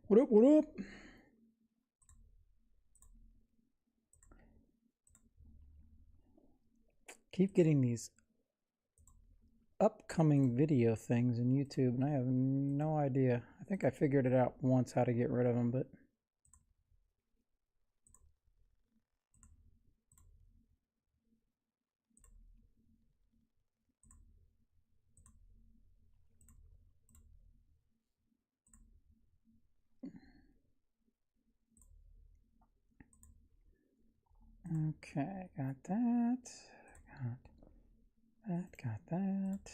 What up, what up? Keep getting these upcoming video things in YouTube, and I have no idea. I think I figured it out once how to get rid of them, but... Okay, got that. Got that.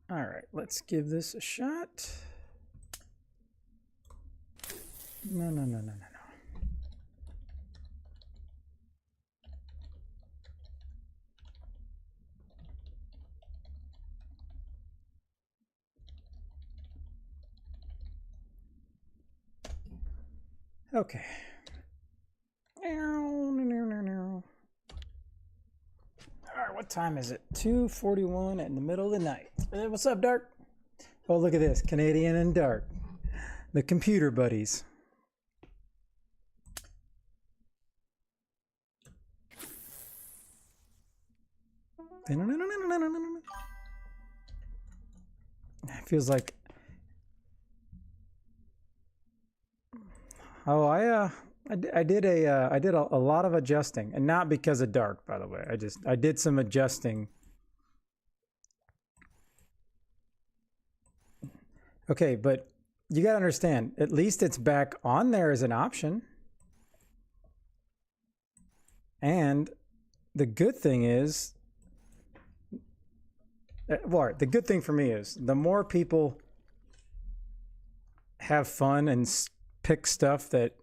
All right, let's give this a shot. No. Okay. All right, what time is it? 2:41 in the middle of the night. Hey, what's up, Dark? Oh, look at this. Canadian and Dark. The computer buddies. It feels like... Oh, I did a lot of adjusting, and not because of Dark, by the way. I did some adjusting. Okay, but you got to understand, at least it's back on there as an option. And the good thing is, well, the good thing for me is the more people have fun and pick stuff that,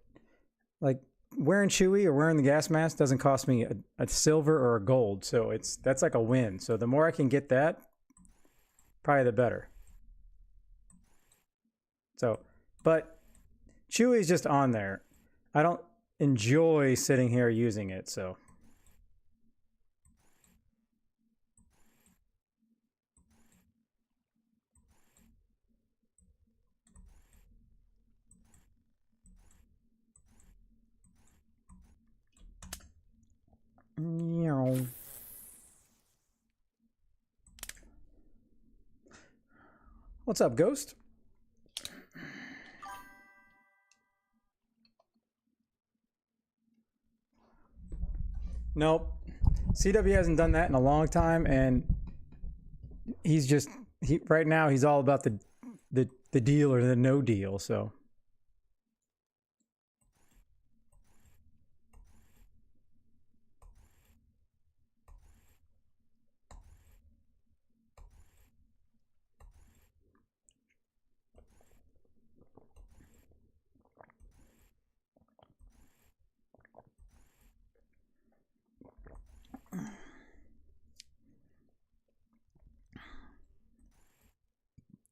like, wearing Chewy or wearing the gas mask doesn't cost me a silver or a gold, so that's like a win. So the more I can get that, probably the better. So, but Chewy is just on there. I don't enjoy sitting here using it, so. What's up, Ghost? Nope. CW hasn't done that in a long time, and right now he's all about the deal or the no deal, so.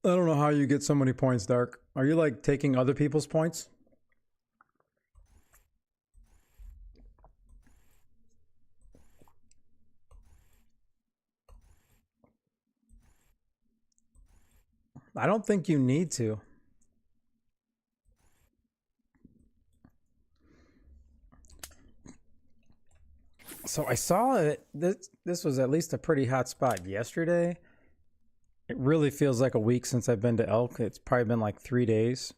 I don't know how you get so many points, Dark. Are you like taking other people's points? I don't think you need to. So I saw it. This was at least a pretty hot spot yesterday. It really feels like a week since I've been to Elk. It's probably been like 3 days.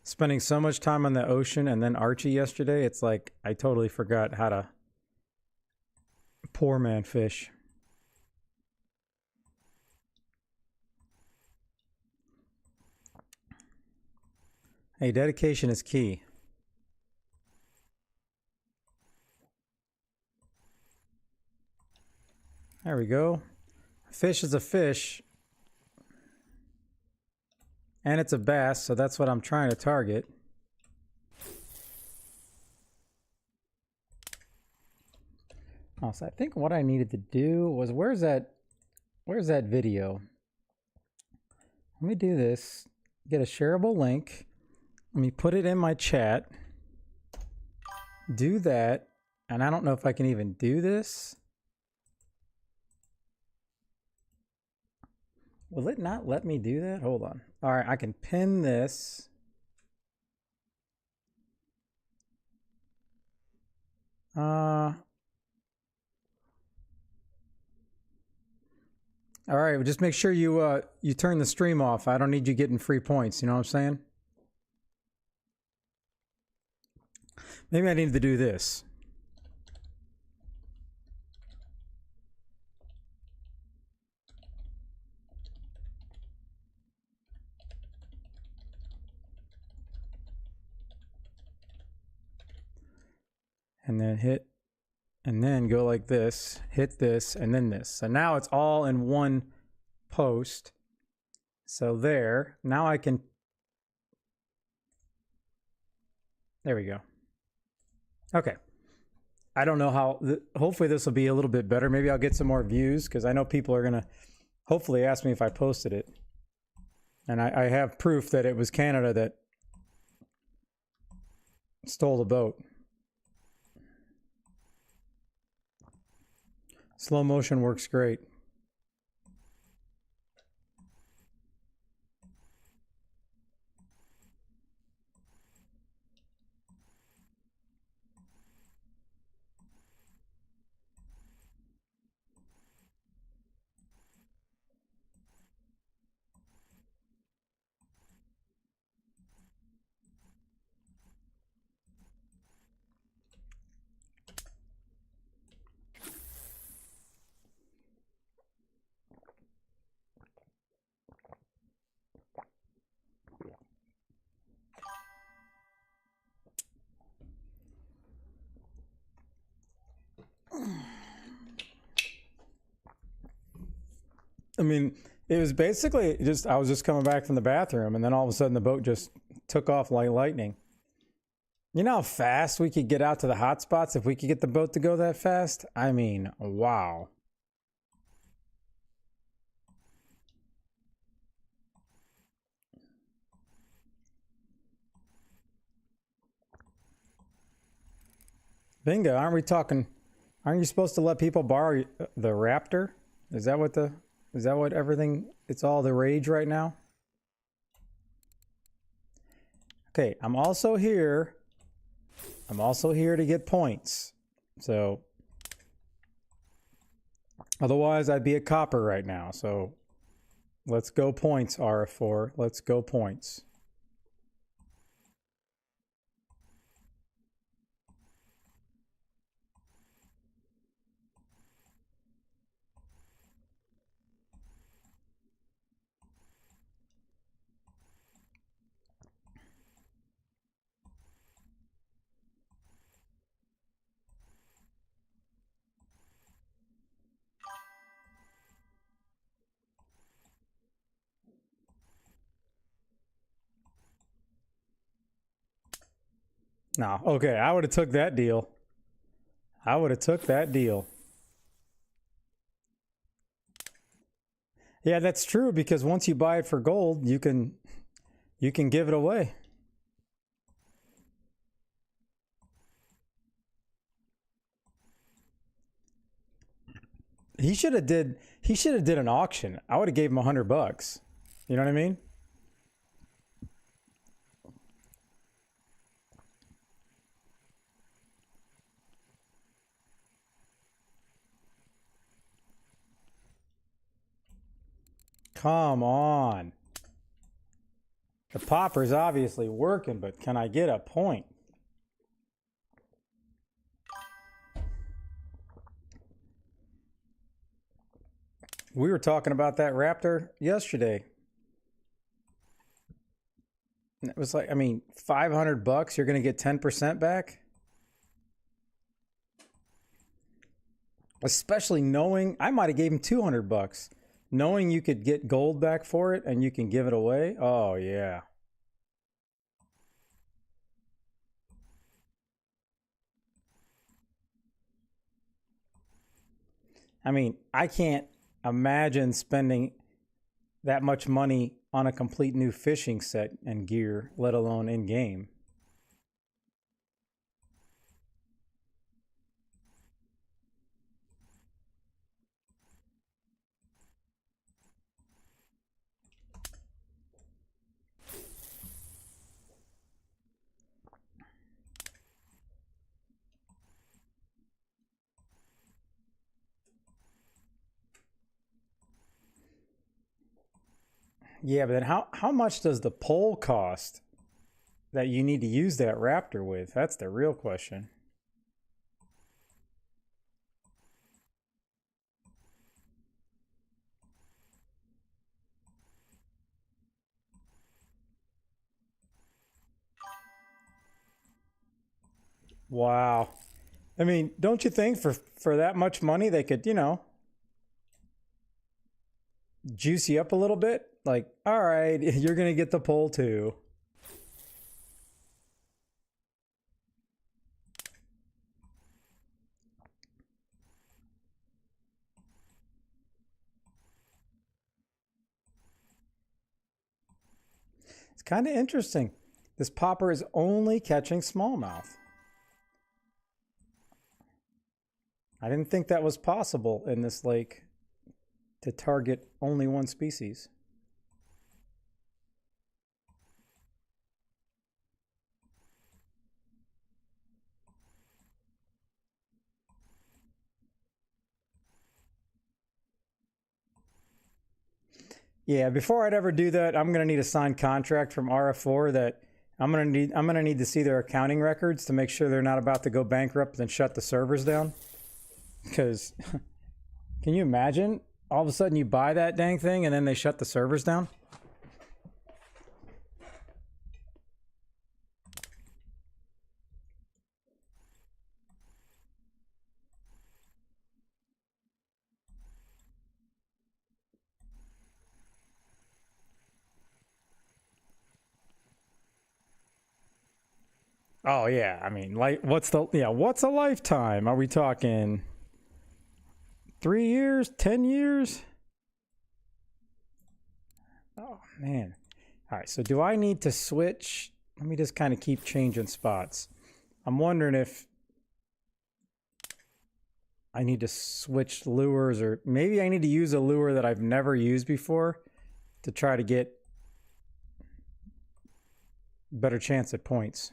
Spending so much time on the ocean and then Archie yesterday, it's like I totally forgot how to poor man fish. Hey, dedication is key. There we go. A fish is a fish. And it's a bass, so that's what I'm trying to target. Also, I think what I needed to do was, where's that video? Let me do this. Get a shareable link. Let me put it in my chat. Do that. And I don't know if I can even do this. Will it not let me do that? Hold on. All right, I can pin this. All right, well, just make sure you turn the stream off. I don't need you getting free points. You know what I'm saying? Maybe I need to do this. And then hit, and then go like this, hit this, and then this. So now it's all in one post. So there, now I can, there we go. Okay. I don't know how, hopefully this will be a little bit better. Maybe I'll get some more views because I know people are going to hopefully ask me if I posted it. And I have proof that it was Canada that stole the boat. Slow motion works great. I mean, it was basically just, I was just coming back from the bathroom and then all of a sudden the boat just took off like lightning. You know how fast we could get out to the hot spots if we could get the boat to go that fast? I mean, wow. Bingo, aren't you supposed to let people borrow the Raptor? Is that what everything, it's all the rage right now? Okay, I'm also here to get points. So, otherwise I'd be a copper right now. So, let's go points, RF4. Let's go points. No, okay, I would have took that deal. I would have took that deal. Yeah, that's true because once you buy it for gold, you can give it away. He should have did an auction. I would have gave him $100. You know what I mean? Come on. The popper's obviously working, but can I get a point? We were talking about that Raptor yesterday. It was like, I mean, $500, you're going to get 10% back? Especially knowing, I might have gave him $200. Knowing you could get gold back for it and you can give it away. Oh, yeah. I mean, I can't imagine spending that much money on a complete new fishing set and gear, let alone in game. Yeah, but then how much does the pole cost that you need to use that raptor with? That's the real question. Wow. I mean, don't you think for that much money they could, you know, juice you up a little bit? Like, all right, you're gonna get the pole too. It's kind of interesting. This popper is only catching smallmouth. I didn't think that was possible in this lake to target only one species. Yeah, before I'd ever do that, I'm gonna need a signed contract from RF4 that I'm gonna need to see their accounting records to make sure they're not about to go bankrupt and shut the servers down. Because can you imagine? All of a sudden you buy that dang thing and then they shut the servers down? Oh yeah, I mean, like, what's a lifetime? Are we talking 3 years, 10 years? Oh man. All right, so do I need to switch? Let me just kind of keep changing spots. I'm wondering if I need to switch lures, or maybe I need to use a lure that I've never used before to try to get better chance at points.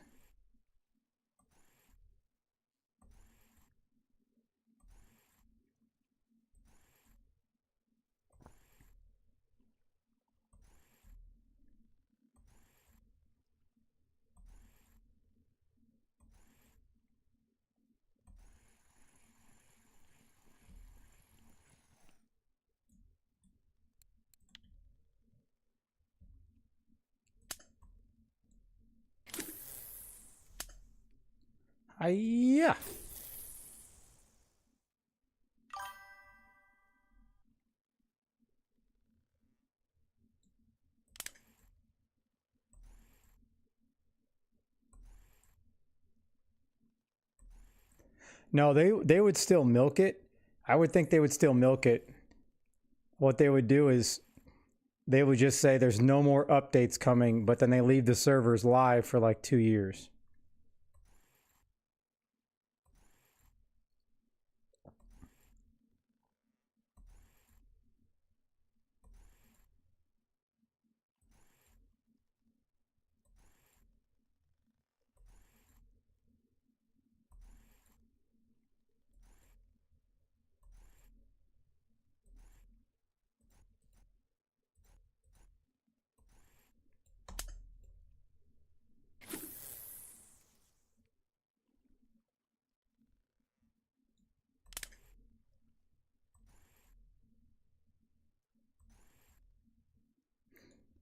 Yeah. No, they would still milk it. I would think they would still milk it. What they would do is they would just say there's no more updates coming, but then they leave the servers live for like 2 years.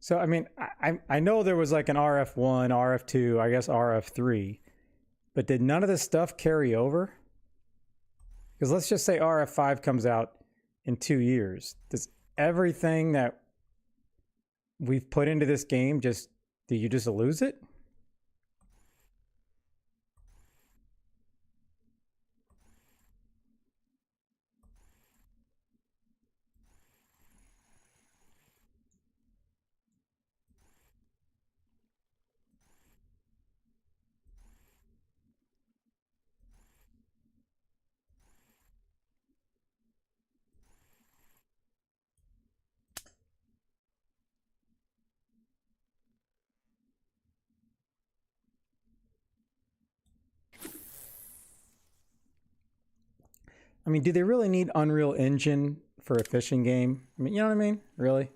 So I mean, I know there was like an RF1, RF2, I guess RF3, but did none of this stuff carry over? Because let's just say RF5 comes out in 2 years. Does everything that we've put into this game just, do you just lose it? I mean, do they really need Unreal Engine for a fishing game? I mean, you know what I mean? Really?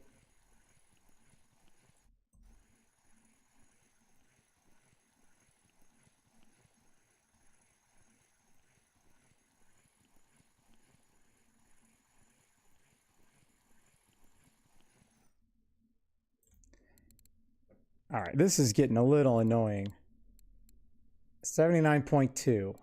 All right, this is getting a little annoying. 79.2.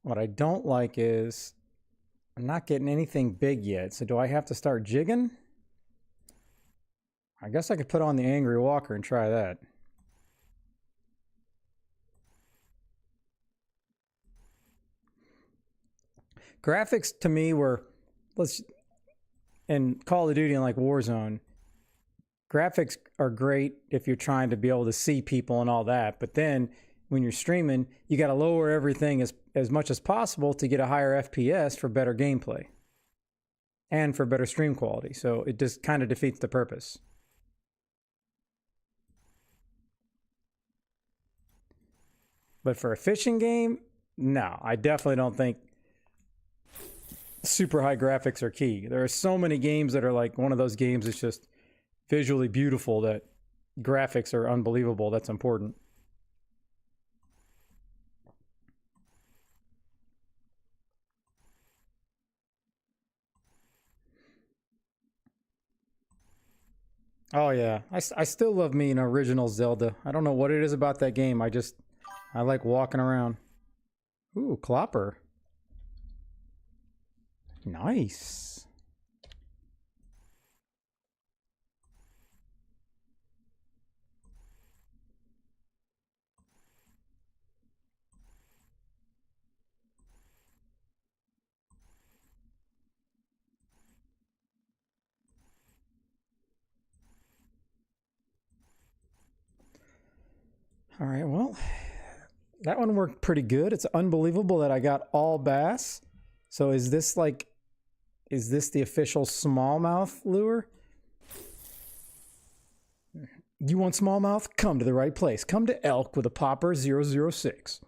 What I don't like is I'm not getting anything big yet. So do I have to start jigging? I guess I could put on the Angry Walker and try that. Graphics to me were, in Call of Duty and like Warzone, graphics are great if you're trying to be able to see people and all that. But then when you're streaming, you got to lower everything as much as possible to get a higher FPS for better gameplay and for better stream quality. So it just kind of defeats the purpose. But for a fishing game, no, I definitely don't think super high graphics are key. There are so many games that are like one of those games that's just visually beautiful that graphics are unbelievable. That's important. Oh yeah, I still love me an original Zelda. I don't know what it is about that game. I like walking around. Ooh, Clopper. Nice. All right, well, that one worked pretty good. It's unbelievable that I got all bass. So is this the official smallmouth lure? You want smallmouth? Come to the right place. Come to Elk with a Popper 006.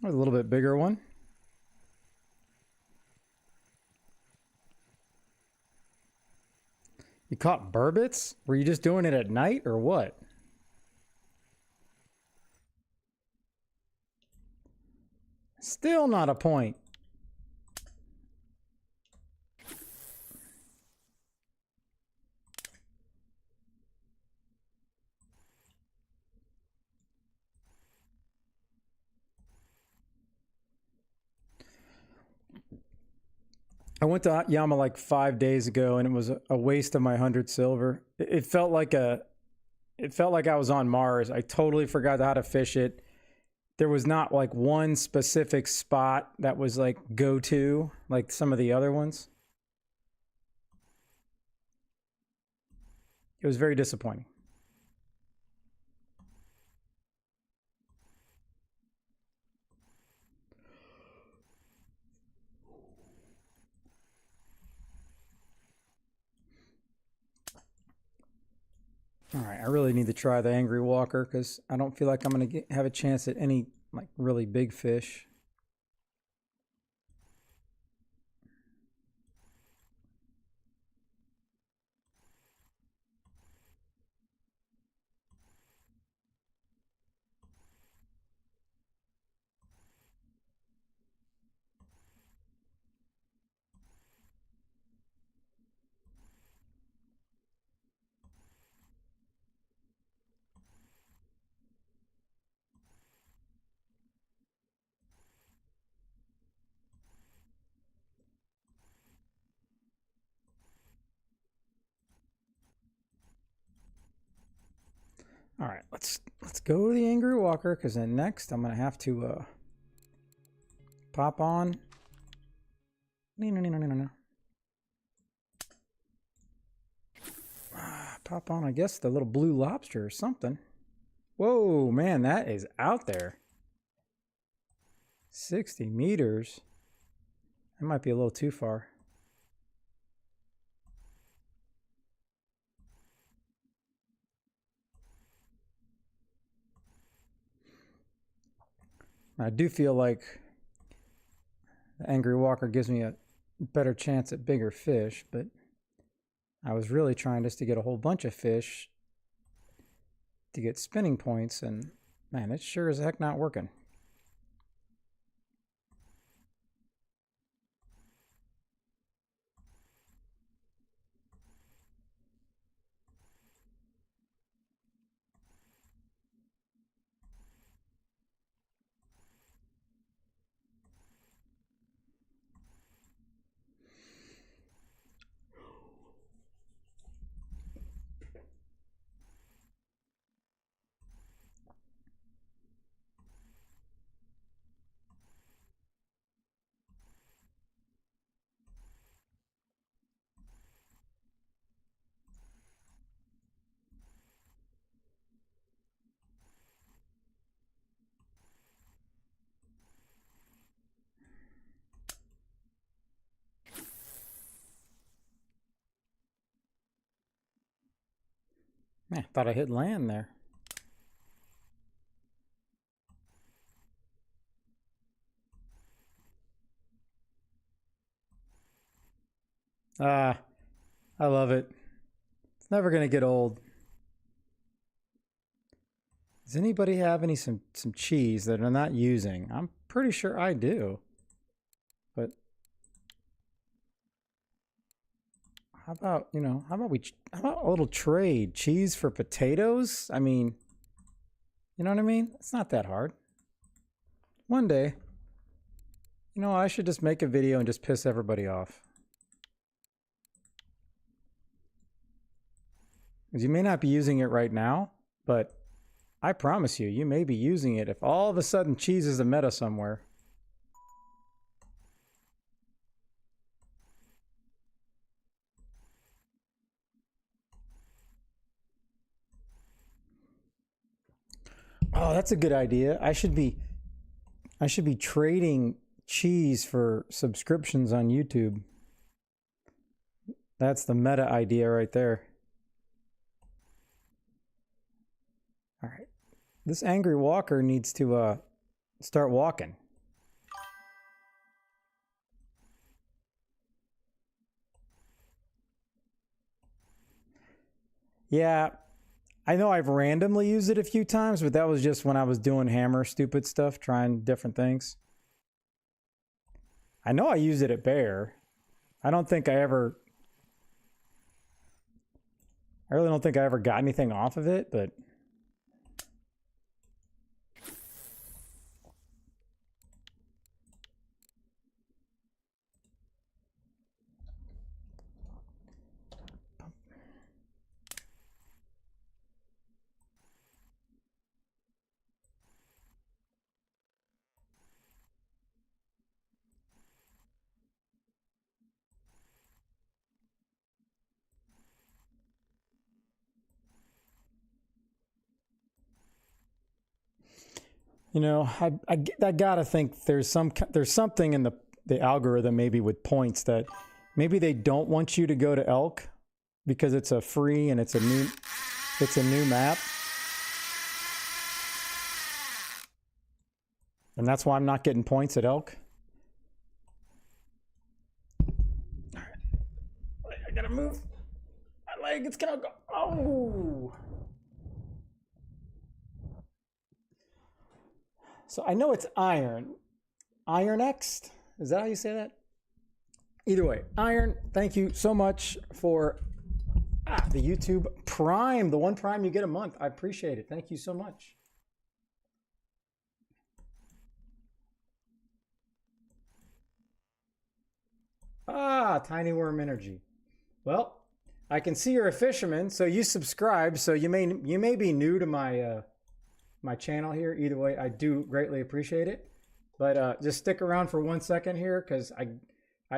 A little bit bigger one. You caught burbits? Were you just doing it at night or what? Still not a point. I went to Yama like 5 days ago and it was a waste of my 100 silver. It felt like I was on Mars. I totally forgot how to fish it. There was not like one specific spot that was like go to, like some of the other ones. It was very disappointing. All right, I really need to try the Angry Walker because I don't feel like I'm going to have a chance at any like really big fish. All right, let's go to the Angry Walker because then next I'm gonna have to pop on. No. Pop on, I guess, the little blue lobster or something. Whoa, man, that is out there. 60 meters? That might be a little too far. I do feel like the Angry Walker gives me a better chance at bigger fish, but I was really trying just to get a whole bunch of fish to get spinning points, and man, it's sure as heck not working. Man, thought I hit land there. Ah, I love it. It's never gonna get old. Does anybody have some cheese that I'm not using? I'm pretty sure I do. But how about, how about a little trade? Cheese for potatoes? I mean, you know what I mean? It's not that hard. One day, I should just make a video and just piss everybody off. Because you may not be using it right now, but I promise you, you may be using it if all of a sudden cheese is a meta somewhere. Oh, that's a good idea. I should be trading cheese for subscriptions on YouTube. That's the meta idea right there. All right. This Angry Walker needs to start walking. Yeah, I know I've randomly used it a few times, but that was just when I was doing hammer stupid stuff, trying different things. I know I used it at Bear. I really don't think I ever got anything off of it, but I gotta think there's something in the algorithm maybe with points that maybe they don't want you to go to Elk because it's a free and it's a new map, and that's why I'm not getting points at Elk. All right, I gotta move my leg. It's gonna go. Oh. So I know it's Iron. Iron X? Is that how you say that? Either way, Iron, thank you so much for the YouTube Prime, the one Prime you get a month. I appreciate it. Thank you so much. Tiny Worm Energy. Well, I can see you're a fisherman, so you subscribe. So you may be new to my channel here. Either way, I do greatly appreciate it. But just stick around for 1 second here, because I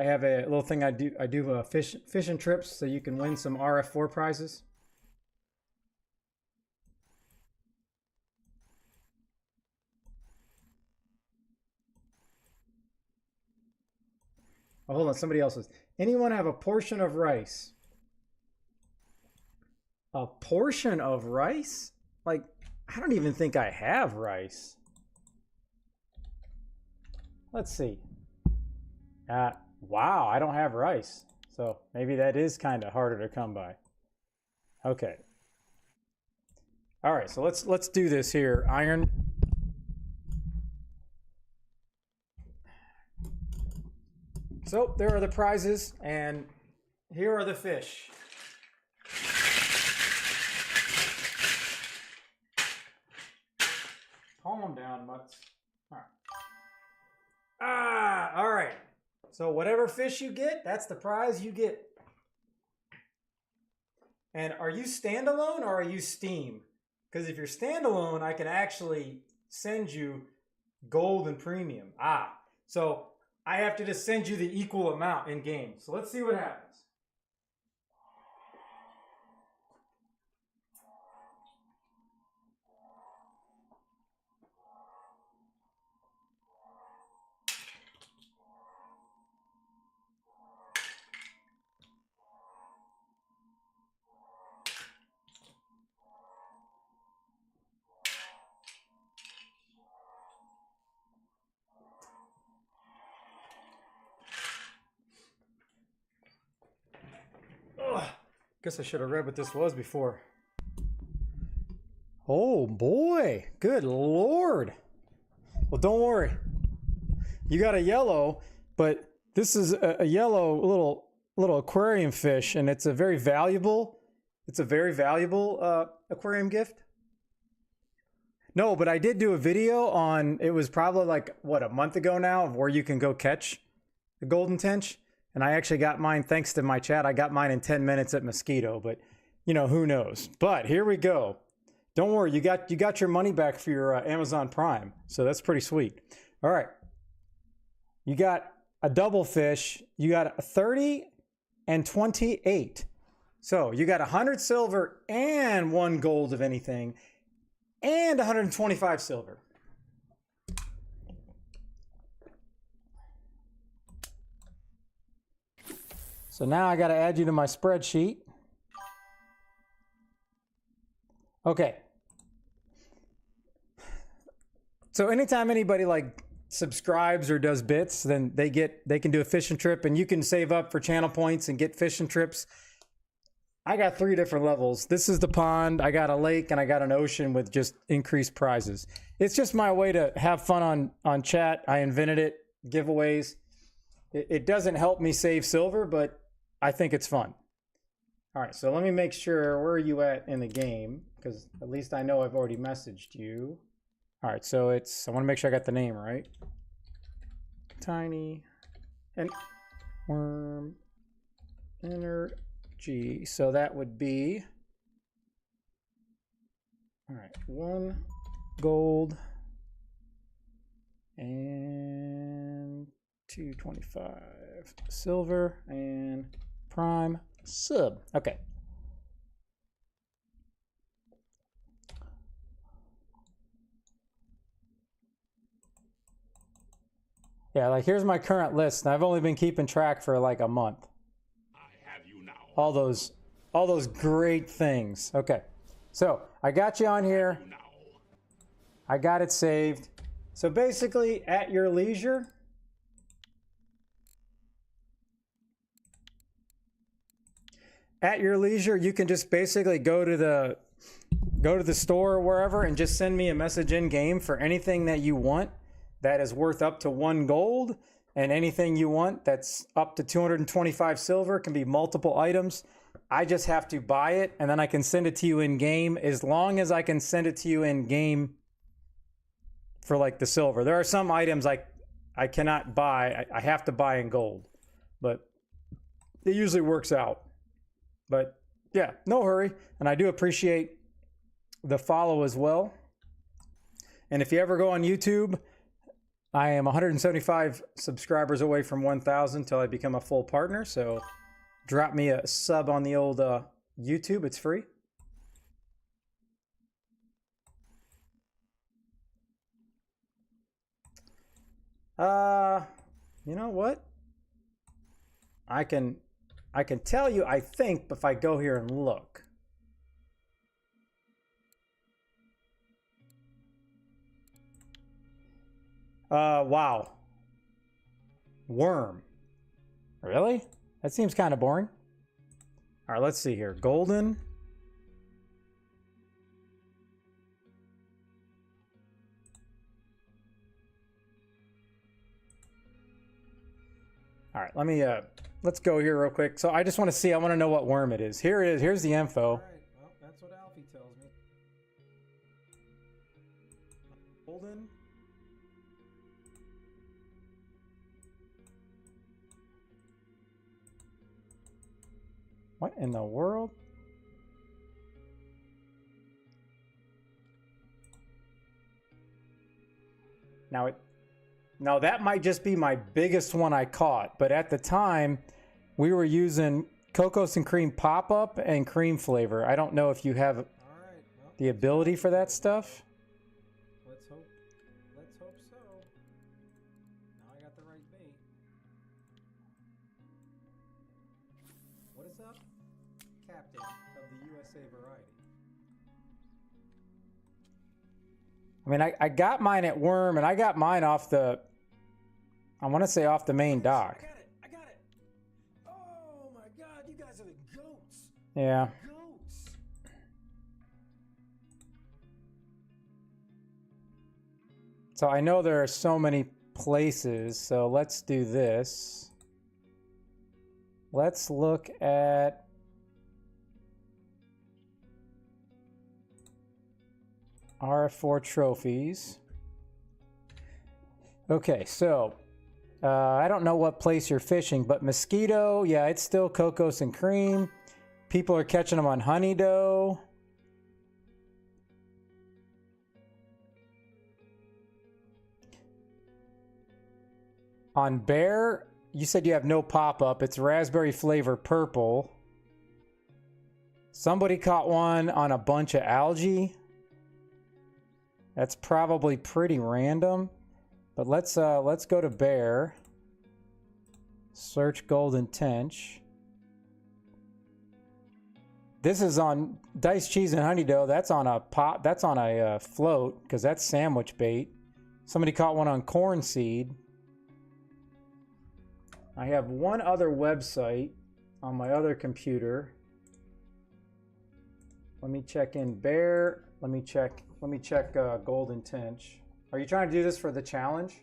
have a little thing I do fishing trips, so you can win some RF4 prizes. Oh, hold on, somebody else was. Anyone have a portion of rice? A portion of rice? Like, I don't even think I have rice. Let's see. Wow, I don't have rice. So maybe that is kind of harder to come by. Okay. All right, so let's do this here. Iron. So there are the prizes, and here are the fish. Calm them down, mutts. All right. All right. So whatever fish you get, that's the prize you get. And are you standalone or are you Steam? Because if you're standalone, I can actually send you gold and premium. So I have to just send you the equal amount in game. So let's see what happens. Ugh. Guess I should have read what this was before. Oh boy, good lord. Well, don't worry. You got a yellow, but this is a yellow little aquarium fish, and it's a very valuable aquarium gift. No, but I did do a video on, it was probably like, what, a month ago now, of where you can go catch the golden tench. And I actually got mine, thanks to my chat, I got mine in 10 minutes at Mosquito, but you know, who knows. But here we go. Don't worry, you got your money back for your Amazon Prime. So that's pretty sweet. All right. You got a double fish. You got a 30 and 28. So you got 100 silver and 1 gold of anything, and 125 silver. So now I got to add you to my spreadsheet. Okay. So anytime anybody like subscribes or does bits, then they can do a fishing trip, and you can save up for channel points and get fishing trips. I got 3 different levels. This is the pond, I got a lake, and I got an ocean with just increased prizes. It's just my way to have fun on chat. I invented it, giveaways. It doesn't help me save silver, but I think it's fun. All right, so let me make sure, where are you at in the game? Because at least I know I've already messaged you. All right, so I want to make sure I got the name right. Tiny and worm energy. So that would be, all right, 1 gold and 225 silver and prime sub. Okay. Yeah, like here's my current list, and I've only been keeping track for like a month. I have you now. All those great things. Okay. So I got you on here. I got it saved. So basically, at your leisure, you can just basically go to the store or wherever and just send me a message in game for anything that you want that is worth up to 1 gold, and anything you want that's up to 225 silver. Can be multiple items. I just have to buy it, and then I can send it to you in game, as long as I can send it to you in game for like the silver. There are some items I cannot buy. I have to buy in gold, but it usually works out. But yeah, no hurry. And I do appreciate the follow as well. And if you ever go on YouTube, I am 175 subscribers away from 1,000 until I become a full partner. So drop me a sub on the old YouTube. It's free. You know what? I can tell you, I think, if I go here and look. Wow. Worm. Really? That seems kind of boring. All right, let's see here. Golden. All right, let's go here real quick. So I just want to see, I want to know what worm it is. Here it is. Here's the info. All right, well, that's what Alfie tells me. Golden. What in the world? Now that might just be my biggest one I caught, but at the time we were using Cocos and Cream pop-up and cream flavor. I don't know if you have the ability for that stuff. Let's hope so. Now I got the right bait. What is up? Captain of the USA variety. I mean, I got mine at Worm, and I got mine off the, I want to say off the main dock. I got it. Oh my God, you guys are the goats. Yeah. Goats. So I know there are so many places, so let's do this. Let's look at RF4 trophies. Okay, so I don't know what place you're fishing, but Mosquito, yeah, it's still Cocos and Cream. People are catching them on Honey Dough. On Bear, you said you have no pop-up. It's raspberry flavor purple. Somebody caught one on a bunch of algae. That's probably pretty random. But let's go to Bear. Search Golden Tench. This is on Diced Cheese and Honey Dough. That's on a pot. That's on a float because that's sandwich bait. Somebody caught one on Corn Seed. I have one other website on my other computer. Let me check in Bear. Let me check Golden Tench. Are you trying to do this for the challenge?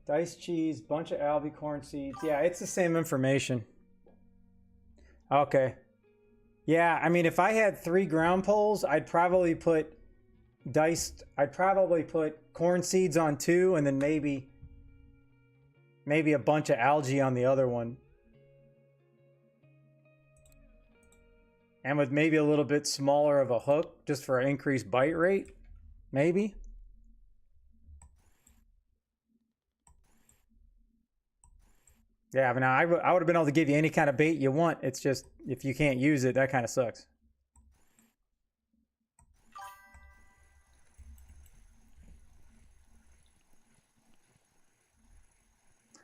Diced cheese, bunch of algae, corn seeds. Yeah, it's the same information. Okay. Yeah, I mean, if I had 3 ground poles, I'd probably put corn seeds on 2 and then maybe a bunch of algae on the other one. And with maybe a little bit smaller of a hook just for an increased bite rate, maybe. Yeah, but now I would have been able to give you any kind of bait you want. It's just, if you can't use it, that kind of sucks.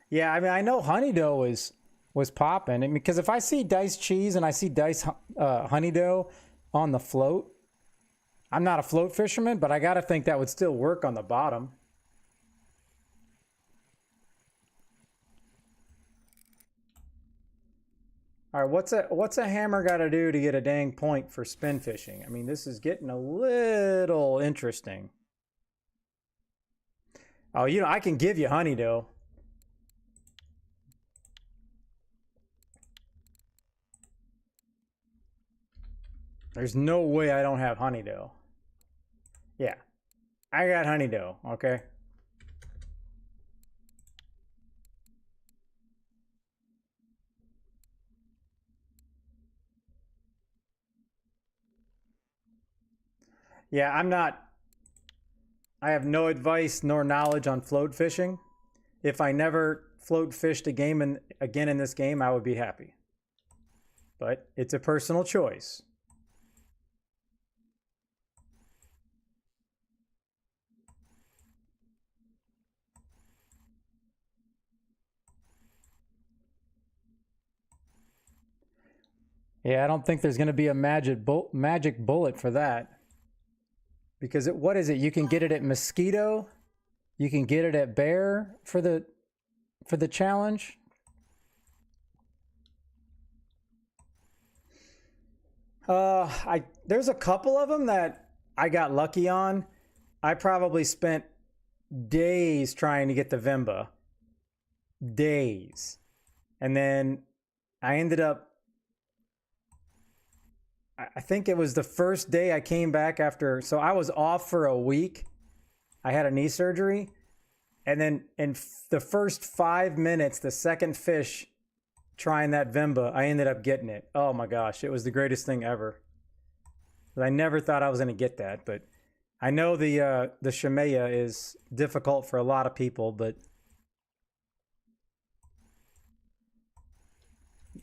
Yeah, I mean, I know Honey Dough was popping. I mean, because if I see Diced Cheese and I see Diced Honey Dough on the float, I'm not a float fisherman, but I got to think that would still work on the bottom. All right, what's a hammer got to do to get a dang point for spin fishing? I mean, this is getting a little interesting. Oh, you know, I can give you Honey Dough. There's no way I don't have Honey Dough. Yeah, I got Honey Dough, okay? Yeah, I have no advice nor knowledge on float fishing. If I never float fished again in this game, I would be happy. But it's a personal choice. Yeah, I don't think there's going to be a magic bullet for that. Because what is it? You can get it at Mosquito, you can get it at Bear for the challenge. There's a couple of them that I got lucky on. I probably spent days trying to get the Vimba. Days. And then I ended up, I think it was the first day I came back after, so I was off for a week. I had a knee surgery. And then in the first 5 minutes, the second fish trying that Vimba, I ended up getting it. Oh my gosh, it was the greatest thing ever. I never thought I was going to get that, but I know the Shemaya is difficult for a lot of people, but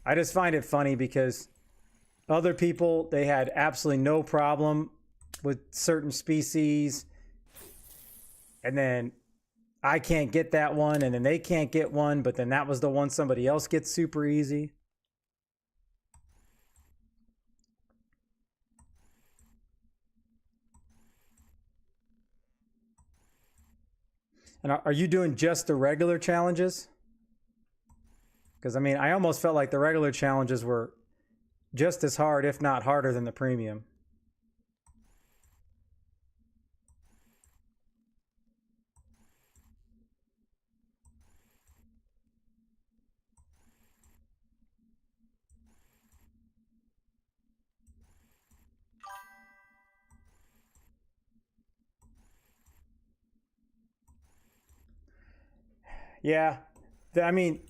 I just find it funny because other people, they had absolutely no problem with certain species, and then I can't get that one, and then they can't get one, but then that was the one somebody else gets super easy. And are you doing just the regular challenges? Because, I mean, I almost felt like the regular challenges were just as hard, if not harder, than the premium. Yeah. I mean,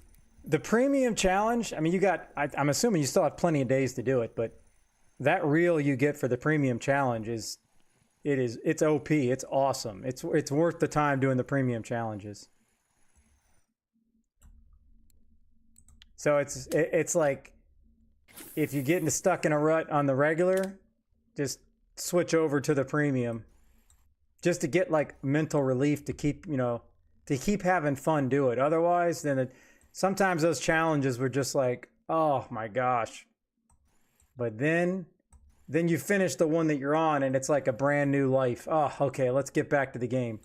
the premium challenge, I mean, you got, I'm assuming you still have plenty of days to do it, but that reel you get for the premium challenge it's OP. It's awesome. It's worth the time doing the premium challenges. So it's like if you're getting stuck in a rut on the regular, just switch over to the premium just to get like mental relief to keep, to keep having fun, do it. Otherwise, then sometimes those challenges were just like, oh my gosh. But then you finish the one that you're on and it's like a brand new life. Oh, okay, let's get back to the game.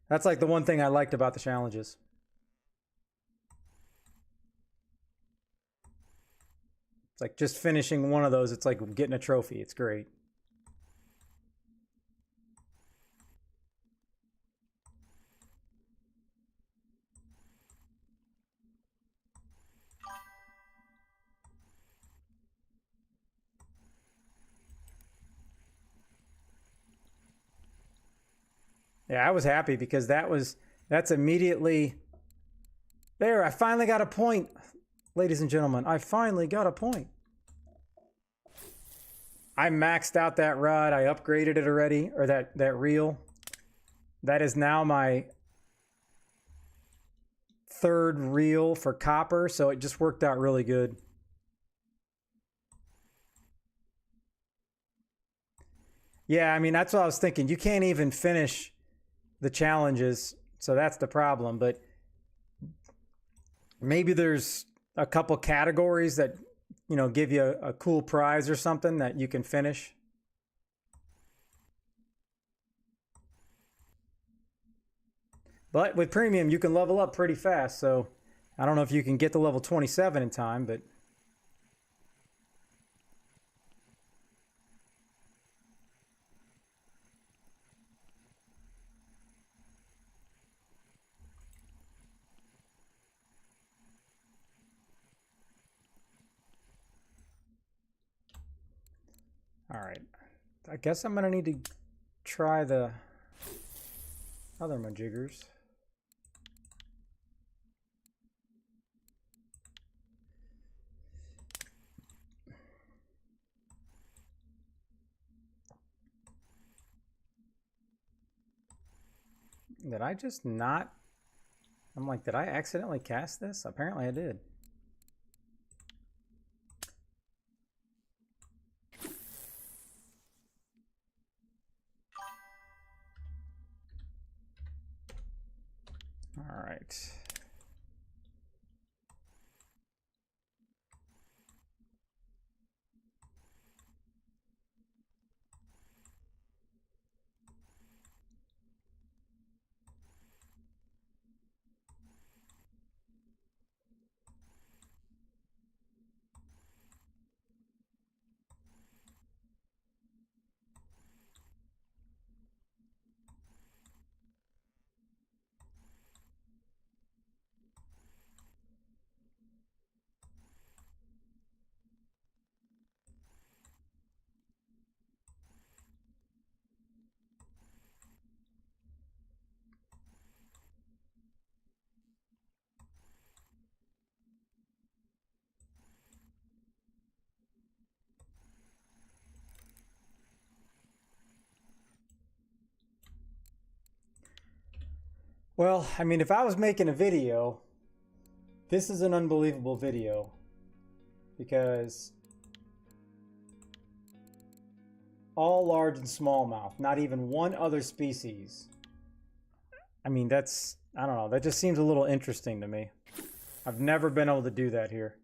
That's like the one thing I liked about the challenges. It's like just finishing one of those, it's like getting a trophy. It's great. Yeah, I was happy because that's immediately there. I finally got a point, ladies and gentlemen. I finally got a point. I maxed out that rod. I upgraded it already, or that reel. That is now my third reel for copper, so it just worked out really good. Yeah, I mean, that's what I was thinking. You can't even finish the challenges, so that's the problem. But maybe there's a couple categories that, give you a cool prize or something that you can finish. But with premium, you can level up pretty fast, so I don't know if you can get to level 27 in time, but all right. I guess I'm gonna need to try the other majiggers. Did I just not? I'm like, did I accidentally cast this? Apparently I did. All right. Well, I mean, if I was making a video, this is an unbelievable video because all large and smallmouth, not even one other species. I mean, that's, I don't know, that just seems a little interesting to me. I've never been able to do that here.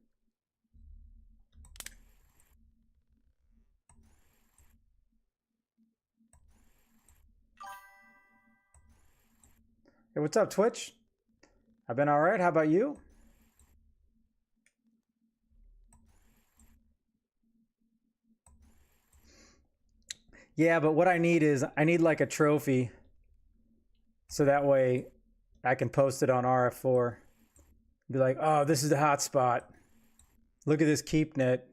Hey, what's up, Twitch? I've been all right. How about you? Yeah, but what I need is I need like a trophy so that way I can post it on RF4. Be like, oh, this is the hot spot. Look at this keep net.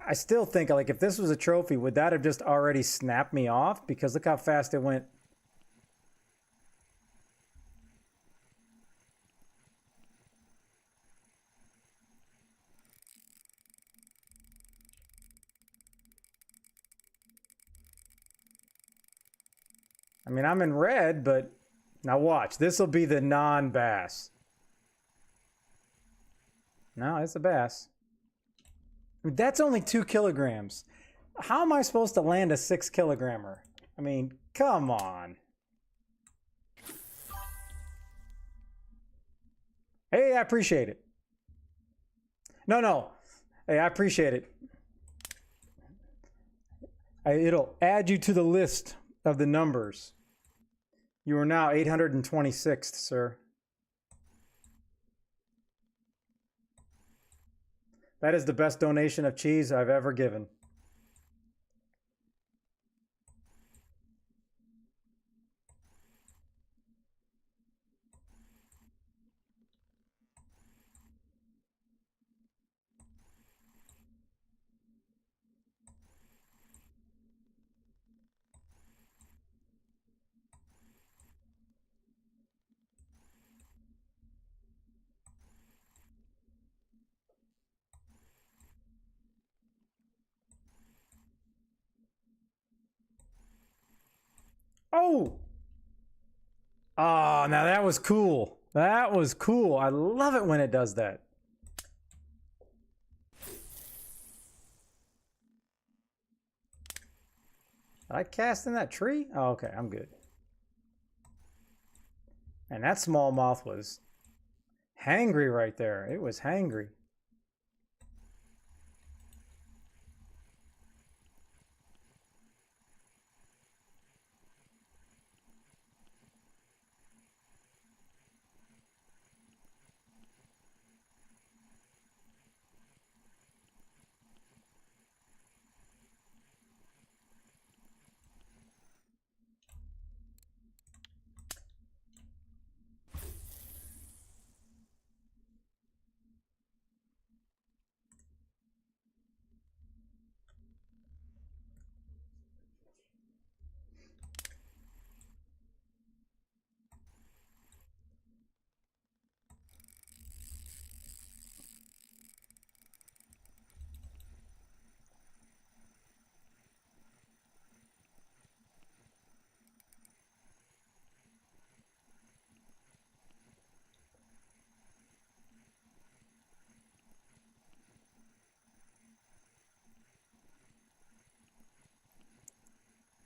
I still think like if this was a trophy, would that have just already snapped me off? Because look how fast it went. I mean, I'm in red, but now watch. This will be the non-bass. No, it's a bass. I mean, that's only 2 kilograms. How am I supposed to land a 6 kilogrammer? I mean, come on. Hey, I appreciate it. No. Hey, I appreciate it. It'll add you to the list of the numbers. You are now 826th, sir. That is the best donation of cheese I've ever given. Oh! Oh, now that was cool. That was cool. I love it when it does that. Did I cast in that tree? Oh, okay, I'm good. And that smallmouth was hangry right there. It was hangry.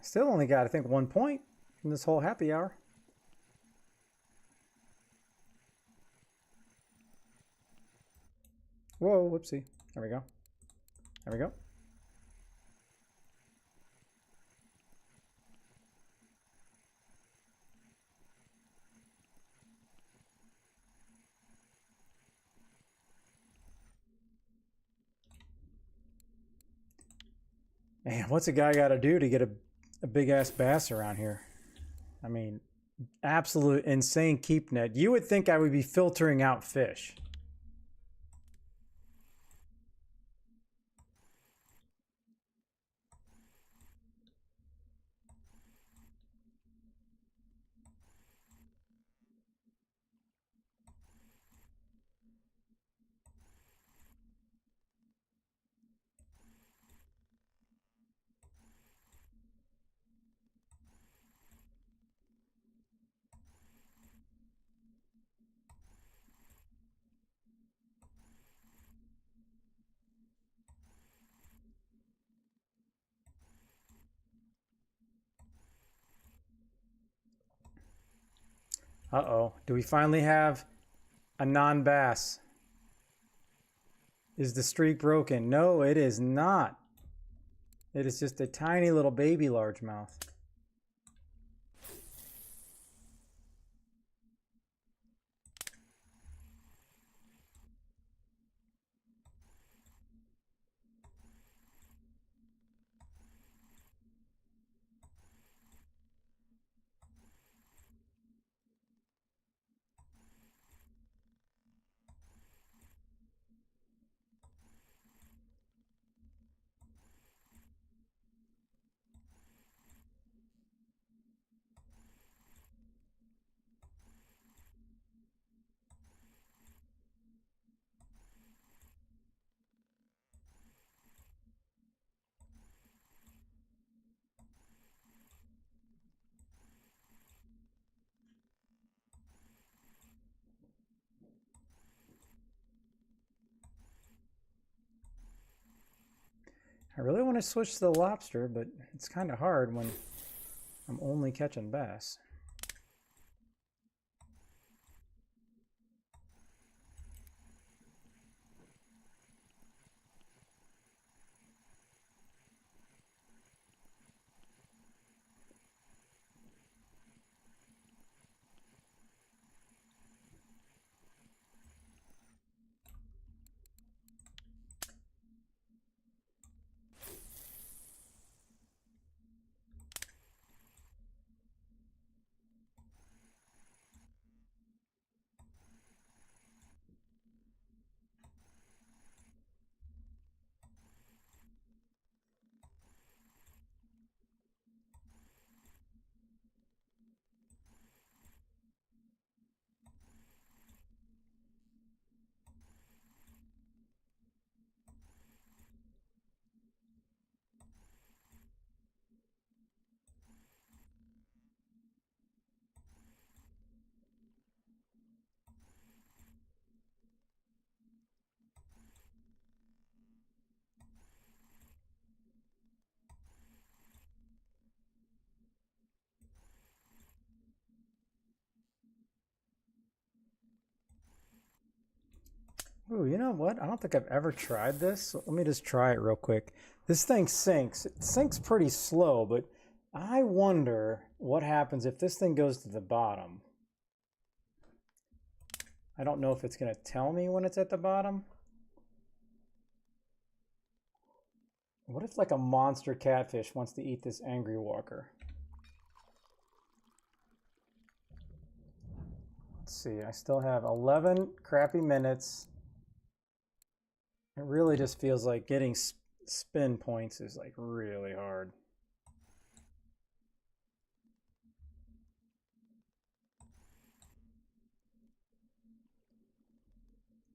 Still only got, I think, 1 point in this whole happy hour. Whoa, whoopsie. There we go. There we go. Man, what's a guy got to do to get a big ass bass around here? I mean, absolute insane keep net. You would think I would be filtering out fish. Uh-oh. Do we finally have a non-bass? Is the streak broken? No, it is not. It is just a tiny little baby largemouth. I really want to switch to the lobster, but it's kind of hard when I'm only catching bass. Ooh, you know what? I don't think I've ever tried this. So let me just try it real quick. This thing sinks. It sinks pretty slow, but I wonder what happens if this thing goes to the bottom. I don't know if it's going to tell me when it's at the bottom. What if like a monster catfish wants to eat this angry walker? Let's see, I still have 11 crappy minutes. It really just feels like getting spin points is like really hard.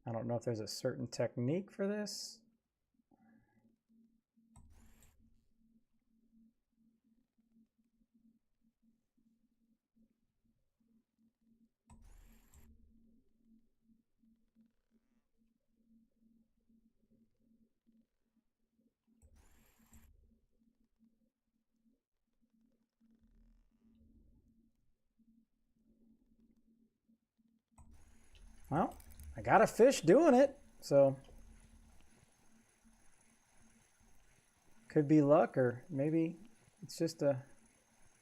I don't know if there's a certain technique for this. Well, I got a fish doing it, so could be luck, or maybe it's just a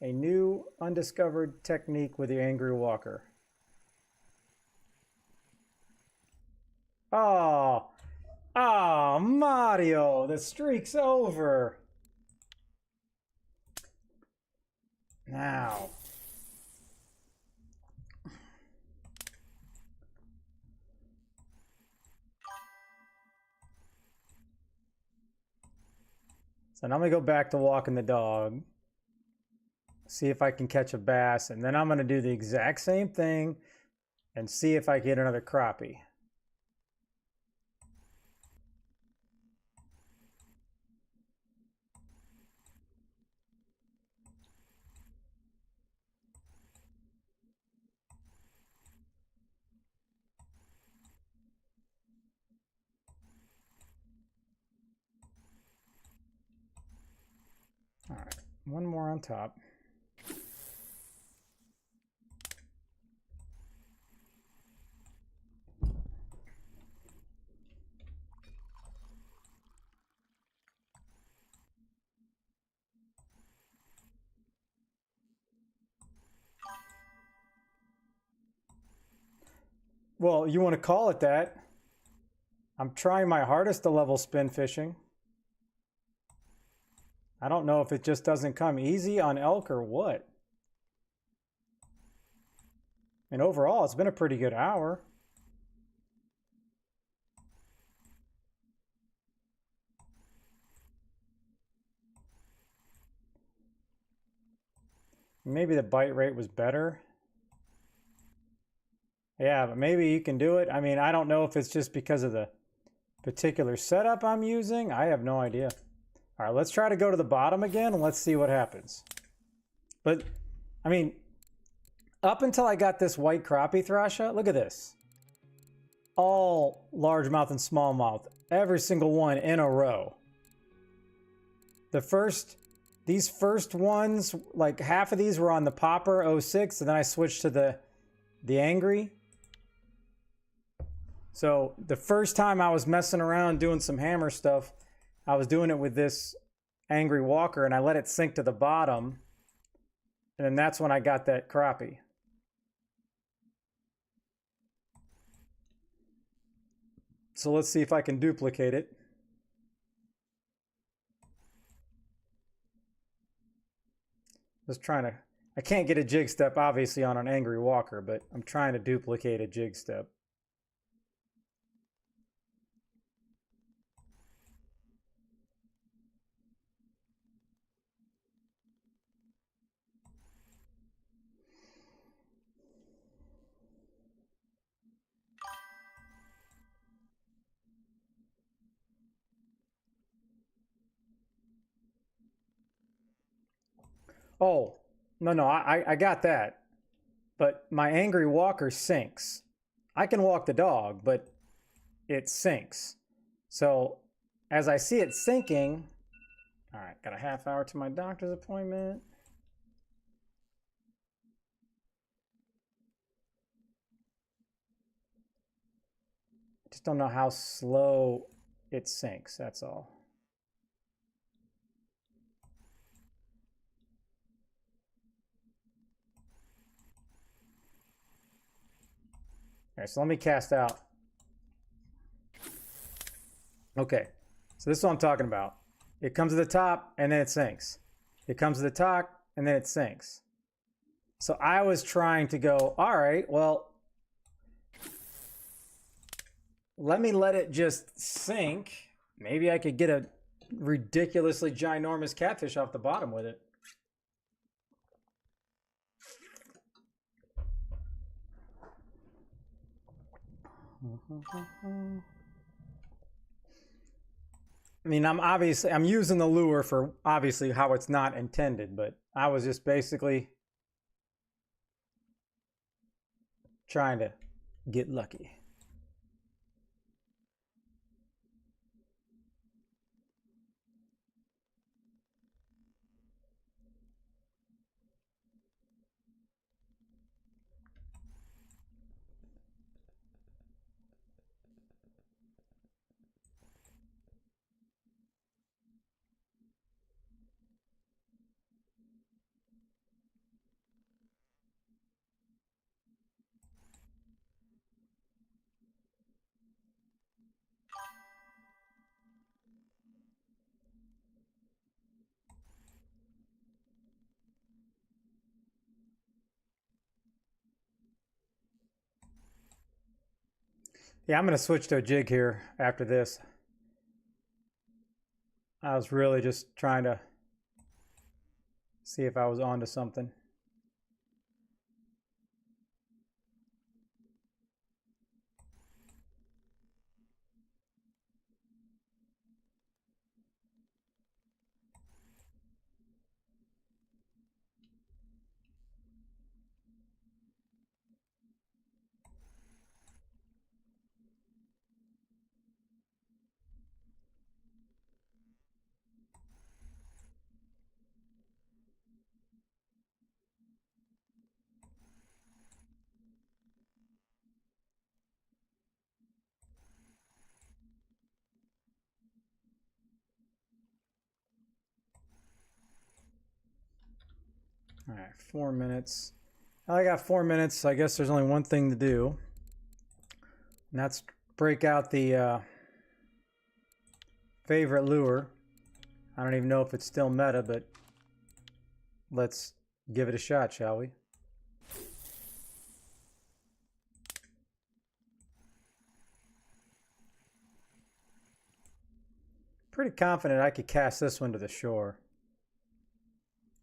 new undiscovered technique with the angry walker. Oh, oh, Mario, the streak's over. Now. So now I'm gonna go back to walking the dog, see if I can catch a bass, and then I'm gonna do the exact same thing and see if I get another crappie. All right, one more on top. Well, you want to call it that. I'm trying my hardest to level spin fishing. I don't know if it just doesn't come easy on elk or what. And overall, it's been a pretty good hour. Maybe the bite rate was better. Yeah, but maybe you can do it. I mean, I don't know if it's just because of the particular setup I'm using. I have no idea. All right, let's try to go to the bottom again and let's see what happens. But, I mean, up until I got this white crappie thrasher, look at this. All largemouth and smallmouth, every single one in a row. These first ones, like half of these were on the Popper 06, and then I switched to the Angry. So the first time I was messing around doing some hammer stuff, I was doing it with this Angry Walker, and I let it sink to the bottom, and then that's when I got that crappie. So let's see if I can duplicate it. Just trying to, I can't get a jig step obviously on an Angry Walker, but I'm trying to duplicate a jig step. Oh, no, I got that. But my Angry Walker sinks. I can walk the dog, but it sinks. So as I see it sinking, all right, got a half hour to my doctor's appointment. Just don't know how slow it sinks, that's all. All right, so let me cast out. Okay, so this is what I'm talking about. It comes to the top and then it sinks. It comes to the top and then it sinks. So I was trying to go, all right, well, let me let it just sink. Maybe I could get a ridiculously ginormous catfish off the bottom with it. I mean, I'm using the lure for obviously how it's not intended, but I was just basically trying to get lucky. Yeah, I'm going to switch to a jig here after this. I was really just trying to see if I was onto something. All right, 4 minutes. I got 4 minutes. I guess there's only one thing to do. let's break out the favorite lure. I don't even know if it's still meta, but let's give it a shot, shall we? Pretty confident I could cast this one to the shore.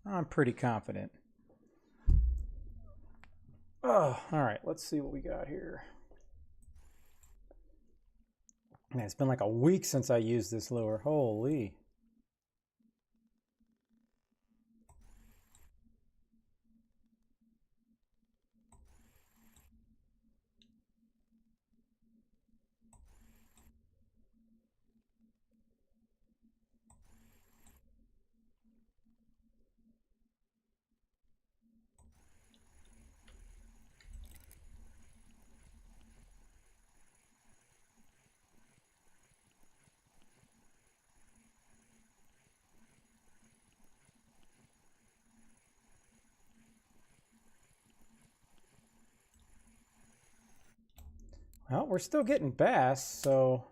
I'm pretty confident. Oh, all right. Let's see what we got here. Man, it's been like a week since I used this lure. Holy. Well, we're still getting bass, so...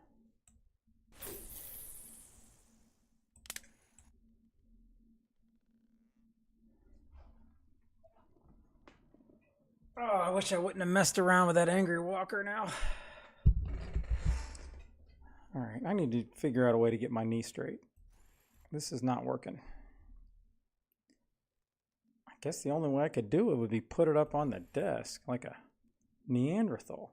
Oh, I wish I wouldn't have messed around with that angry walker now. All right, I need to figure out a way to get my knee straight. This is not working. I guess the only way I could do it would be put it up on the desk like a Neanderthal.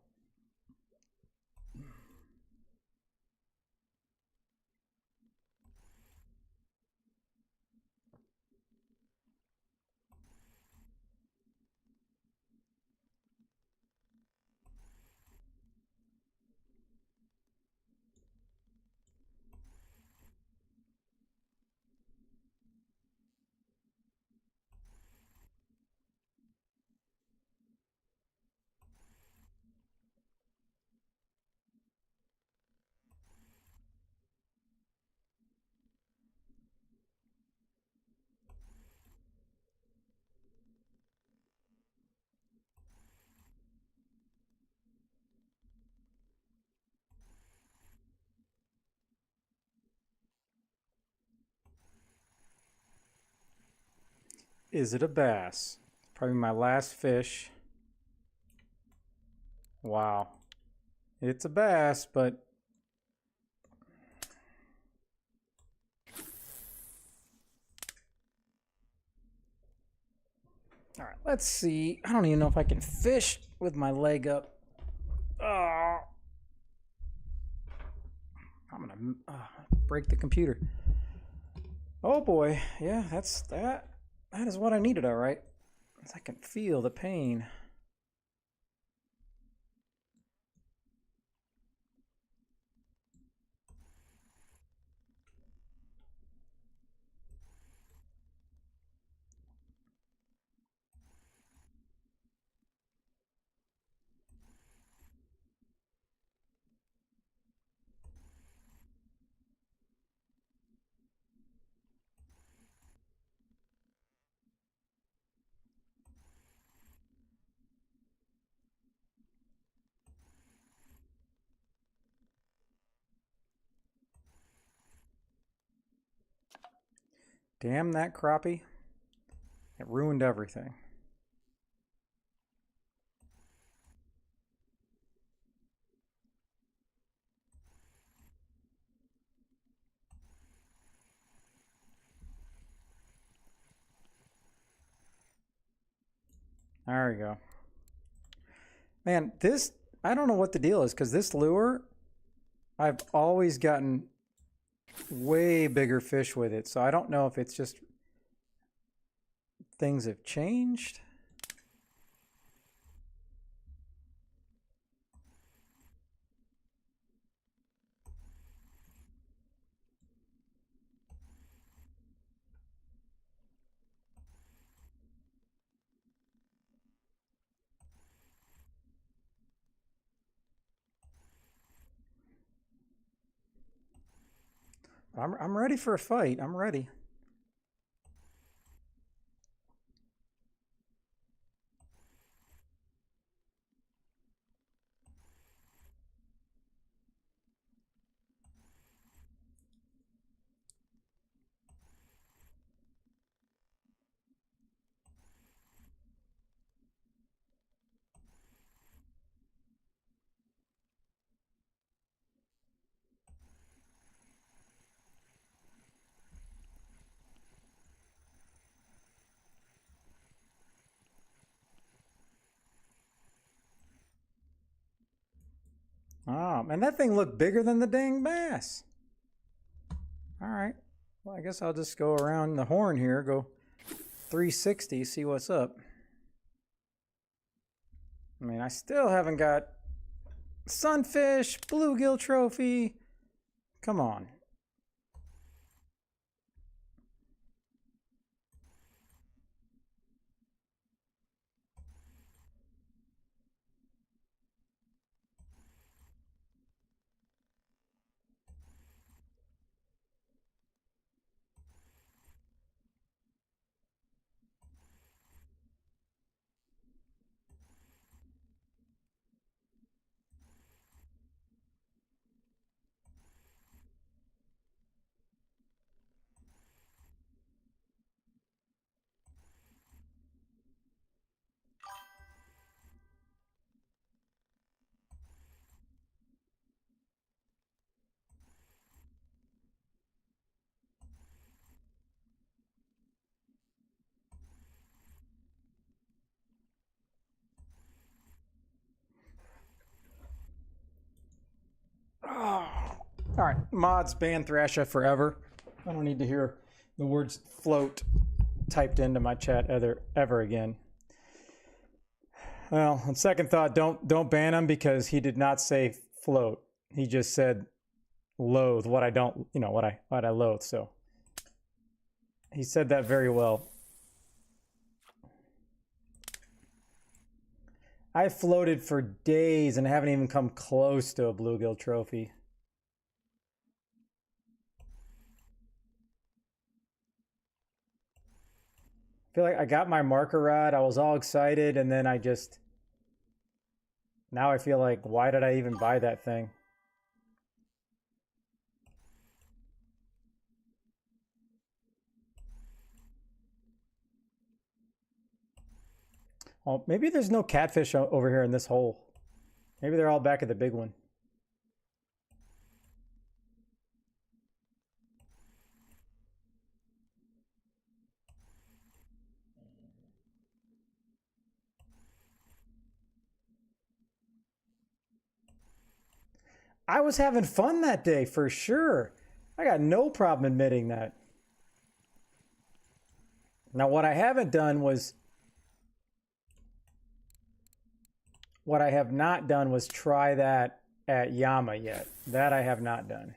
Is it a bass? Probably my last fish. Wow. It's a bass, but... All right, let's see. I don't even know if I can fish with my leg up. Oh. I'm gonna break the computer. Oh boy, yeah, that is what I needed, all right. I can feel the pain. Damn that crappie. It ruined everything. There we go. Man, this, I don't know what the deal is, because this lure, I've always gotten way bigger fish with it. So I don't know if it's just things have changed. I'm ready for a fight. I'm ready. Oh, man, that thing looked bigger than the dang bass. All right. Well, I guess I'll just go around the horn here, go 360, see what's up. I mean, I still haven't got sunfish, bluegill trophy. Come on. Oh. All right, mods ban Thrasher forever. I don't need to hear the words float typed into my chat ever again. Well, on second thought, don't ban him because he did not say float. He just said loathe, what I don't, what I loathe. So he said that very well. I floated for days and haven't even come close to a bluegill trophy. I feel like I got my marker rod. I was all excited, and then now I feel like, why did I even buy that thing? Well, maybe there's no catfish over here in this hole. Maybe they're all back at the big one. I was having fun that day for sure. I got no problem admitting that. Now, what I have not done was try that at Yama yet. That I have not done.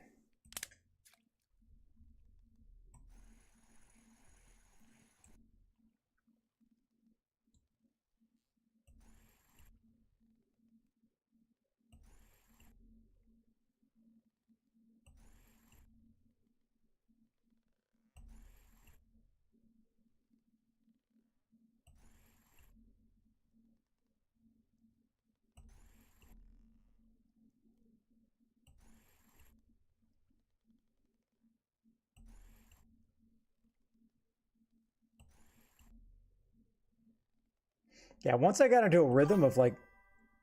Yeah, once I got into a rhythm of like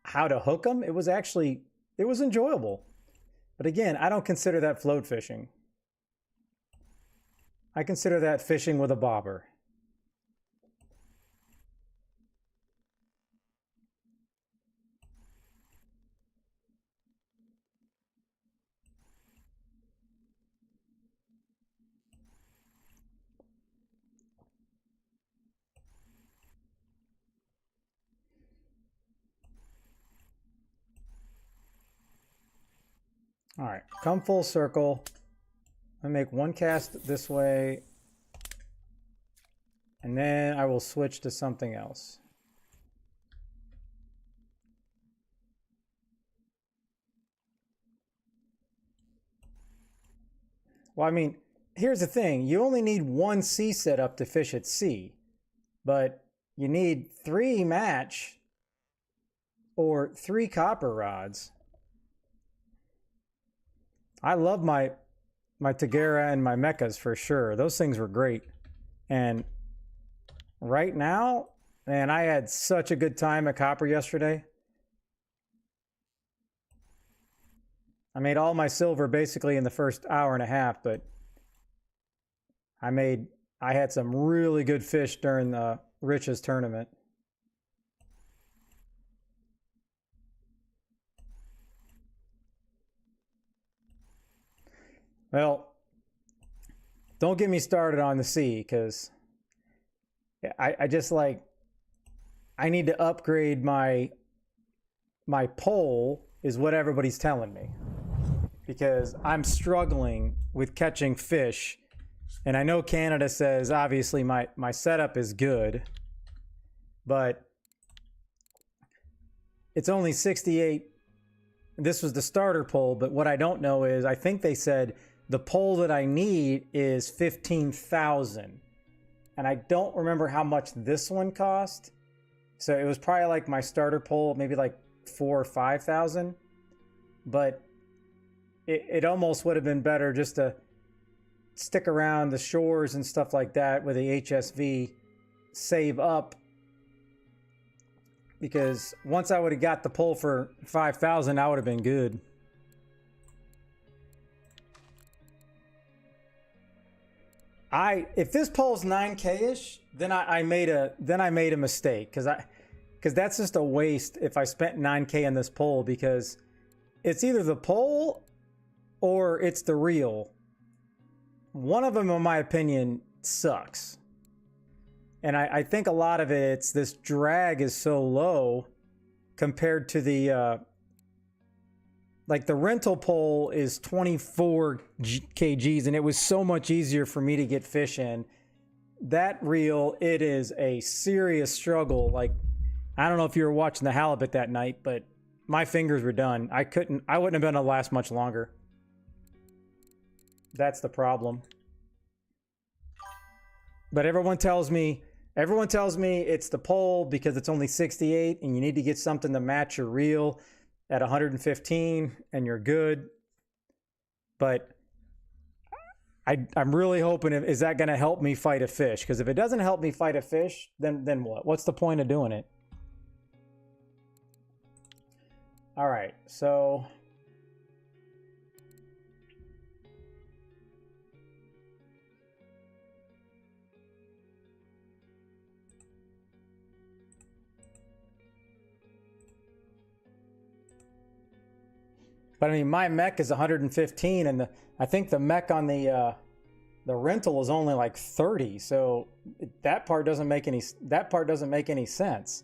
how to hook them, it was enjoyable. But again, I don't consider that float fishing. I consider that fishing with a bobber. All right, come full circle. I make one cast this way, and then I will switch to something else. Well, I mean, here's the thing. You only need one C setup to fish at sea, but you need 3 match or 3 copper rods. I love my Tagera and my Mechas for sure. Those things were great. And right now, man, I had such a good time at Copper yesterday. I made all my silver basically in the first hour and a half, but I had some really good fish during the Rich's tournament. Well, don't get me started on the sea, because I just like, I need to upgrade my pole, is what everybody's telling me, because I'm struggling with catching fish. And I know Canada says obviously my setup is good, but it's only 68. This was the starter pole, but what I don't know is, I think they said the pole that I need is 15,000. And I don't remember how much this one cost. So it was probably like my starter pole, maybe like 4,000 or 5,000. But it almost would have been better just to stick around the shores and stuff like that with the HSV, save up. Because once I would have got the pole for 5,000, I would have been good. If this pole's 9K-ish, then I made a mistake, because that's just a waste if I spent 9K on this pole, because it's either the pole or it's the reel. One of them, in my opinion, sucks. And I think a lot of it's this drag is so low compared to the like the rental pole is 24 kgs, and it was so much easier for me to get fish in. That reel, it is a serious struggle. Like, I don't know if you were watching the halibut that night, but my fingers were done. I wouldn't have been able to last much longer. That's the problem. But everyone tells me it's the pole because it's only 68 and you need to get something to match your reel at 115 and you're good. But I'm really hoping, is that going to help me fight a fish? Because if it doesn't help me fight a fish, then what? What's the point of doing it? All right, so but I mean, my mech is 115, and I think the mech on the rental is only like 30. So that part doesn't make any sense.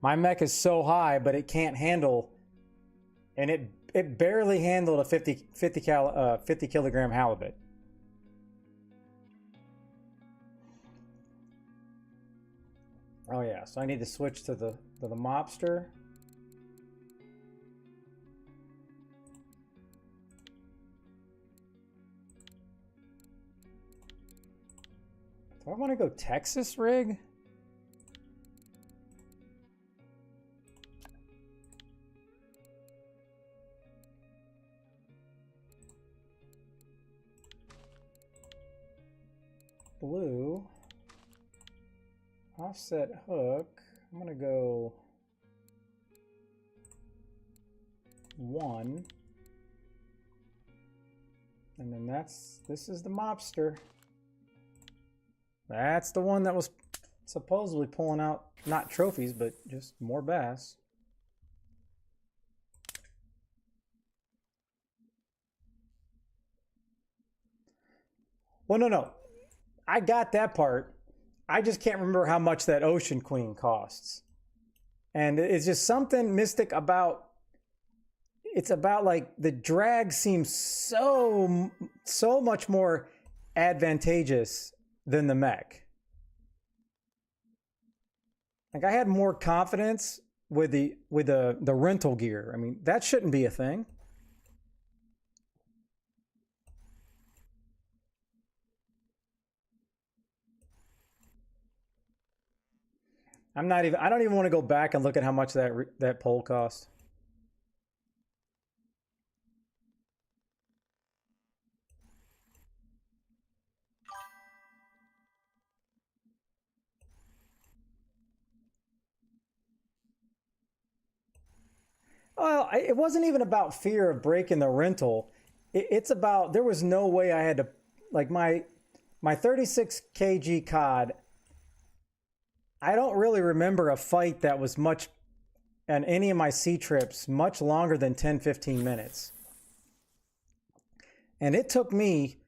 My mech is so high, but it can't handle, and it barely handled a 50 kilogram halibut. Oh yeah, so I need to switch to the mobster. Do I want to go Texas rig? Blue. Offset hook. I'm going to go 1. And then this is the mobster. That's the one that was supposedly pulling out, not trophies, but just more bass. Well, no. I got that part. I just can't remember how much that Ocean Queen costs. And it's just something mystic about, it's about like the drag seems so much more advantageous than the mech. Like, I had more confidence with the rental gear. I mean, that shouldn't be a thing. I don't even want to go back and look at how much that pole cost. Well, it wasn't even about fear of breaking the rental. It's about, there was no way I had to, like my 36 kg cod, I don't really remember a fight that was much, on any of my sea trips, much longer than 10-15 minutes. And it took me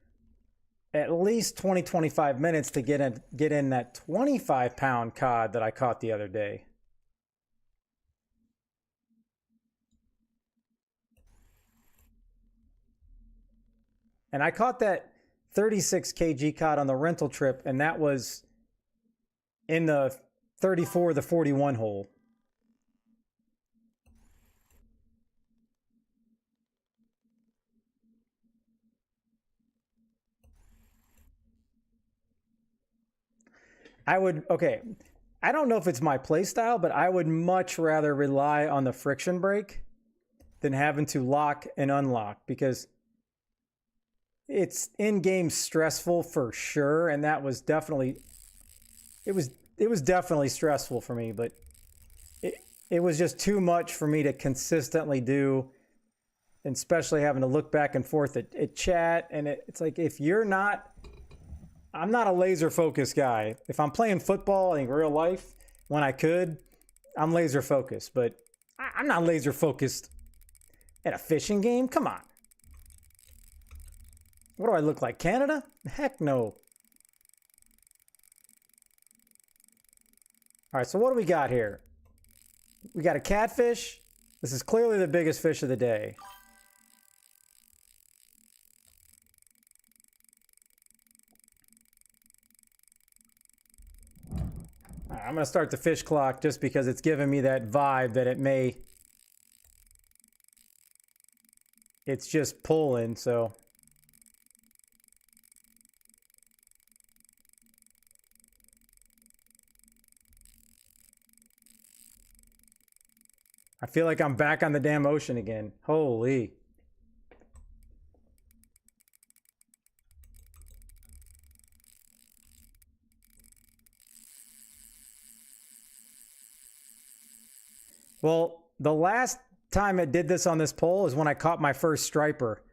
at least 20, 25 minutes to get in that 25-pound cod that I caught the other day. And I caught that 36 kg cod on the rental trip, and that was in the 34, the 41 hole. Okay, I don't know if it's my play style, but I would much rather rely on the friction brake than having to lock and unlock, because it's in-game stressful for sure, and that was definitely it was definitely stressful for me, but it was just too much for me to consistently do, and especially having to look back and forth at chat, and it's like, if you're not, I'm not a laser focused guy. If I'm playing football in real life, when I could, I'm laser focused, but I'm not laser focused at a fishing game. Come on. What do I look like, Canada? Heck no. All right, so what do we got here? We got a catfish. This is clearly the biggest fish of the day. All right, I'm gonna start the fish clock just because it's giving me that vibe that it's just pulling, so. I feel like I'm back on the damn ocean again. Holy. Well, the last time it did this on this pole is when I caught my first striper.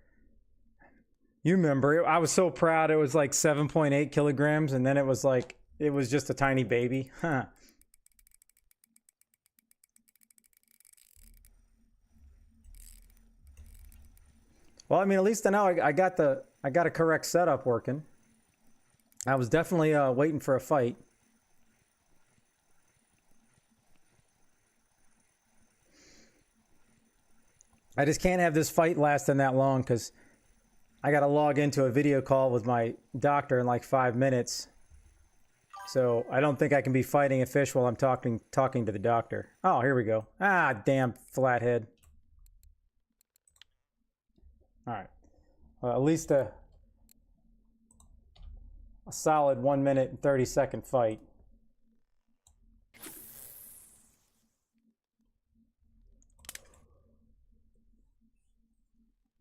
You remember, I was so proud. It was like 7.8 kilograms, and then it was just a tiny baby. Huh. Well, I mean, at least I know I got a correct setup working. I was definitely waiting for a fight. I just can't have this fight lasting that long, because I got to log into a video call with my doctor in like 5 minutes. So I don't think I can be fighting a fish while I'm talking to the doctor. Oh, here we go. Ah, damn flathead. All right. Well, at least a solid 1 minute and 30-second fight.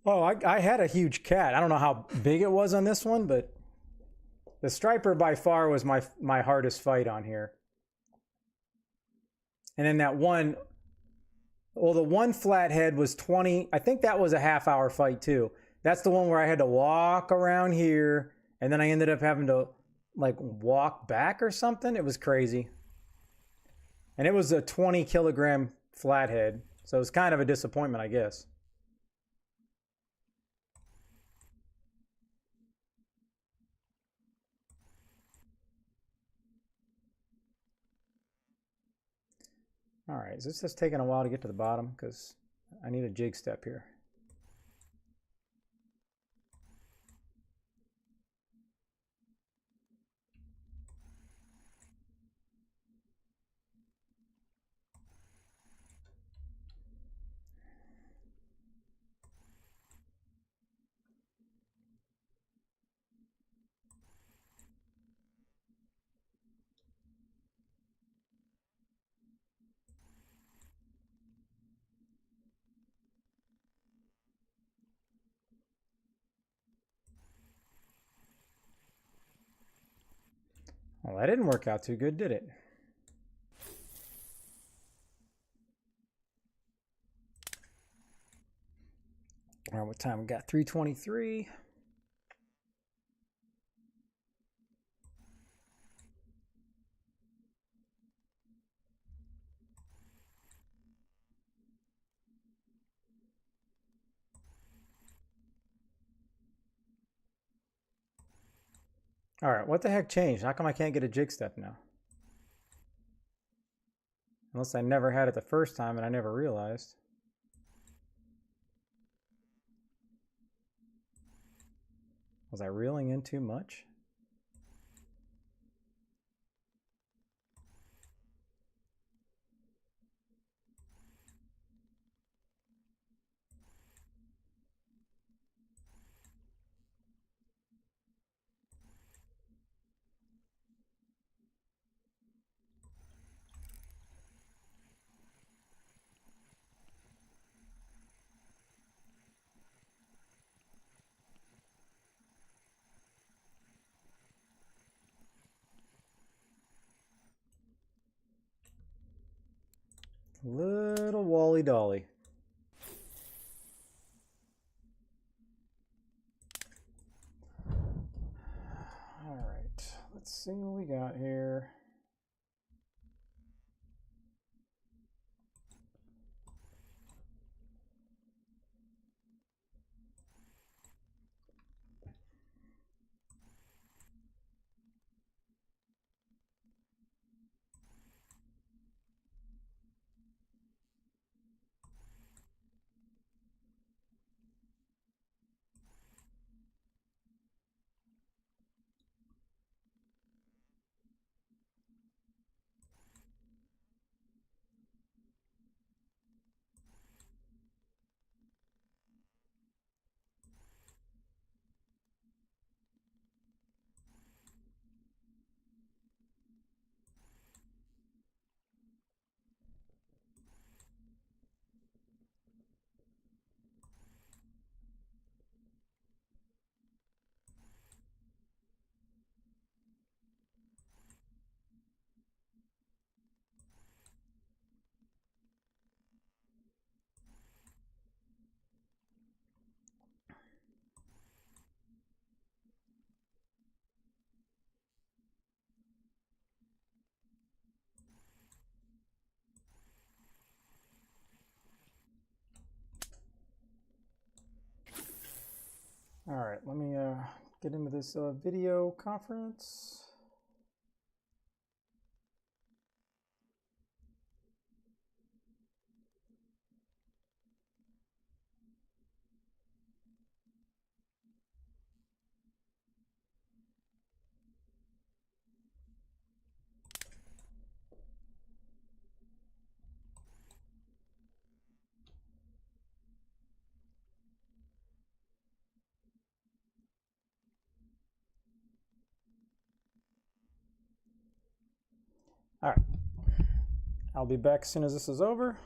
Oh, I had a huge cat. I don't know how big it was on this one, but the striper by far was my hardest fight on here. And then that one, well, the one flathead was 20. I think that was a half-hour fight too. That's the one where I had to walk around here, and then I ended up having to like walk back or something. It was crazy. And it was a 20-kilogram flathead, so it was kind of a disappointment, I guess. All right, is this just taking a while to get to the bottom? Because I need a jig step here. Well, that didn't work out too good, did it? All right, what time we got? 3:23. All right, what the heck changed? How come I can't get a jig step now? Unless I never had it the first time and I never realized. Was I reeling in too much? Little Wally Dolly. All right, let's see what we got here. All right, let me get into this video conference. All right, I'll be back as soon as this is over.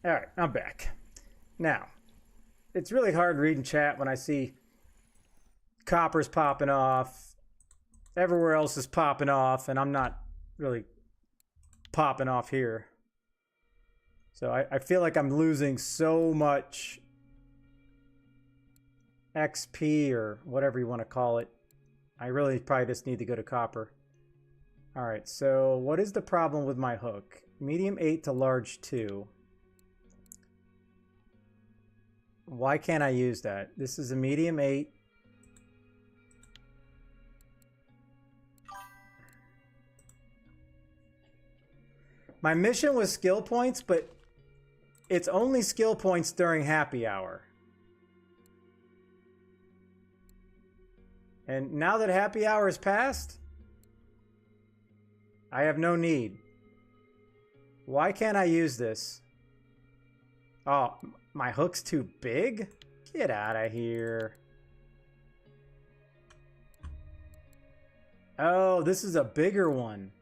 All right, I'm back. Now, it's really hard reading chat when I see coppers popping off, everywhere else is popping off, and I'm not really popping off here. So I feel like I'm losing so much XP or whatever you want to call it. I really probably just need to go to copper. All right, so what is the problem with my hook? Medium 8 to large 2. Why can't I use that? This is a medium 8. My mission was skill points, but it's only skill points during happy hour. And now that happy hour is passed, I have no need. Why can't I use this? Oh, my hook's too big? Get out of here. Oh, this is a bigger one.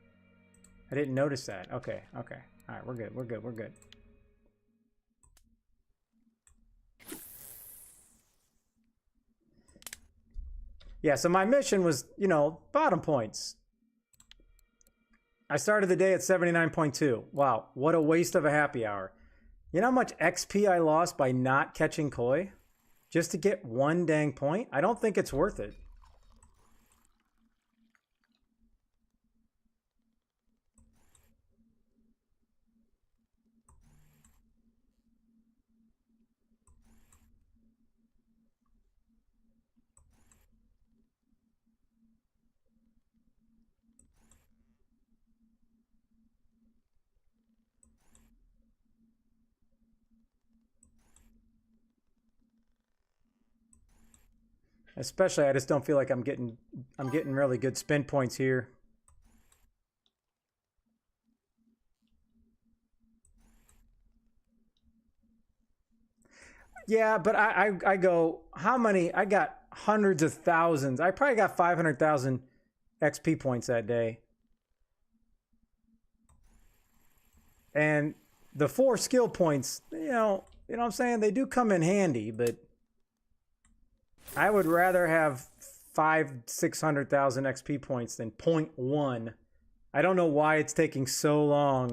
I didn't notice that. Okay, okay. All right, we're good, we're good, we're good. Yeah, so my mission was, you know, bottom points. I started the day at 79.2. Wow, what a waste of a happy hour. You know how much XP I lost by not catching koi? Just to get one dang point? I don't think it's worth it. Especially, I just don't feel like I'm getting really good spin points here. Yeah, but I go, how many? I got hundreds of thousands. I probably got 500,000 XP points that day. And the 4 skill points, you know what I'm saying? They do come in handy, but I would rather have 600,000 XP points than 0.1. I don't know why it's taking so long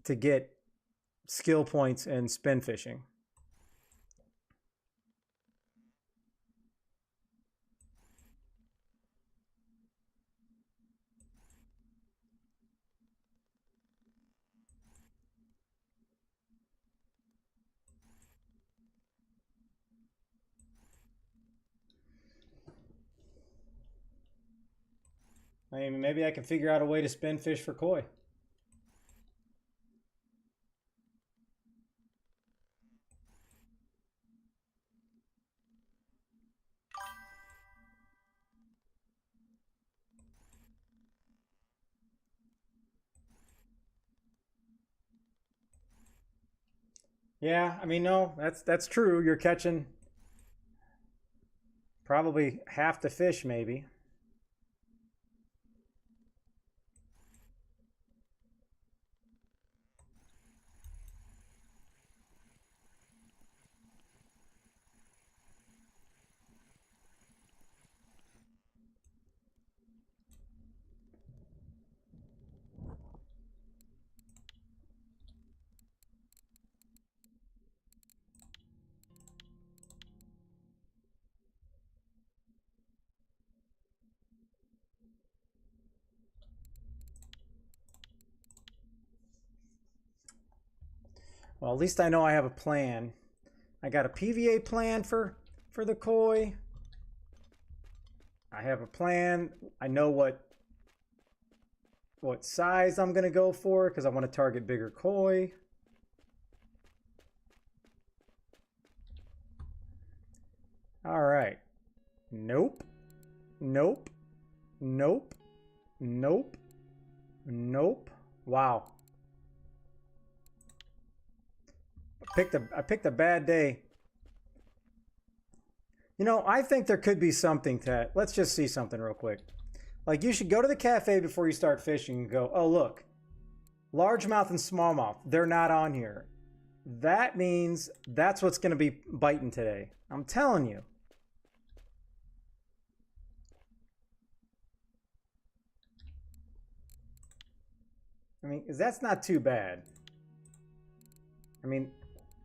to get skill points and spin fishing. I mean, maybe I can figure out a way to spin fish for koi. Yeah, I mean, no, that's true. You're catching probably half the fish, maybe. Well, at least I know I have a plan. I got a PVA plan for the koi. I have a plan. I know what size I'm going to go for because I want to target bigger koi. All right. Nope. Nope. Nope. Nope. Nope. Wow. I picked a bad day. You know, I think there could be something to, let's just see something real quick. Like, you should go to the cafe before you start fishing and go, oh, look, largemouth and smallmouth, they're not on here. that means that's what's going to be biting today. I'm telling you. I mean, 'cause that's not too bad. I mean,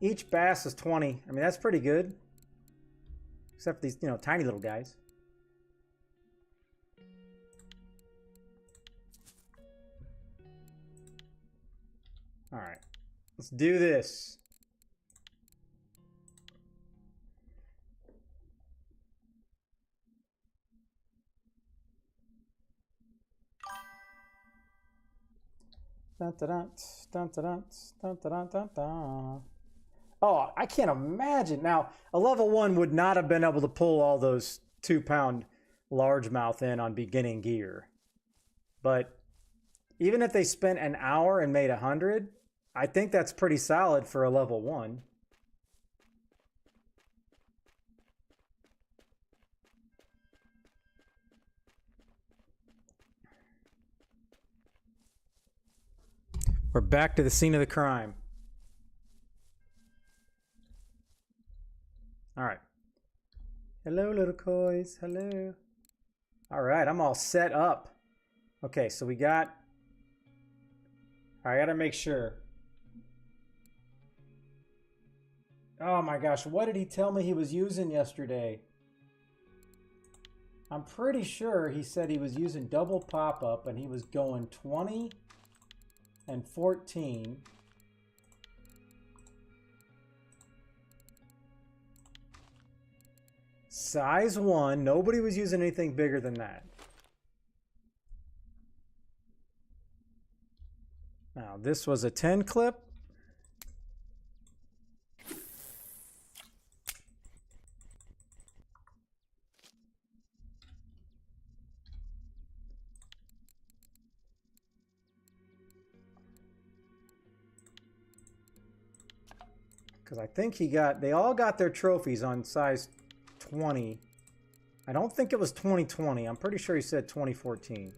each bass is 20. I mean, that's pretty good. Except for these, you know, tiny little guys. All right. Let's do this. Dun, dun, dun, dun, dun, dun, dun, dun, dun. Oh, I can't imagine. Now, a level 1 would not have been able to pull all those 2-pound largemouth in on beginning gear. But even if they spent an hour and made 100, I think that's pretty solid for a level 1. We're back to the scene of the crime. All right. Hello, little coys. Hello. All right, I'm all set up. Okay, so we got... I gotta make sure. Oh my gosh, what did he tell me he was using yesterday? I'm pretty sure he said he was using double pop-up and he was going 20 and 14. Size 1. Nobody was using anything bigger than that. Now, this was a 10 clip. Because I think they all got their trophies on size 20. I don't think it was 2020. I'm pretty sure he said 2014.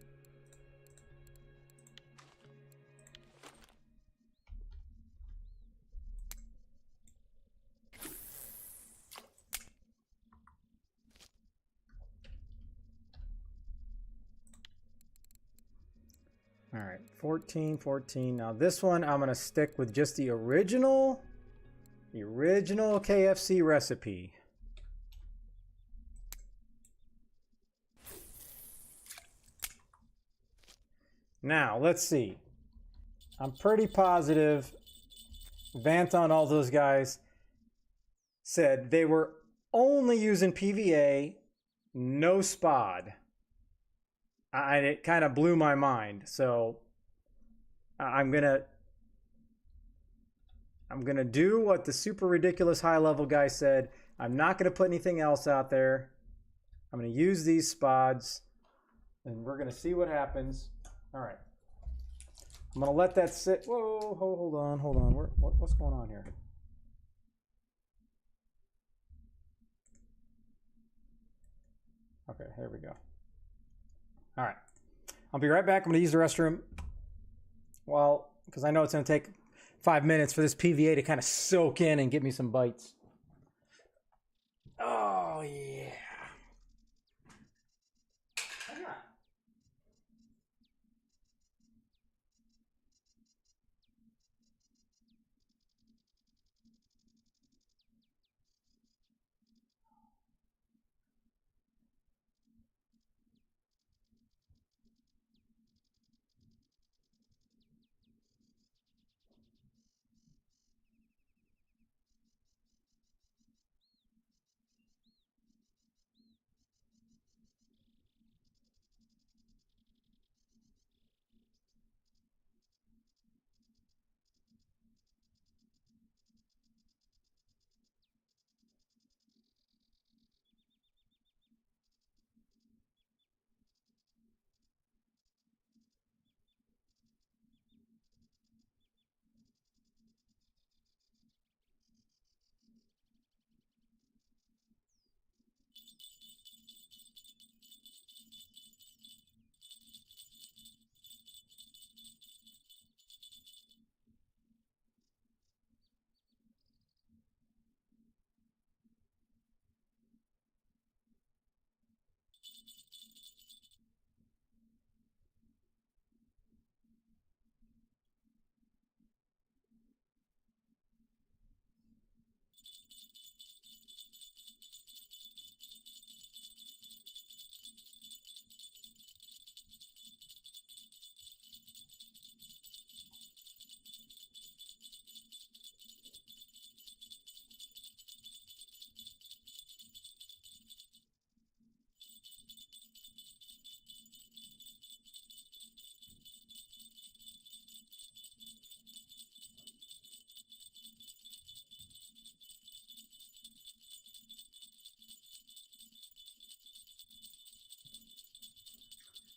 All right, 14, 14. Now this one, I'm going to stick with just the original KFC recipe. Now, let's see. I'm pretty positive Vanton, all those guys, said they were only using PVA, no SPOD. It kind of blew my mind. So I'm gonna do what the super ridiculous high level guy said. I'm not gonna put anything else out there. I'm gonna use these SPODs, and we're gonna see what happens. All right. I'm gonna let that sit. Whoa, hold on. What's going on here? Okay, here we go. All right. I'll be right back. I'm gonna use the restroom. Well, because I know it's gonna take 5 minutes for this PVA to kind of soak in and get me some bites. Oh yeah.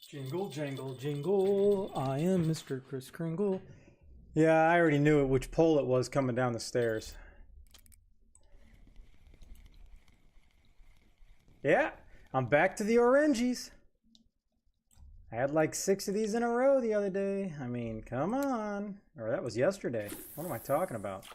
Jingle, jangle, jingle. I am Mr. Kris Kringle. Yeah, I already knew which pole it was coming down the stairs. Yeah, I'm back to the oranges. I had like 6 of these in a row the other day. I mean, come on. Or that was yesterday. What am I talking about?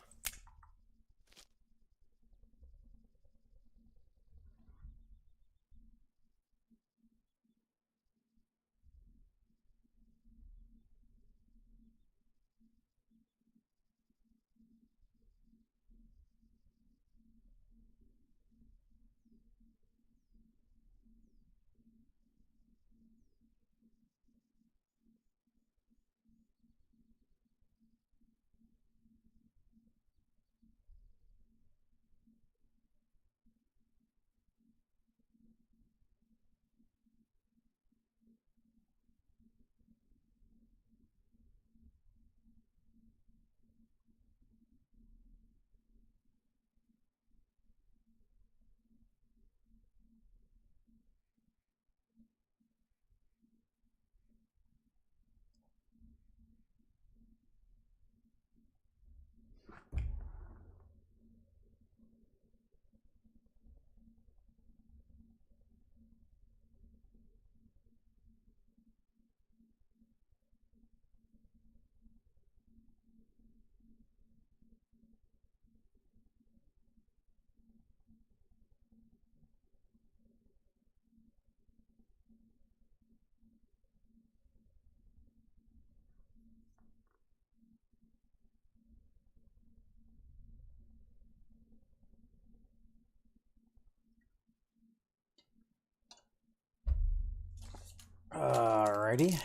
Alrighty.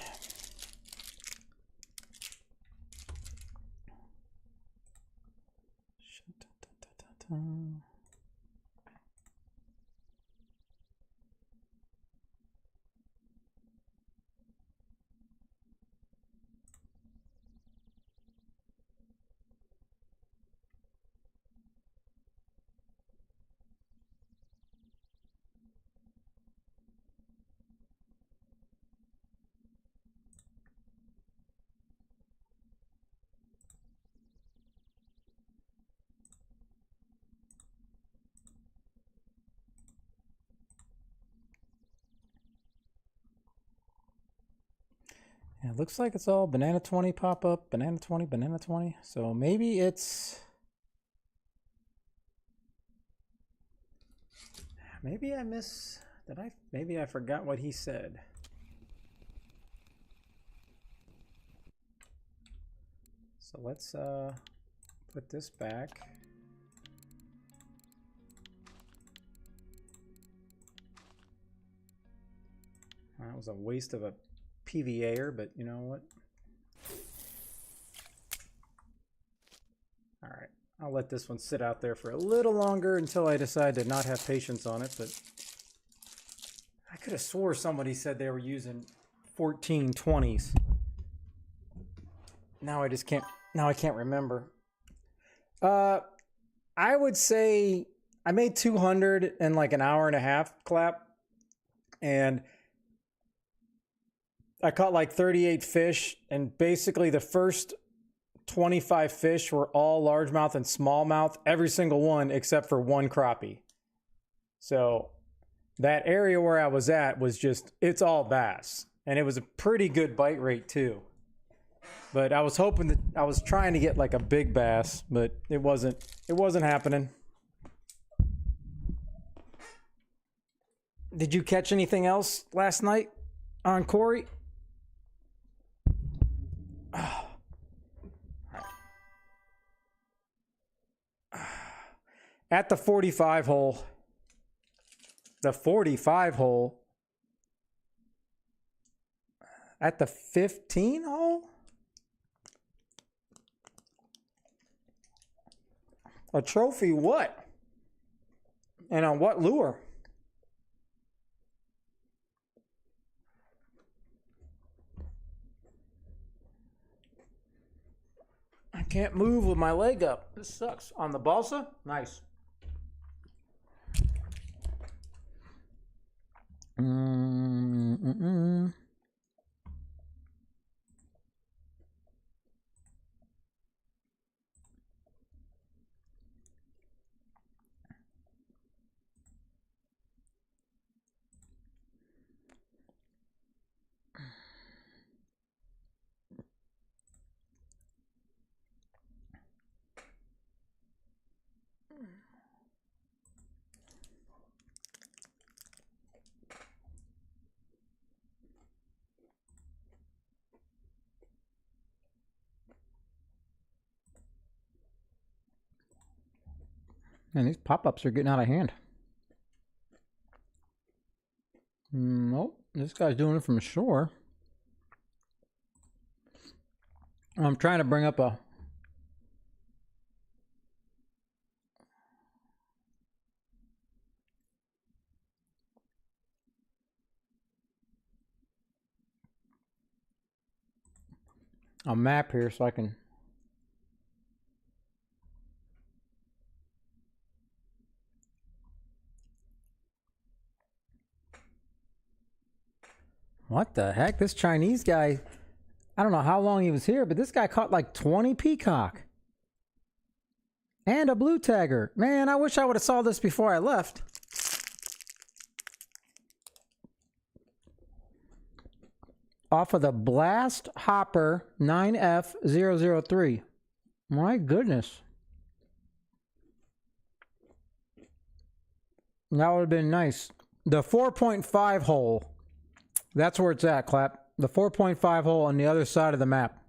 Yeah, it looks like it's all banana 20 pop up, banana 20, banana 20. So maybe it's... Maybe I miss... Maybe I forgot what he said. So let's put this back. That was a waste of a PVA-er, but you know what? All right, I'll let this one sit out there for a little longer until I decide to not have patience on it, but I could have swore somebody said they were using 1420s. Now I just can't, now I can't remember. I would say I made 200 in like an hour and a half clap, and I caught like 38 fish, and basically the first 25 fish were all largemouth and smallmouth, every single one except for one crappie. So that area where I was at was just, it's all bass. And it was a pretty good bite rate too. But I was hoping that, I was trying to get like a big bass, but it wasn't happening. Did you catch anything else last night on Corey? At the 45 hole, at the 15 hole, a trophy what? And on what lure? I can't move with my leg up. This sucks. On the balsa? Nice. Man, these pop-ups are getting out of hand. Nope, this guy's doing it from shore. I'm trying to bring up a map here so I can... What the heck? This Chinese guy, I don't know how long he was here, but this guy caught like 20 peacock. And a blue tagger. Man, I wish I would have saw this before I left. Off of the Blast Hopper 9F003. My goodness. That would have been nice. The 4.5 hole. That's where it's at, Clap. The 4.5 hole on the other side of the map.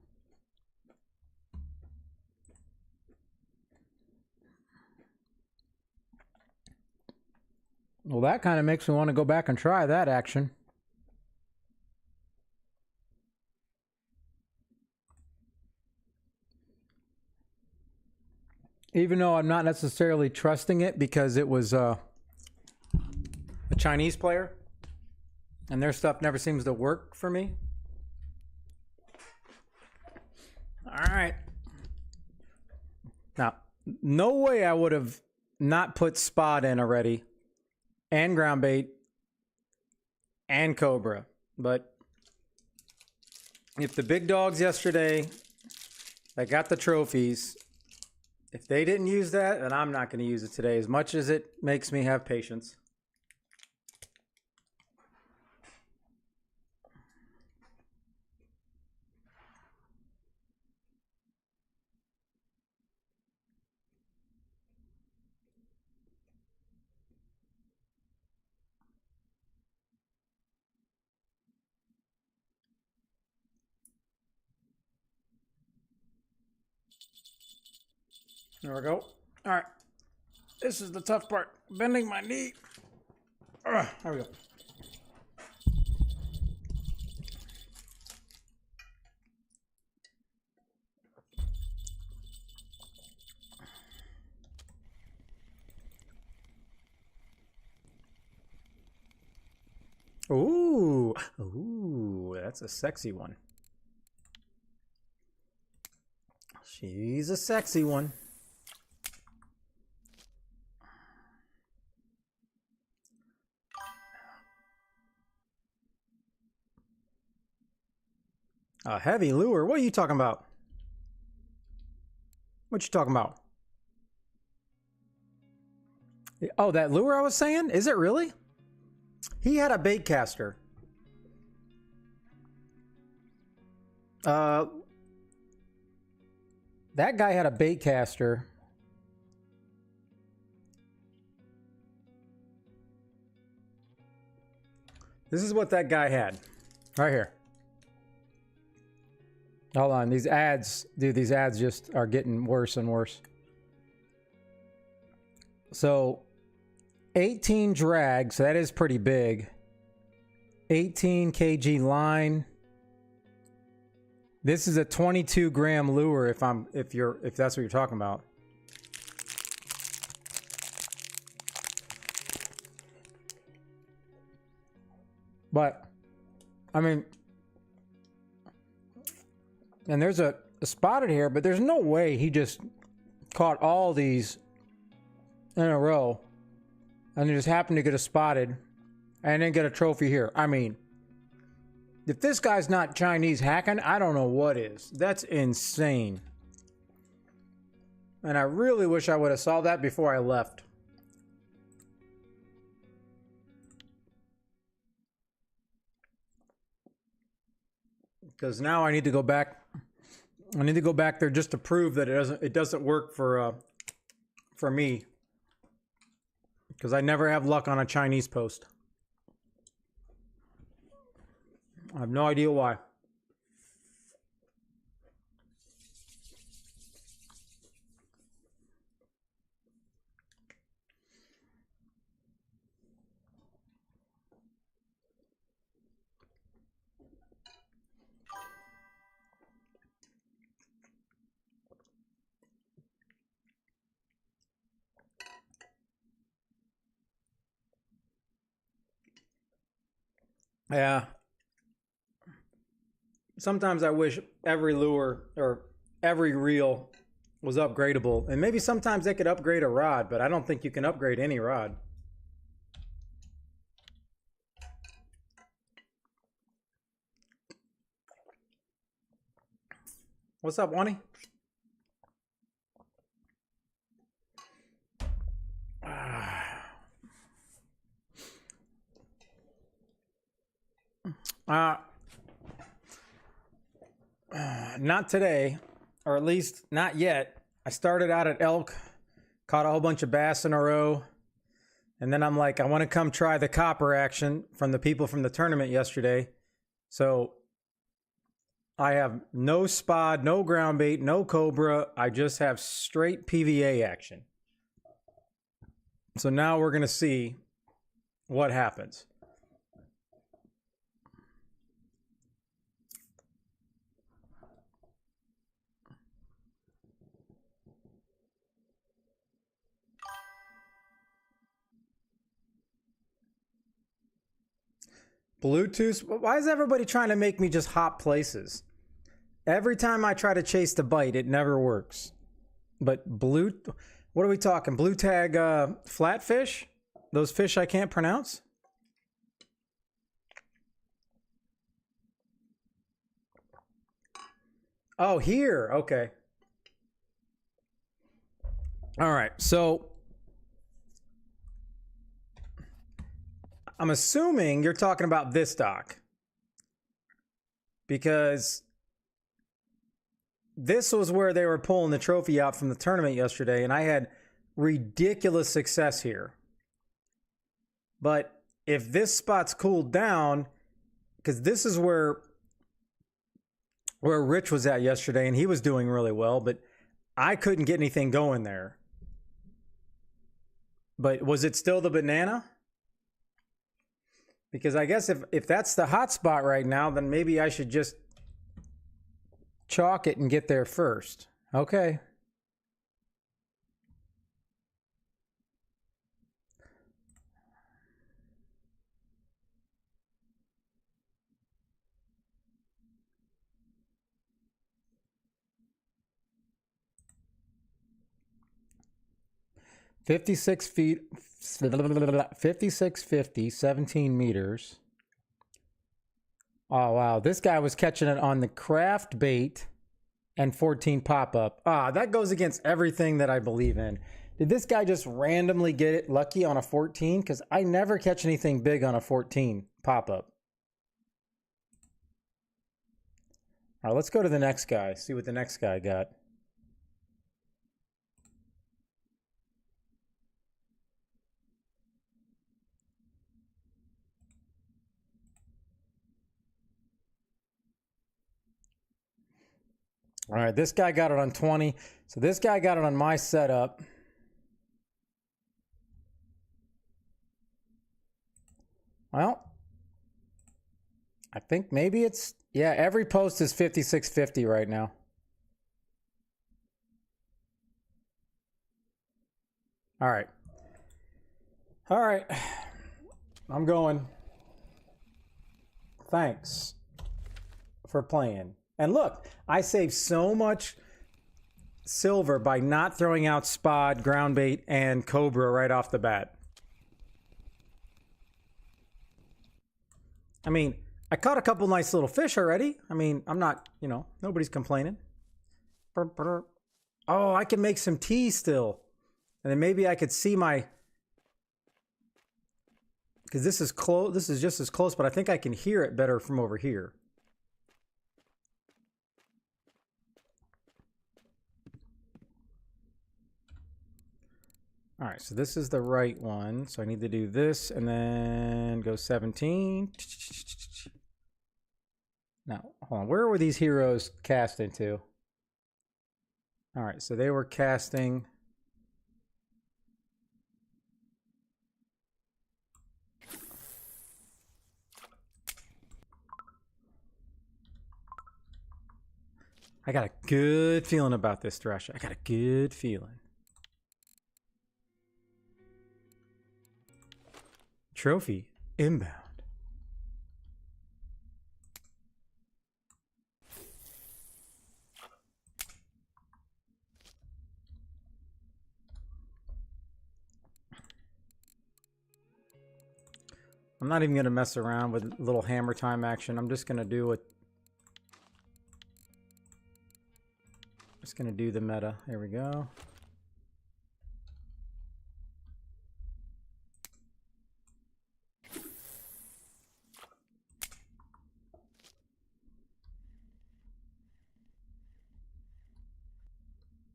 Well, that kind of makes me want to go back and try that action. Even though I'm not necessarily trusting it because it was a Chinese player. And their stuff never seems to work for me. All right. Now, no way I would have not put spot in already. And ground bait. And cobra. But if the big dogs yesterday that got the trophies, if they didn't use that, then I'm not going to use it today. As much as it makes me have patience. There we go. All right. This is the tough part. Bending my knee. There we go. Ooh. Ooh, that's a sexy one. She's a sexy one. A heavy lure? What are you talking about? What you talking about? Oh, that lure I was saying? Is it really? He had a bait caster. That guy had a bait caster. This is what that guy had. Right here. Hold on, these ads, dude, these ads just are getting worse and worse. So, 18 drag, so that is pretty big. 18 kg line. This is a 22 gram lure if that's what you're talking about. But, I mean, and there's a spotted here, but there's no way he just caught all these in a row and he just happened to get a spotted and then get a trophy here. I mean, if this guy's not Chinese hacking, I don't know what is. That's insane. And I really wish I would have saw that before I left. Because now I need to go back. I need to go back there just to prove that it doesn't work for me. Because I never have luck on a Chinese post. I have no idea why. Yeah. Sometimes I wish every lure or every reel was upgradable. And maybe sometimes they could upgrade a rod, but I don't think you can upgrade any rod. What's up, Wani? Not today, or at least not yet. I started out at elk, caught a whole bunch of bass in a row, and then I'm like, I want to come try the copper action from the people from the tournament yesterday. So I have no spod, no ground bait, no cobra. I just have straight PVA action. So now we're going to see what happens. Bluetooth? Why is everybody trying to make me just hop places? Every time I try to chase the bite, it never works. But what are we talking? Blue tag flatfish? Those fish I can't pronounce? Oh, here. Okay. All right. So I'm assuming you're talking about this dock, because this was where they were pulling the trophy out from the tournament yesterday, and I had ridiculous success here. But if this spot's cooled down, because this is where Rich was at yesterday, and he was doing really well, but I couldn't get anything going there. But was it still the banana? Because I guess if that's the hot spot right now, then maybe I should just chalk it and get there first. Okay. $56 feet, 5650, 17 meters. Oh, wow. This guy was catching it on the craft bait and 14 pop-up. That goes against everything that I believe in. Did this guy just randomly get it lucky on a 14? Because I never catch anything big on a 14 pop-up. All right, let's go to the next guy, see what the next guy got. All right, this guy got it on 20. So this guy got it on my setup. Well, I think maybe it's, yeah, every post is 5650 right now. All right. All right. I'm going. Thanks for playing. And look, I saved so much silver by not throwing out spod, ground bait, and cobra right off the bat. I mean, I caught a couple nice little fish already. I mean, I'm not, nobody's complaining. Oh, I can make some tea still. And then maybe I could see my, because this is close, this is just as close, but I think I can hear it better from over here. All right, so this is the right one. So I need to do this and then go 17. Now, hold on. Where were these heroes cast into? All right, so they were casting. I got a good feeling about this thresher. I got a good feeling. Trophy inbound. I'm not even going to mess around with little hammer time action. I'm just going to do it. Just going to do the meta. Here we go.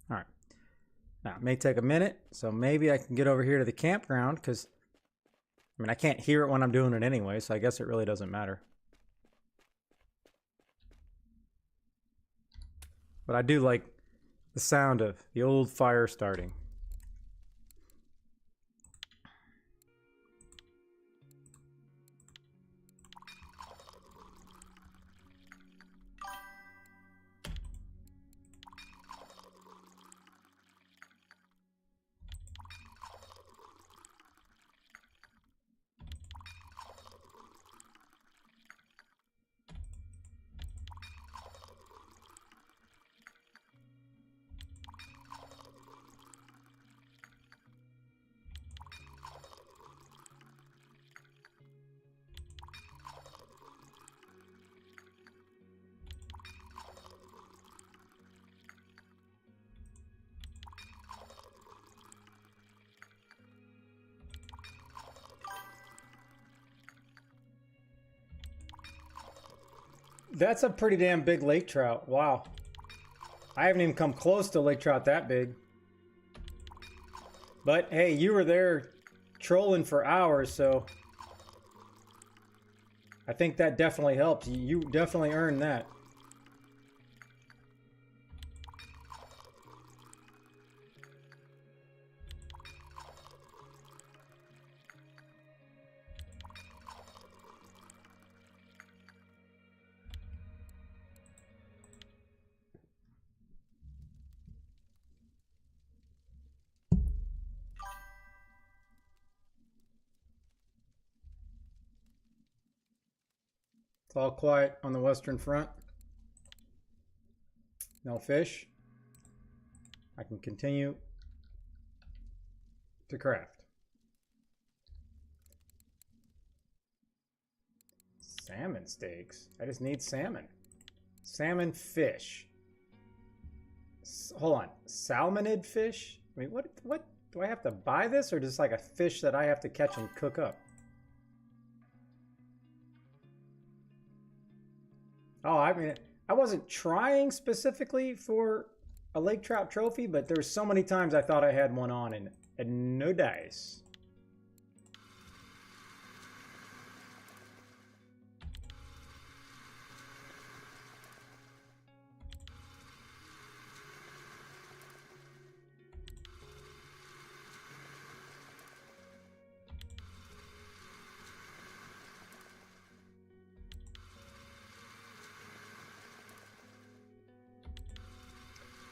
All right. Now, it may take a minute, so maybe I can get over here to the campground because, I mean, I can't hear it when I'm doing it anyway, so I guess it really doesn't matter. But I do like the sound of the old fire starting. That's a pretty damn big lake trout. Wow. I haven't even come close to lake trout that big. But hey, you were there trolling for hours, so I think that definitely helped. You definitely earned that. It's all quiet on the western front. No fish. I can continue to craft. Salmon steaks. I just need salmon. Salmon fish. Hold on. Salmonid fish? I mean, what do I have to buy this, or just like a fish that I have to catch and cook up? Oh, I mean, I wasn't trying specifically for a lake trout trophy, but there were so many times I thought I had one on and no dice.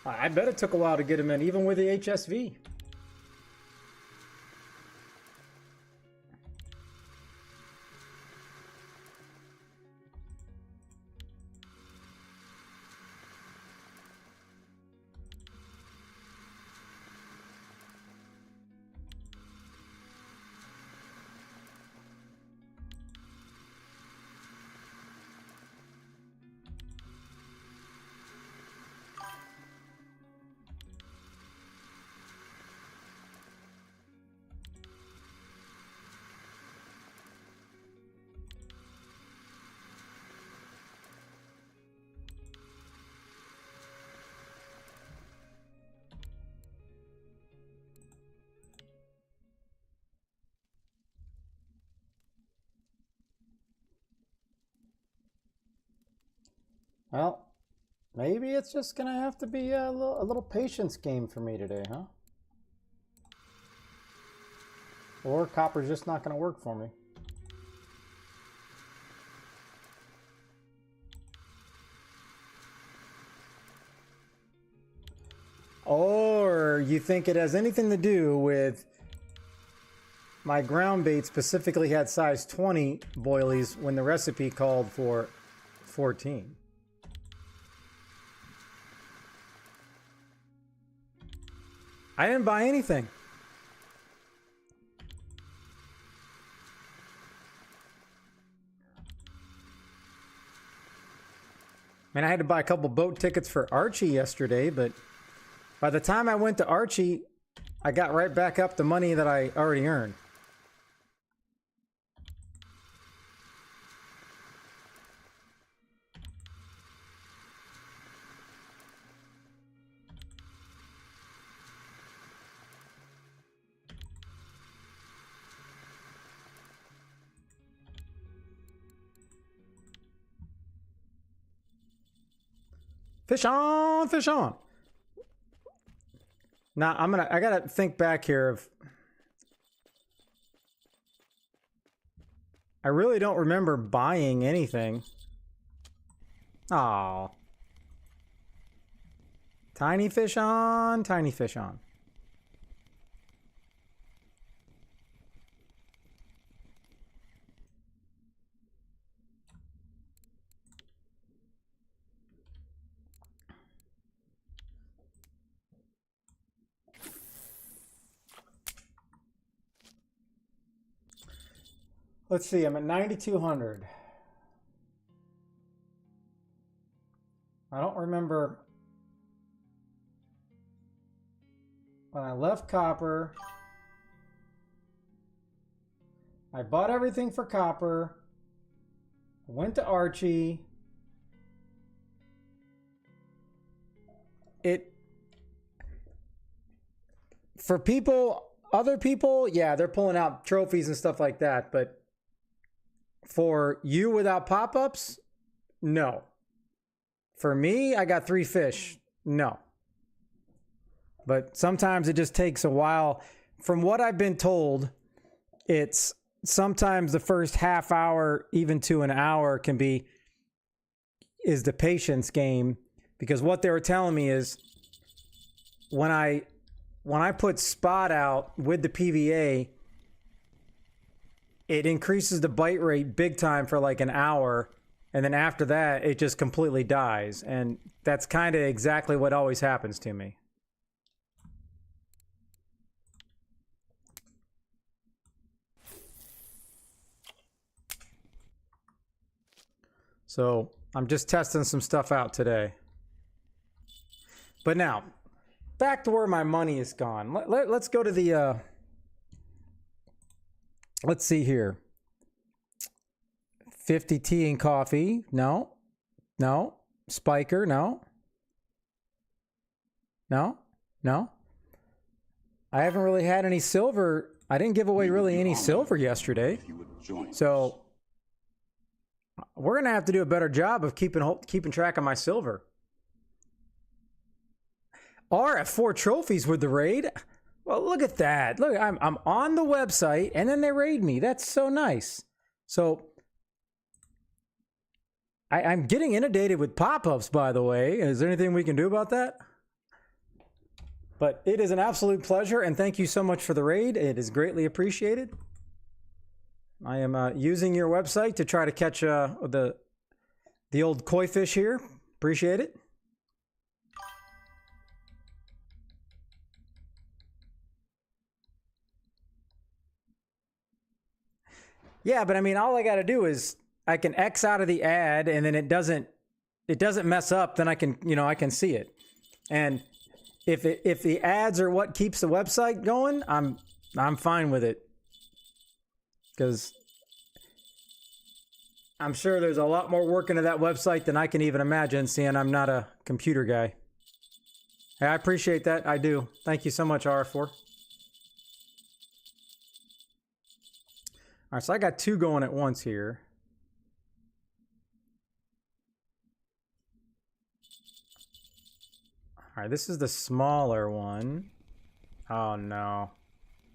I bet it took a while to get him in, even with the HSV. Well, maybe it's just gonna have to be a little patience game for me today, huh? Or copper's just not gonna work for me. Or you think it has anything to do with my ground bait specifically had size 20 boilies when the recipe called for 14. I didn't buy anything. Man, I had to buy a couple boat tickets for Archie yesterday, but by the time I went to Archie, I got right back up the money that I already earned. Fish on, fish on. Now I gotta think back here of. I really don't remember buying anything. Oh. Tiny fish on, tiny fish on. Let's see, I'm at 9,200. I don't remember when I left copper. I bought everything for copper. I went to Archie. For people, other people, yeah, they're pulling out trophies and stuff like that, but for you without pop-ups, no. For me, I got 3 fish, no. But sometimes it just takes a while. From what I've been told, it's sometimes the first half hour, even to an hour, is the patience game. Because what they were telling me is when I put spot out with the PVA, it increases the bite rate big time for like an hour, and then after that it just completely dies. And that's kind of exactly what always happens to me. So I'm just testing some stuff out today. But now, back to where my money is gone. Let's go to the, let's see here. 50 tea and coffee. No. No. Spiker. No. No. No. I haven't really had any silver. I didn't give away really any silver yesterday. So we're going to have to do a better job of keeping track of my silver. Or at 4 trophies with the raid. Well, look at that. Look, I'm on the website and then they raid me. That's so nice. So I'm getting inundated with pop-ups, by the way. Is there anything we can do about that? But it is an absolute pleasure, and thank you so much for the raid. It is greatly appreciated. I am using your website to try to catch the old koi fish here. Appreciate it. Yeah, but I mean, all I got to do is I can X out of the ad, and then it doesn't mess up. Then I can see it. And if the ads are what keeps the website going, I'm fine with it. Because I'm sure there's a lot more work into that website than I can even imagine, seeing I'm not a computer guy. Hey, I appreciate that. I do. Thank you so much, R4. All right, so I got 2 going at once here. All right, this is the smaller one. Oh, no.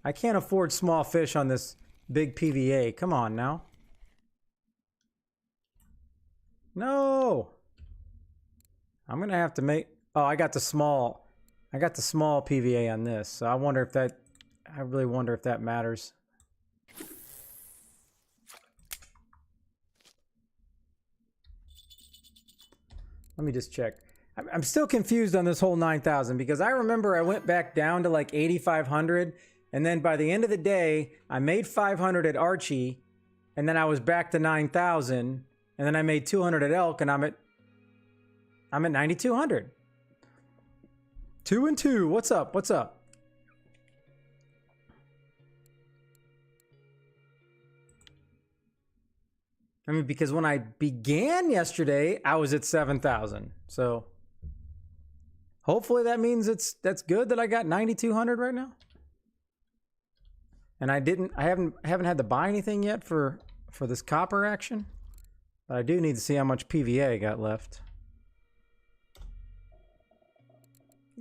I can't afford small fish on this big PVA. Come on now. No. I'm going to have to make... Oh, I got the small PVA on this. So I really wonder if that matters. Let me just check. I'm still confused on this whole 9,000 because I remember I went back down to like 8,500, and then by the end of the day, I made 500 at Archie, and then I was back to 9,000, and then I made 200 at Elk, and I'm at I'm at 9,200. 2 and 2. What's up? What's up? I mean, because when I began yesterday, I was at 7,000. So hopefully that means that's good that I got 9,200 right now. And I haven't had to buy anything yet for this copper action. But I do need to see how much PVA I got left.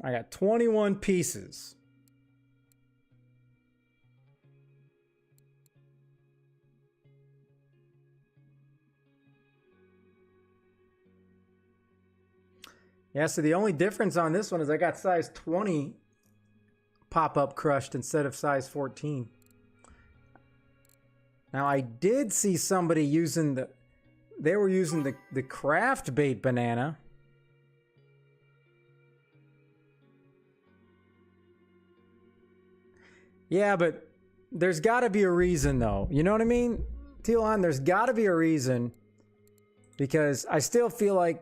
I got 21 pieces. Yeah, so the only difference on this one is I got size 20 pop-up crushed instead of size 14. Now I did see somebody using the craft bait banana. Yeah, but there's got to be a reason though. You know what I mean? Telon, there's got to be a reason, because I still feel like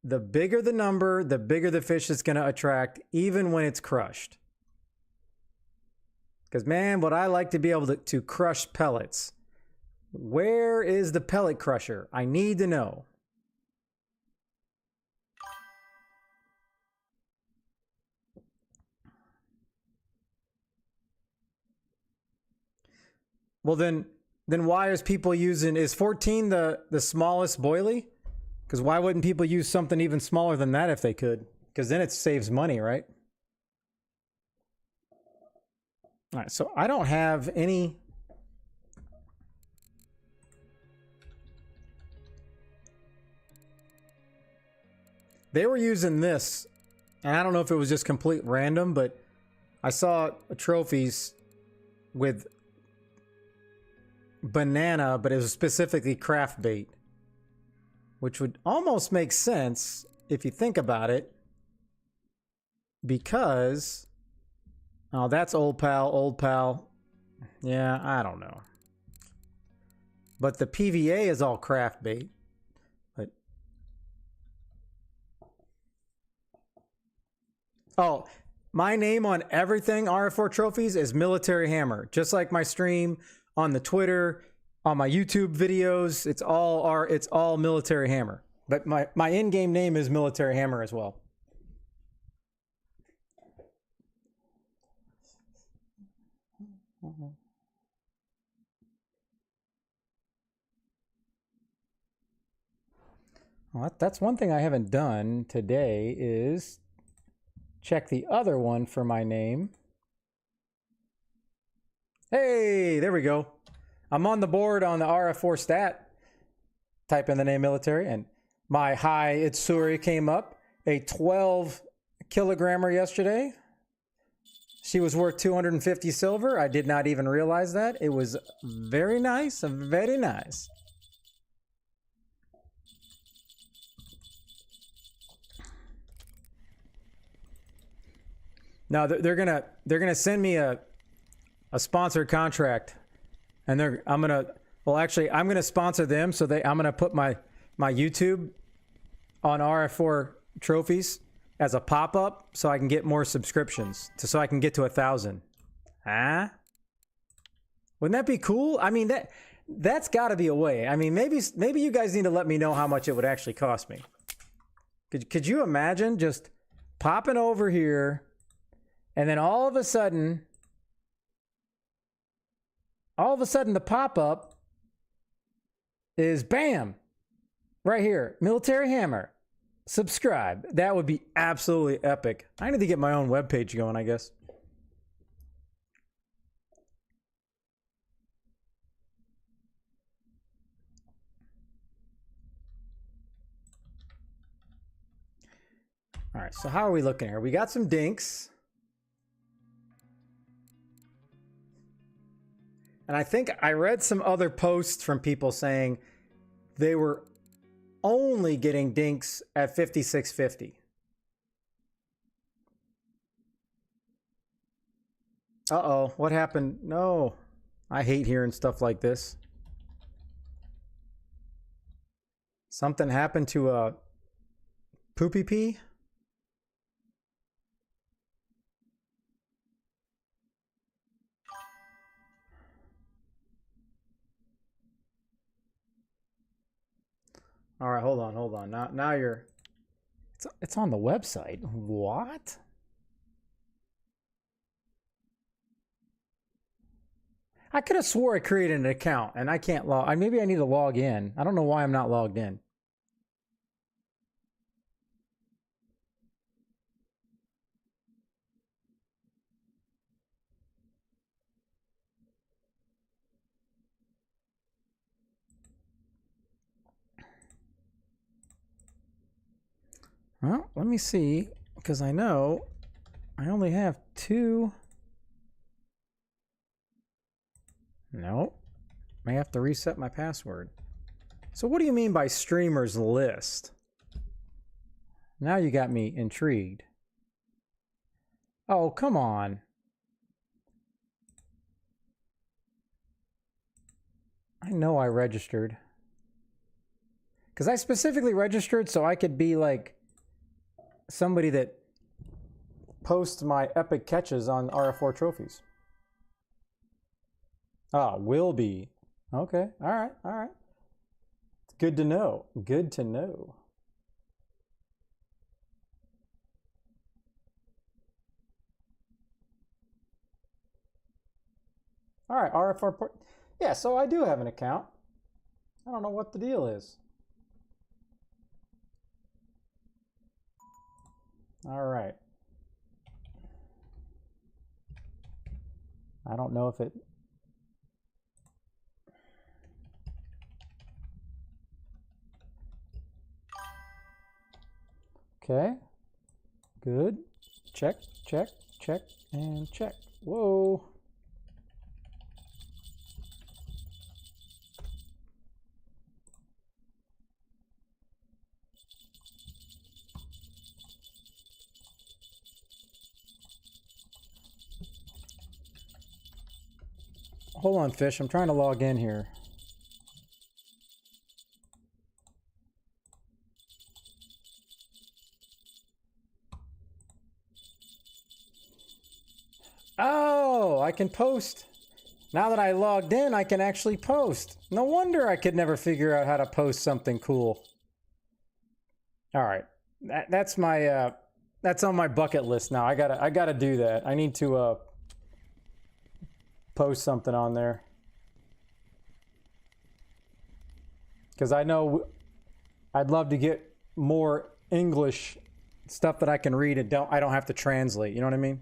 the bigger the number, the bigger the fish it's going to attract, even when it's crushed. Because, man, would I like to be able to crush pellets. Where is the pellet crusher? I need to know. Well, then why is people using... Is 14 the smallest boilie? Because why wouldn't people use something even smaller than that if they could? Because then it saves money, right? All right, so I don't have any... They were using this, and I don't know if it was just complete random, but I saw trophies with banana, but it was specifically craft bait, which would almost make sense if you think about it, because, oh, that's old pal. Yeah, I don't know. But the PVA is all craft bait. But oh, my name on everything RF4 Trophies is Military Hammer, just like my stream on the Twitter, on my YouTube videos. It's all Military Hammer. But my in-game name is Military Hammer as well. Well, that's one thing I haven't done today is check the other one for my name. Hey, there we go. I'm on the board on the RF4 stat. Type in the name military, and my high Itsuri came up. A 12 kilogrammer yesterday. She was worth 250 silver. I did not even realize that. It was very nice, very nice. Now they're gonna send me a sponsored contract, and I'm gonna sponsor them. So I'm gonna put my YouTube on RF4 Trophies as a pop-up, so I can get more subscriptions, so I can get to 1,000. Huh? Wouldn't that be cool? I mean, that's got to be a way. I mean, maybe you guys need to let me know how much it would actually cost me. Could you imagine just popping over here, and then all of a sudden the pop-up is bam, right here, Military Hammer. Subscribe. That would be absolutely epic. I need to get my own webpage going, I guess. All right, so how are we looking here? We got some dinks. And I think I read some other posts from people saying they were only getting dinks at 5650. Uh-oh, what happened? No, I hate hearing stuff like this. Something happened to Poopy pee? All right, hold on. Now you're... It's on the website. What? I could have swore I created an account and I can't log. Maybe I need to log in. I don't know why I'm not logged in. Well, let me see, because I know I only have 2. Nope. May have to reset my password. So what do you mean by streamers list? Now you got me intrigued. Oh, come on. I know I registered. Because I specifically registered so I could be like somebody that posts my epic catches on RF4 trophies. Ah, will be. Okay, all right. Good to know. Good to know. All right, RF4 port. Yeah, so I do have an account. I don't know what the deal is. All right. I don't know if it... Okay. Good. Check, and check. Whoa. Hold on, Fish. I'm trying to log in here. Oh, I can post. Now that I logged in, I can actually post. No wonder I could never figure out how to post something cool. All right. That's my that's on my bucket list now. I gotta do that. I need to post something on there. Because I know I'd love to get more English stuff that I can read and I don't have to translate. You know what I mean?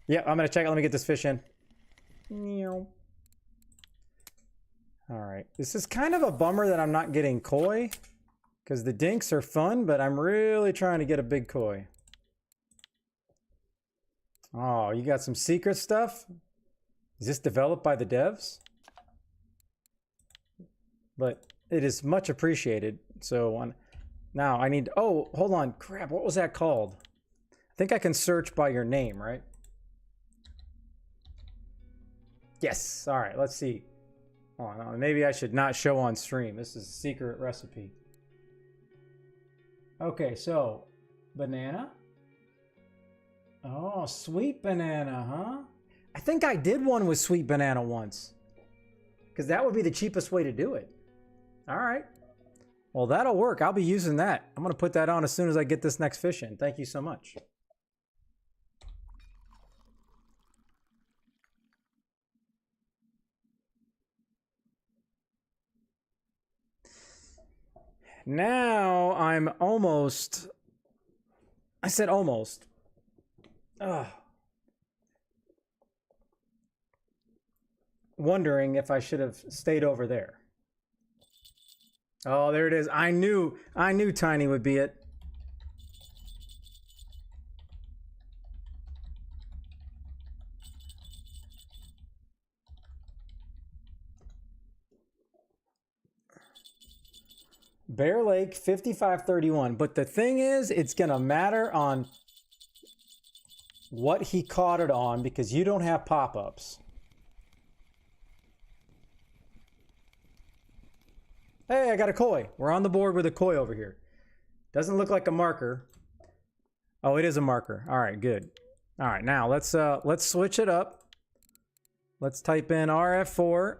Yeah, I'm gonna check it. Let me get this fish in. All right. This is kind of a bummer that I'm not getting koi, because the dinks are fun, but I'm really trying to get a big koi. Oh, you got some secret stuff? Is this developed by the devs? But it is much appreciated. So now I need... Oh, hold on. Crap, what was that called? I think I can search by your name, right? Yes. All right, let's see. Oh, no, maybe I should not show on stream. This is a secret recipe. Okay, so banana. Oh, sweet banana, huh? I think I did one with sweet banana once, because that would be the cheapest way to do it. All right. Well, that'll work. I'll be using that. I'm going to put that on as soon as I get this next fish in. Thank you so much. Now I'm almost... I said almost. Ugh. Wondering if I should have stayed over there. Oh, there it is. I knew Tiny would be it. Bear Lake 5531. But the thing is, it's going to matter on what he caught it on, because you don't have pop-ups. Hey, I got a koi. We're on the board with a koi over here. Doesn't look like a marker. Oh, it is a marker. All right, good. All right, now let's switch it up. Let's type in RF4.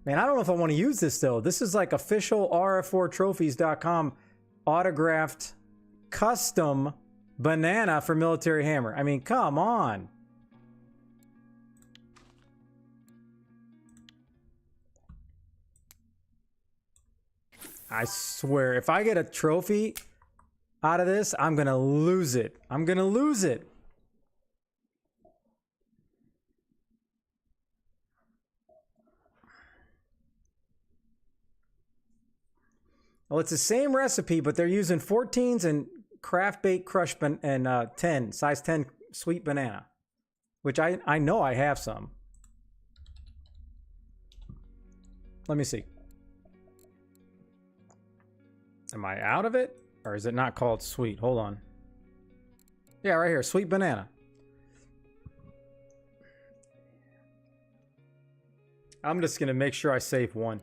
Man, I don't know if I want to use this though. This is like official RF4trophies.com autographed custom banana for military hammer. I mean, come on. I swear, if I get a trophy out of this, I'm going to lose it. I'm going to lose it. Well, it's the same recipe, but they're using 14s and craft bake crush and 10, size 10 sweet banana, which I know I have some. Let me see. Am I out of it? Or is it not called sweet? Hold on. Yeah, right here, sweet banana. I'm just going to make sure I save one.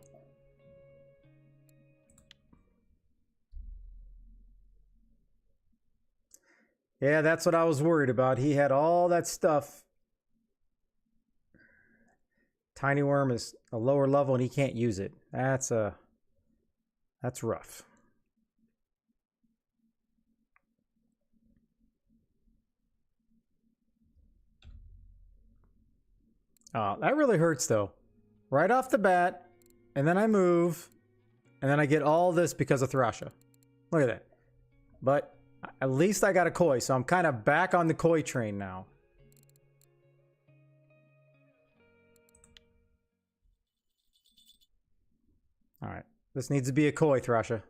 Yeah, that's what I was worried about. He had all that stuff. Tiny Worm is a lower level and he can't use it. That's rough. That really hurts though. Right off the bat, and then I move, and then I get all this because of Thrasha. Look at that. But at least I got a koi, so I'm kind of back on the koi train now. All right, this needs to be a koi, Thrasha.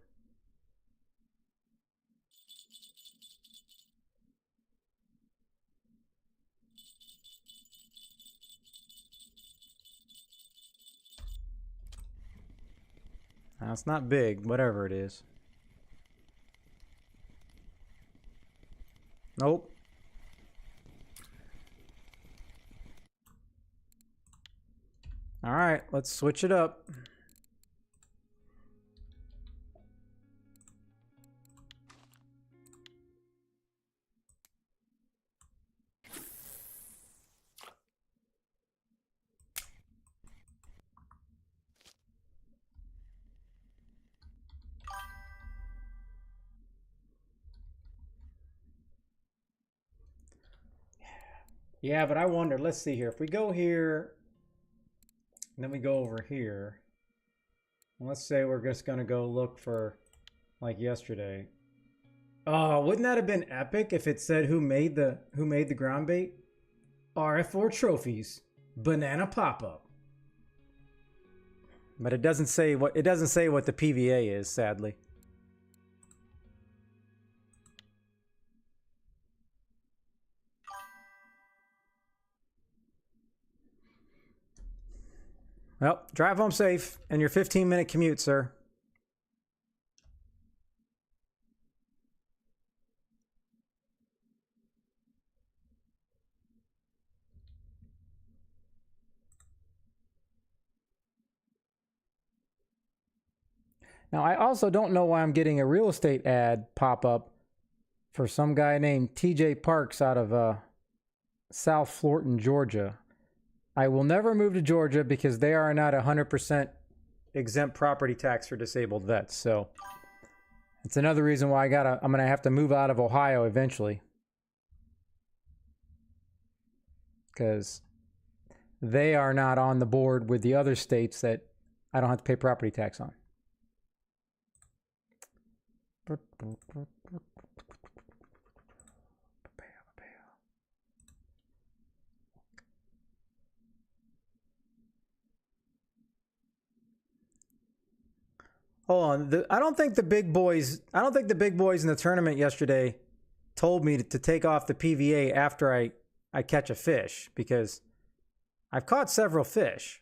Now, it's not big, whatever it is. Nope. All right, let's switch it up. Yeah, but I wonder, let's see here. If we go here, and then we go over here, and let's say we're just gonna go look for, like yesterday. Oh, wouldn't that have been epic if it said who made the ground bait? RF4 Trophies, banana pop-up. But it doesn't say what the PVA is, sadly. Well, drive home safe and your 15-minute commute, sir. Now, I also don't know why I'm getting a real estate ad pop up for some guy named TJ Parks out of South Florton, Georgia. I will never move to Georgia because they are not 100% exempt property tax for disabled vets. So it's another reason why I'm gonna have to move out of Ohio eventually, because they are not on the board with the other states that I don't have to pay property tax on. Hold on. I don't think the big boys in the tournament yesterday told me to take off the PVA after I catch a fish, because I've caught several fish.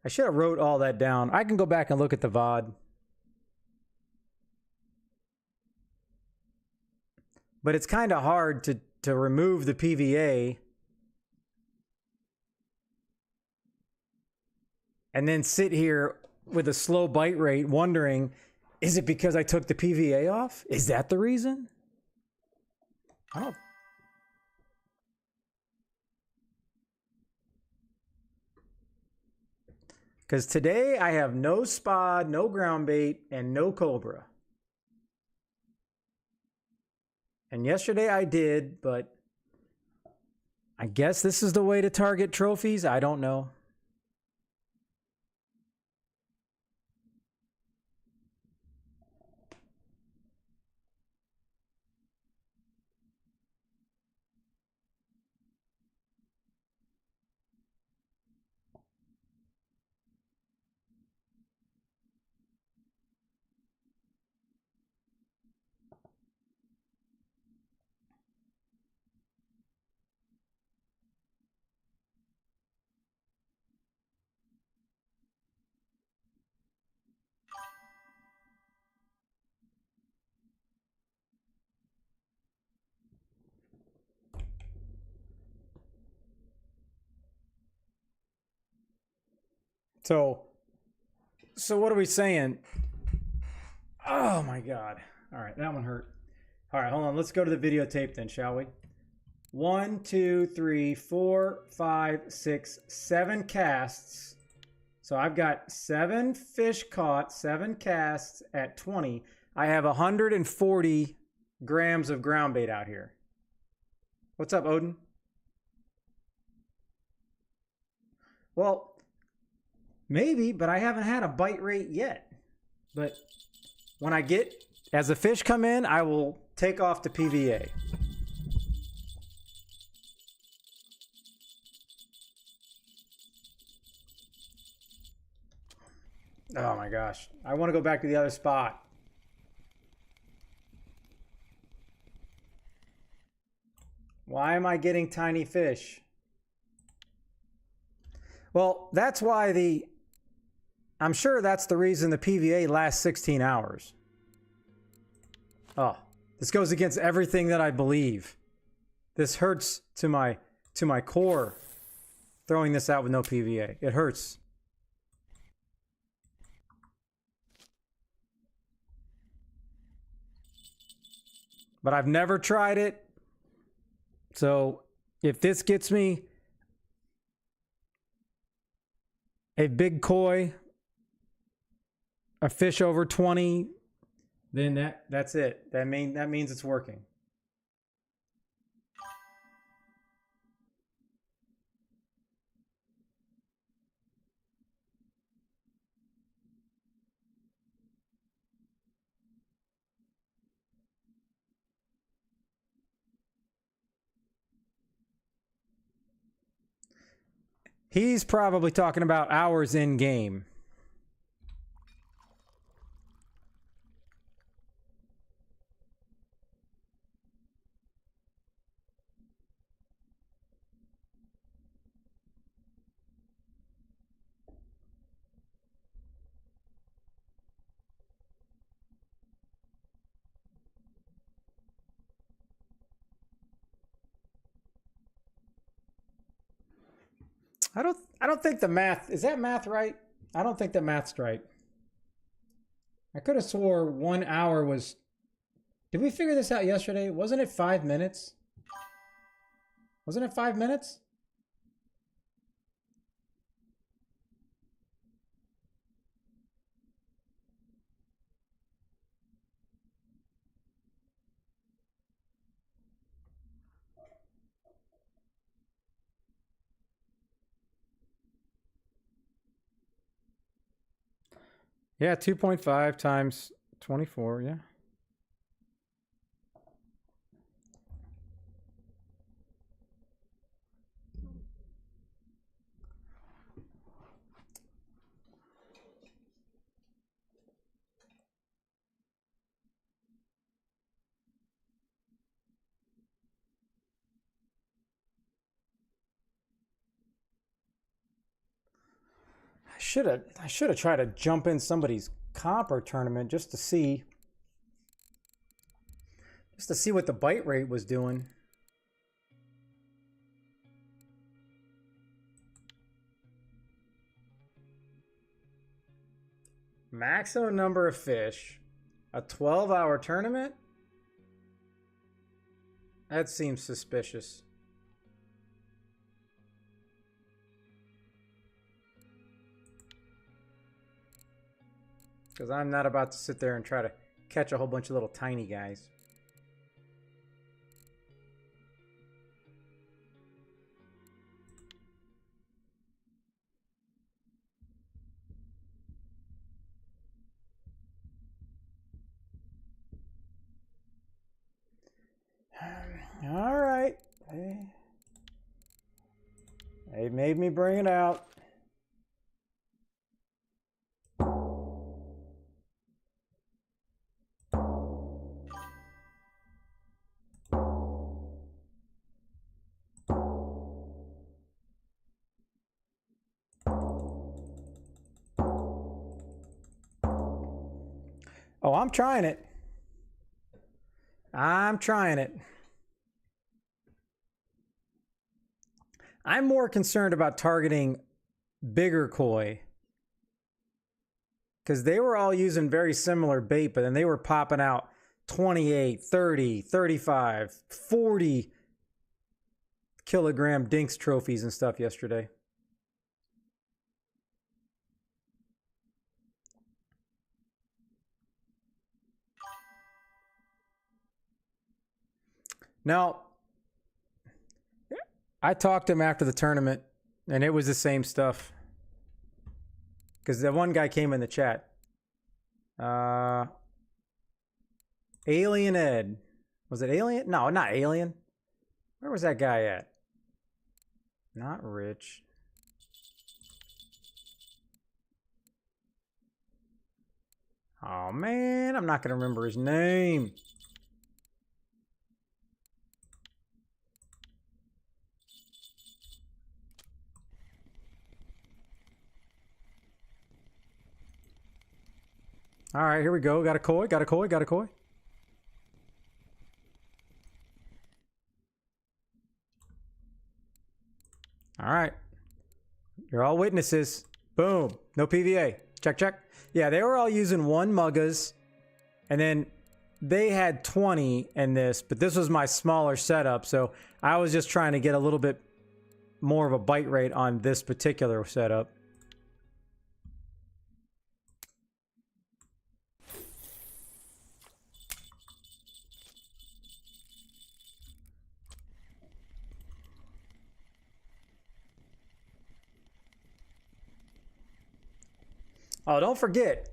I should have wrote all that down. I can go back and look at the VOD. But it's kind of hard to remove the PVA and then sit here with a slow bite rate, wondering, is it because I took the PVA off? Is that the reason? I don't. Because today I have no spot, no ground bait, and no cobra. And yesterday I did, but I guess this is the way to target trophies. I don't know. So what are we saying? Oh my God. All right, that one hurt. All right, hold on. Let's go to the videotape then, shall we? 1, 2, 3, 4, 5, 6, 7 casts. So I've got 7 fish caught, 7 casts at 20. I have 140 grams of ground bait out here. What's up, Odin? Well, maybe, but I haven't had a bite rate yet. But when I get, as the fish come in, I will take off the PVA. Oh my gosh. I want to go back to the other spot. Why am I getting tiny fish? Well, that's why I'm sure that's the reason the PVA lasts 16 hours. Oh, this goes against everything that I believe. This hurts to my core, throwing this out with no PVA. It hurts. But I've never tried it. So if this gets me a big koi, a fish over 20, then that's it. That means it's working. He's probably talking about hours in game. I don't think the math, is that math right? I don't think the math's right. I could have swore 1 hour was, did we figure this out yesterday? Wasn't it 5 minutes? Wasn't it 5 minutes? Yeah, 2.5 times 24, yeah. I should have tried to jump in somebody's Copper tournament just to see what the bite rate was doing. Maximum number of fish. A 12-hour tournament? That seems suspicious. Because I'm not about to sit there and try to catch a whole bunch of little tiny guys. All right. They made me bring it out. Oh, I'm trying it. I'm trying it. I'm more concerned about targeting bigger koi. Because they were all using very similar bait, but then they were popping out 28, 30, 35, 40 kilogram dinks trophies and stuff yesterday. Now, I talked to him after the tournament, and it was the same stuff. Because the one guy came in the chat. Alien Ed. Was it Alien? No, not Alien. Where was that guy at? Not Rich. Oh, man. I'm not going to remember his name. All right, here we go. Got a koi, got a koi, got a koi. All right. You're all witnesses. Boom. No PVA. Check, check. Yeah, they were all using one muggas. And then they had 20 in this, but this was my smaller setup. So I was just trying to get a little bit more of a bite rate on this particular setup. Oh, don't forget,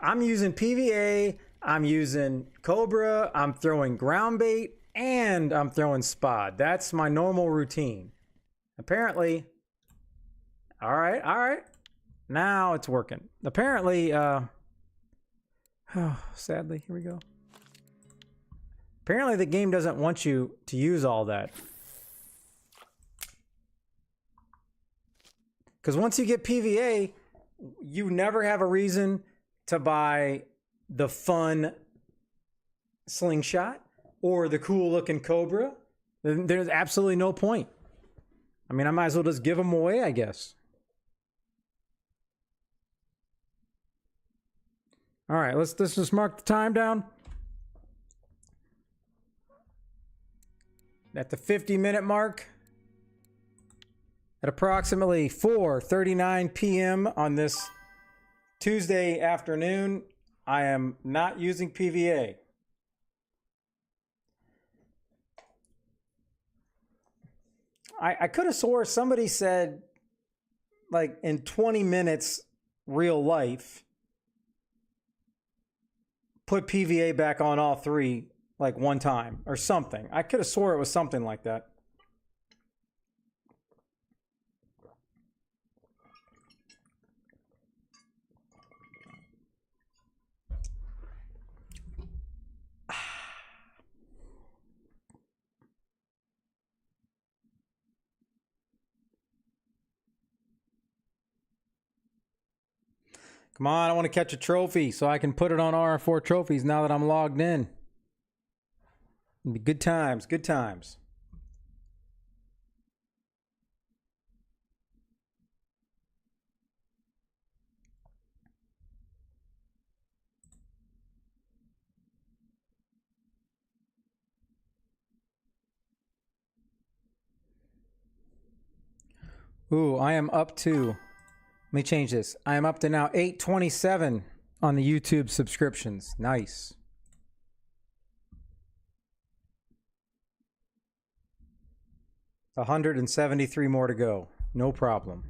I'm using PVA, I'm using Cobra, I'm throwing ground bait, and I'm throwing spod. That's my normal routine. Apparently, all right. Now it's working. Apparently, sadly, here we go. Apparently the game doesn't want you to use all that. Because once you get PVA, you never have a reason to buy the fun slingshot or the cool looking Cobra. There's absolutely no point. I mean, I might as well just give them away, I guess. All right, let's just mark the time down. At the 50-minute mark. At approximately 4:39 p.m. on this Tuesday afternoon, I am not using PVA. I could have swore somebody said, like, in 20 minutes, real life, put PVA back on all three, like, one time or something. I could have swore it was something like that. Come on, I want to catch a trophy so I can put it on RF4 trophies now that I'm logged in. It'll be good times, good times. Ooh, I am up to, let me change this. I am up to now 827 on the YouTube subscriptions. Nice. $173 more to go. No problem.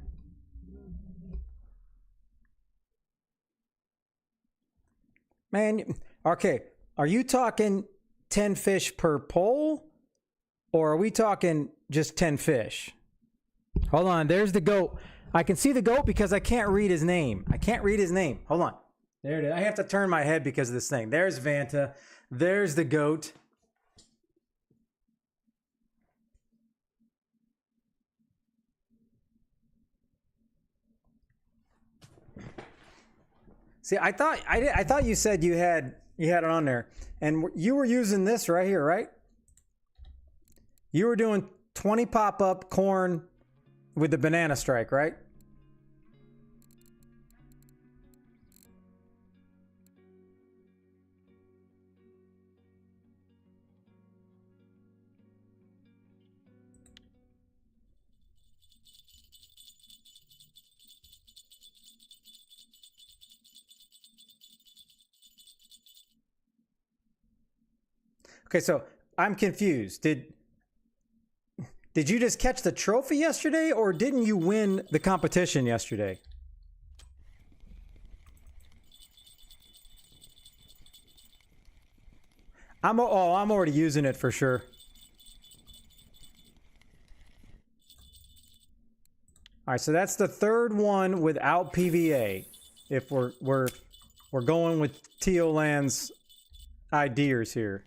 Man, okay. Are you talking 10 fish per pole? Or are we talking just 10 fish? Hold on, there's the goat. I can see the goat because I can't read his name. I can't read his name. Hold on. There it is. I have to turn my head because of this thing. There's Vanta. There's the goat. See, I thought you said you had it on there, and you were using this right here, right? You were doing 20 pop-up corn with the banana strike, right? Okay, so I'm confused. Did you just catch the trophy yesterday, or didn't you win the competition yesterday? I'm already using it for sure. All right, so that's the third one without PVA. If we're going with Teoland's ideas here.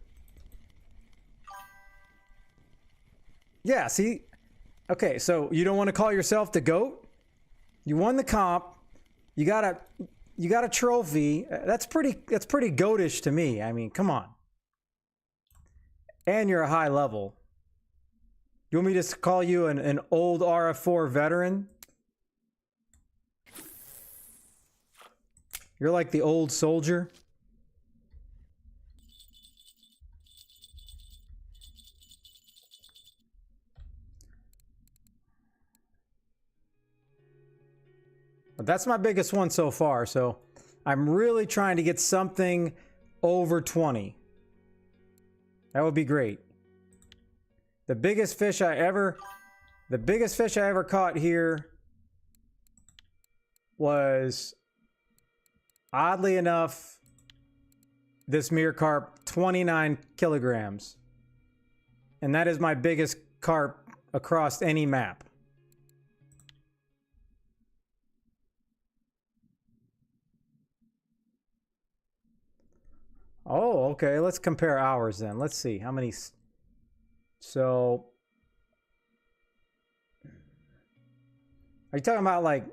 Yeah, see? Okay, so you don't want to call yourself the GOAT? You won the comp. You got a trophy. That's pretty goatish to me. I mean, come on. And you're a high level. You want me to call you an old RF4 veteran? You're like the old soldier? But that's my biggest one so far, so I'm really trying to get something over 20. That would be great. The biggest fish I ever caught here was, oddly enough, this mirror carp, 29 kilograms. And that is my biggest carp across any map. Oh, okay. Let's compare hours then. Let's see how many. So, are you talking about like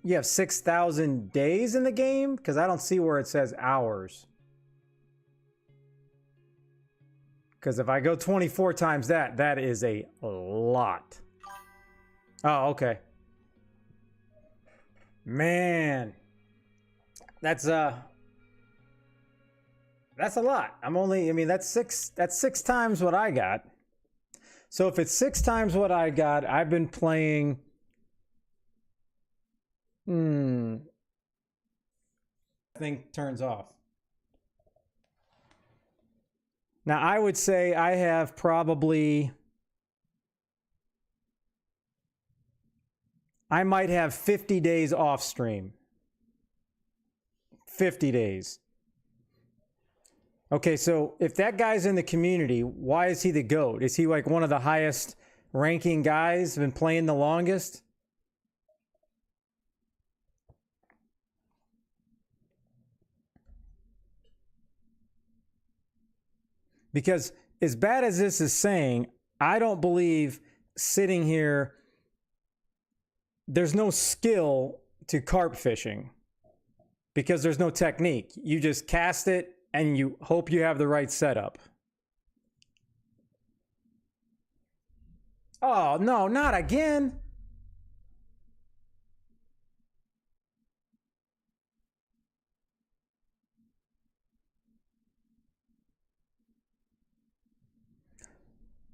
you have 6,000 days in the game? Because I don't see where it says hours. Because if I go 24 times that, that is a lot. Oh, okay. Man, that's a lot. I mean, that's six times what I got. So if it's 6 times what I got, I've been playing. I think turns off. Now I would say I have probably. I might have 50 days off stream. 50 days. Okay, so if that guy's in the community, why is he the GOAT? Is he like one of the highest ranking guys, been playing the longest? Because as bad as this is saying, I don't believe sitting here, there's no skill to carp fishing because there's no technique. You just cast it and you hope you have the right setup. Oh, no, not again.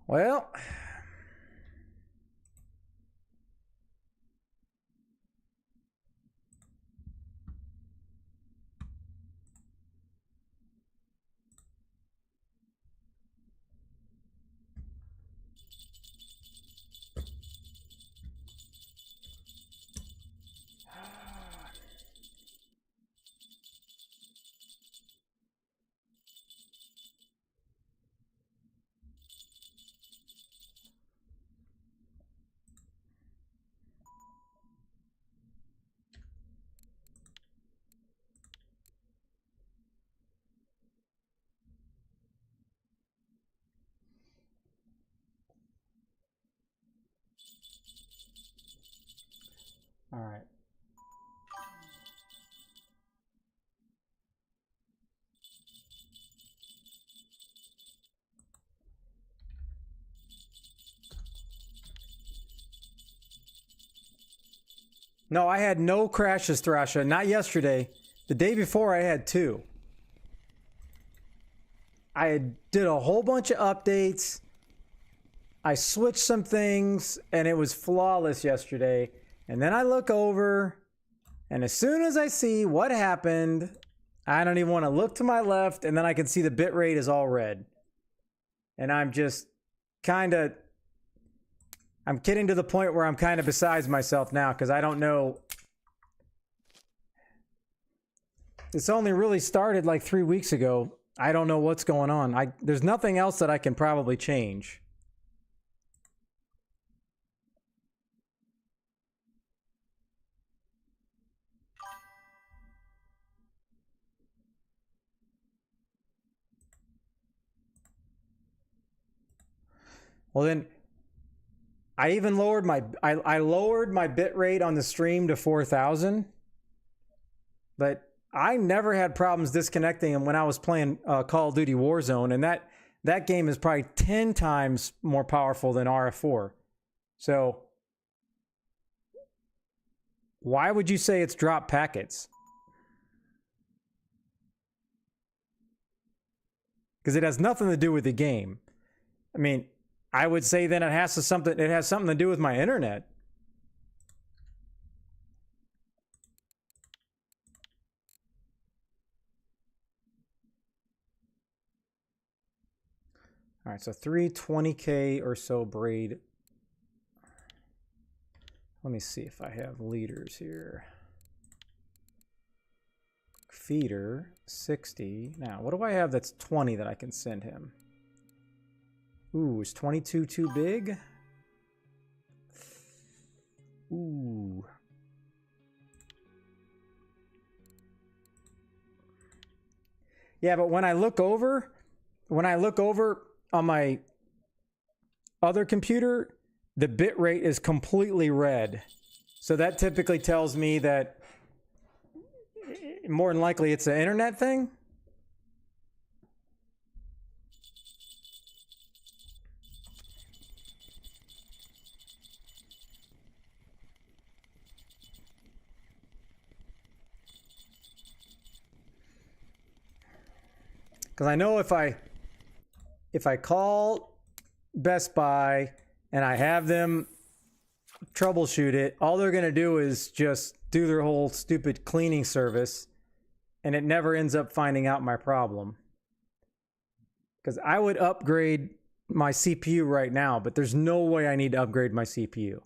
Well, All right. No, I had no crashes, Thrasha. Not yesterday. The day before, I had 2. I did a whole bunch of updates. I switched some things, and it was flawless yesterday. And then I look over, and as soon as I see what happened, I don't even want to look to my left, and then I can see the bitrate is all red. And I'm just kind of... I'm getting to the point where I'm kind of besides myself now because I don't know. It's only really started like 3 weeks ago. I don't know what's going on. There's nothing else that I can probably change. Well then, I even lowered my I lowered my bit rate on the stream to 4,000, but I never had problems disconnecting them when I was playing Call of Duty Warzone, and that game is probably 10 times more powerful than RF4. So why would you say it's dropped packets? Because it has nothing to do with the game. I mean, I would say then it has something to do with my internet. All right, so 320K or so braid. Let me see if I have leaders here. Feeder, 60. Now, what do I have that's 20 that I can send him? Ooh, is 22 too big? Ooh. Yeah, but when I look over on my other computer, the bit rate is completely red. So that typically tells me that more than likely it's an internet thing. Because I know if I call Best Buy and I have them troubleshoot it, all they're going to do is just do their whole stupid cleaning service, and it never ends up finding out my problem. Because I would upgrade my CPU right now, but there's no way I need to upgrade my CPU.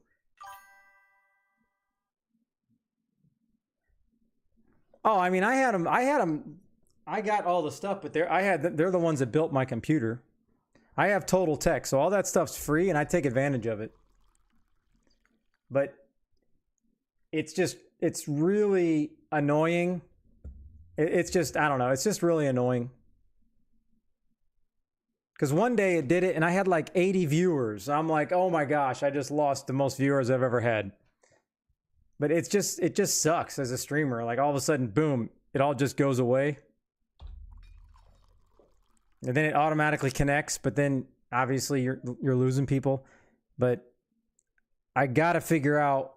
Oh, I mean, I had them. I got all the stuff, but they're the ones that built my computer. I have Total Tech, so all that stuff's free, and I take advantage of it. But it's really annoying. It's just, I don't know, it's just really annoying. Because one day it did it, and I had like 80 viewers. I'm like, oh my gosh, I just lost the most viewers I've ever had. But it just sucks as a streamer. Like all of a sudden, boom, it all just goes away. And then it automatically connects, but then obviously you're losing people. But I gotta figure out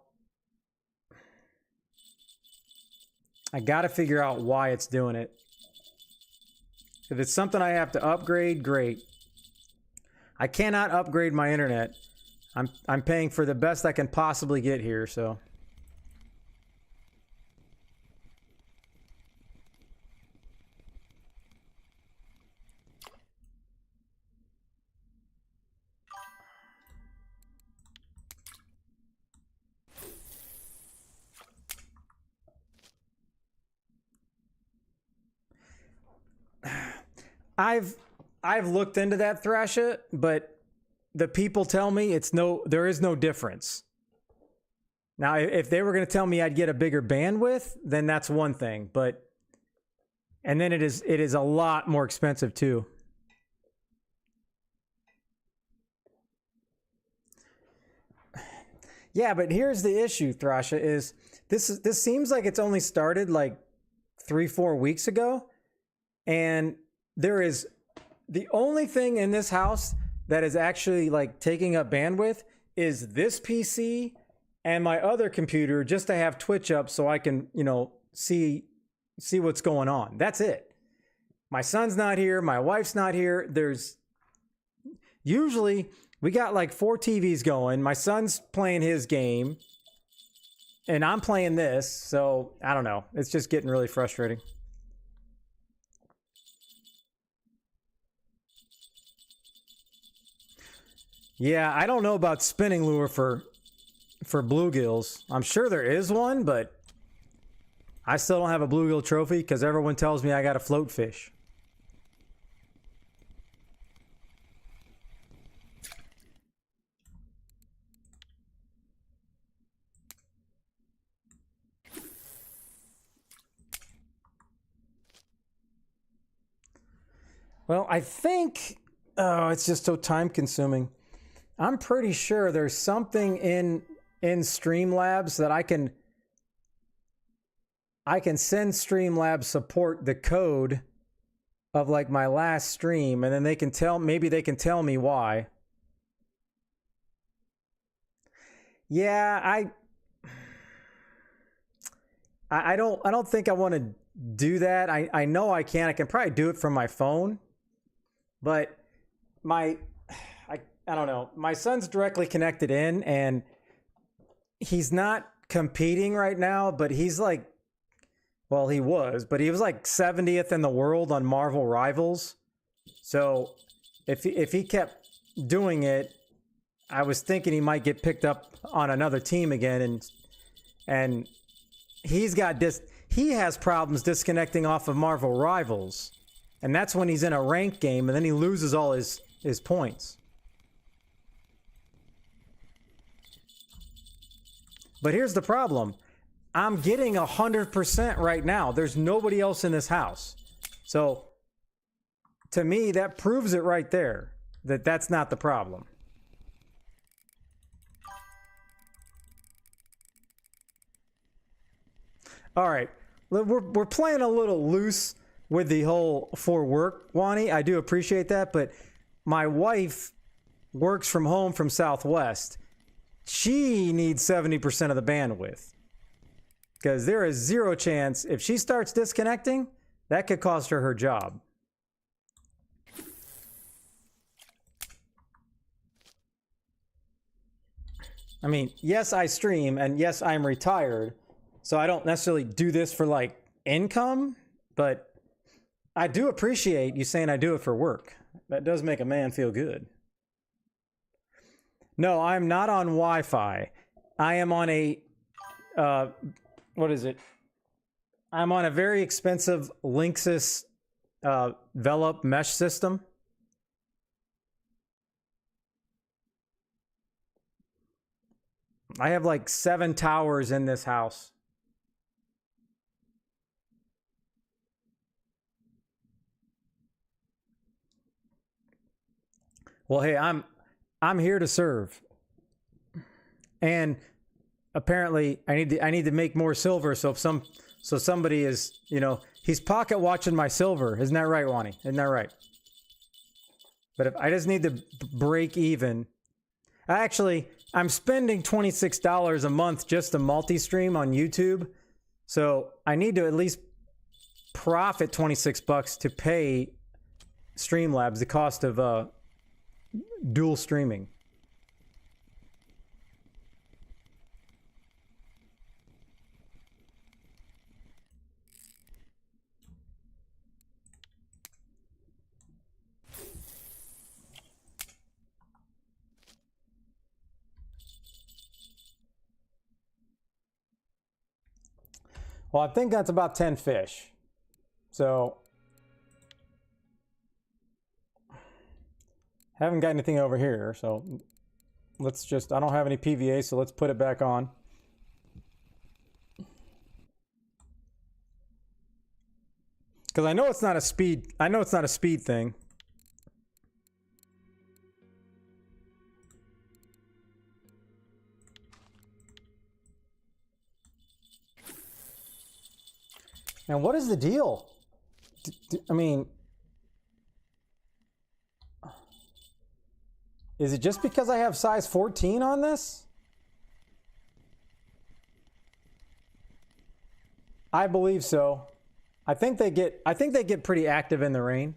why it's doing it. If it's something I have to upgrade, great. I cannot upgrade my internet. I'm paying for the best I can possibly get here, so. I've looked into that, Thrasha, but the people tell me there is no difference. Now, if they were going to tell me I'd get a bigger bandwidth, then that's one thing. And then it is a lot more expensive too. Yeah, but here's the issue, Thrasha, is this seems like it's only started like 3-4 weeks ago, and there is the only thing in this house that is actually like taking up bandwidth is this PC and my other computer, just to have Twitch up so I can, you know, see what's going on. That's it. My son's not here, my wife's not here. There's usually we got like 4 TVs going. My son's playing his game and I'm playing this. So I don't know. It's just getting really frustrating. Yeah, I don't know about spinning lure for bluegills. I'm sure there is one, but I still don't have a bluegill trophy because everyone tells me I got to float fish. Well, I think, oh, it's just so time consuming. I'm pretty sure there's something in Streamlabs that I can send Streamlabs support the code of like my last stream, and then they can maybe they can tell me why. Yeah, I don't think I want to do that. I know I can probably do it from my phone, but I don't know. My son's directly connected in, and he's not competing right now, but he's like, well, he was like 70th in the world on Marvel Rivals. So if he kept doing it, I was thinking he might get picked up on another team again, and he has problems disconnecting off of Marvel Rivals, and that's when he's in a ranked game, and then he loses all his points. But here's the problem. I'm getting 100% right now. There's nobody else in this house. So to me, that proves it right there, that that's not the problem. All right, we're playing a little loose with the whole for work, Wani. I do appreciate that, but my wife works from home from Southwest. She needs 70% of the bandwidth, because there is zero chance if she starts disconnecting, that could cost her job. I mean, yes, I stream, and yes, I'm retired, so I don't necessarily do this for like income, but I do appreciate you saying I do it for work. That does make a man feel good. No, I'm not on Wi-Fi. I am on a, what is it? I'm on a very expensive Linksys Velop mesh system. I have like 7 towers in this house. Well, hey, I'm here to serve. And apparently I need to make more silver, so somebody is, you know, he's pocket watching my silver. Isn't that right, Wani? Isn't that right? But if I just need to break even. Actually, I'm spending $26 a month just to multi-stream on YouTube. So I need to at least profit $26 to pay Streamlabs the cost of dual streaming. Well, I think that's about 10 fish. So haven't got anything over here, so let's just, I don't have any PVA, so let's put it back on. Because I know it's not a speed thing. And what is the deal? I mean, is it just because I have size 14 on this? I believe so. I think they get pretty active in the rain.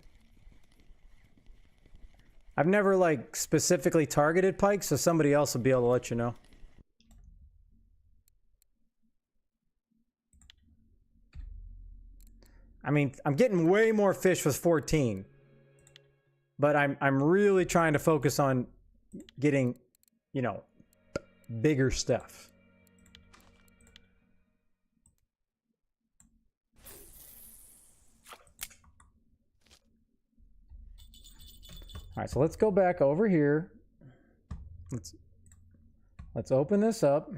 I've never like specifically targeted pike, so somebody else will be able to let you know. I mean, I'm getting way more fish with 14. But I'm really trying to focus on getting, you know, bigger stuff. All right, so let's go back over here. Let's open this up.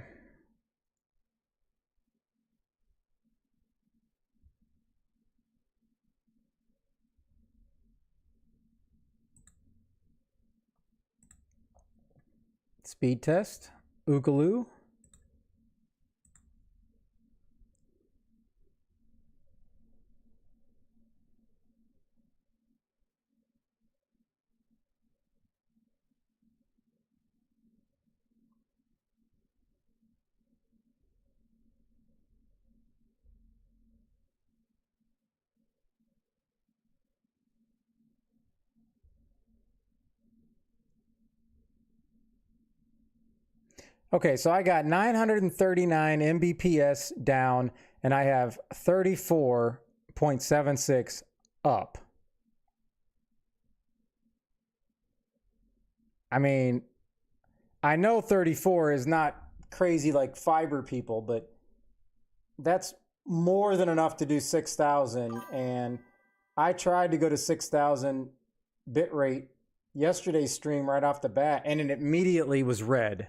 Speed test, Oogaloo. Okay, so I got 939 Mbps down, and I have 34.76 up. I mean, I know 34 is not crazy like fiber people, but that's more than enough to do 6,000. And I tried to go to 6,000 bitrate yesterday's stream right off the bat, and it immediately was red.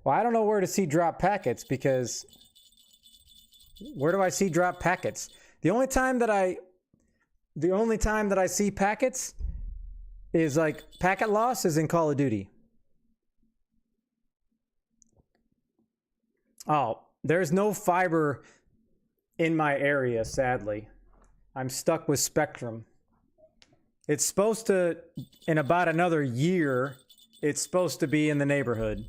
Well, I don't know where to see drop packets, because where do I see drop packets? The only time that I see packets is like packet loss is in Call of Duty. Oh, there's no fiber in my area, sadly. I'm stuck with Spectrum. It's supposed to, in about another year, it's supposed to be in the neighborhood.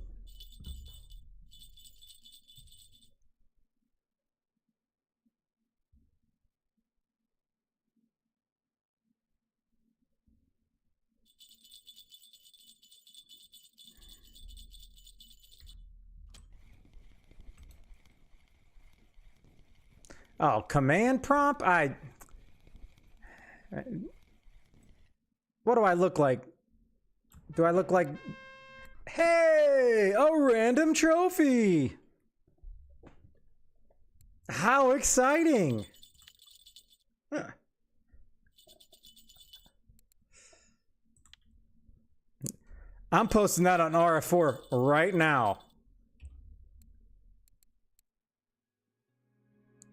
Oh, command prompt? What do I look like? Do I look like... Hey, a random trophy! How exciting! Huh. I'm posting that on RF4 right now.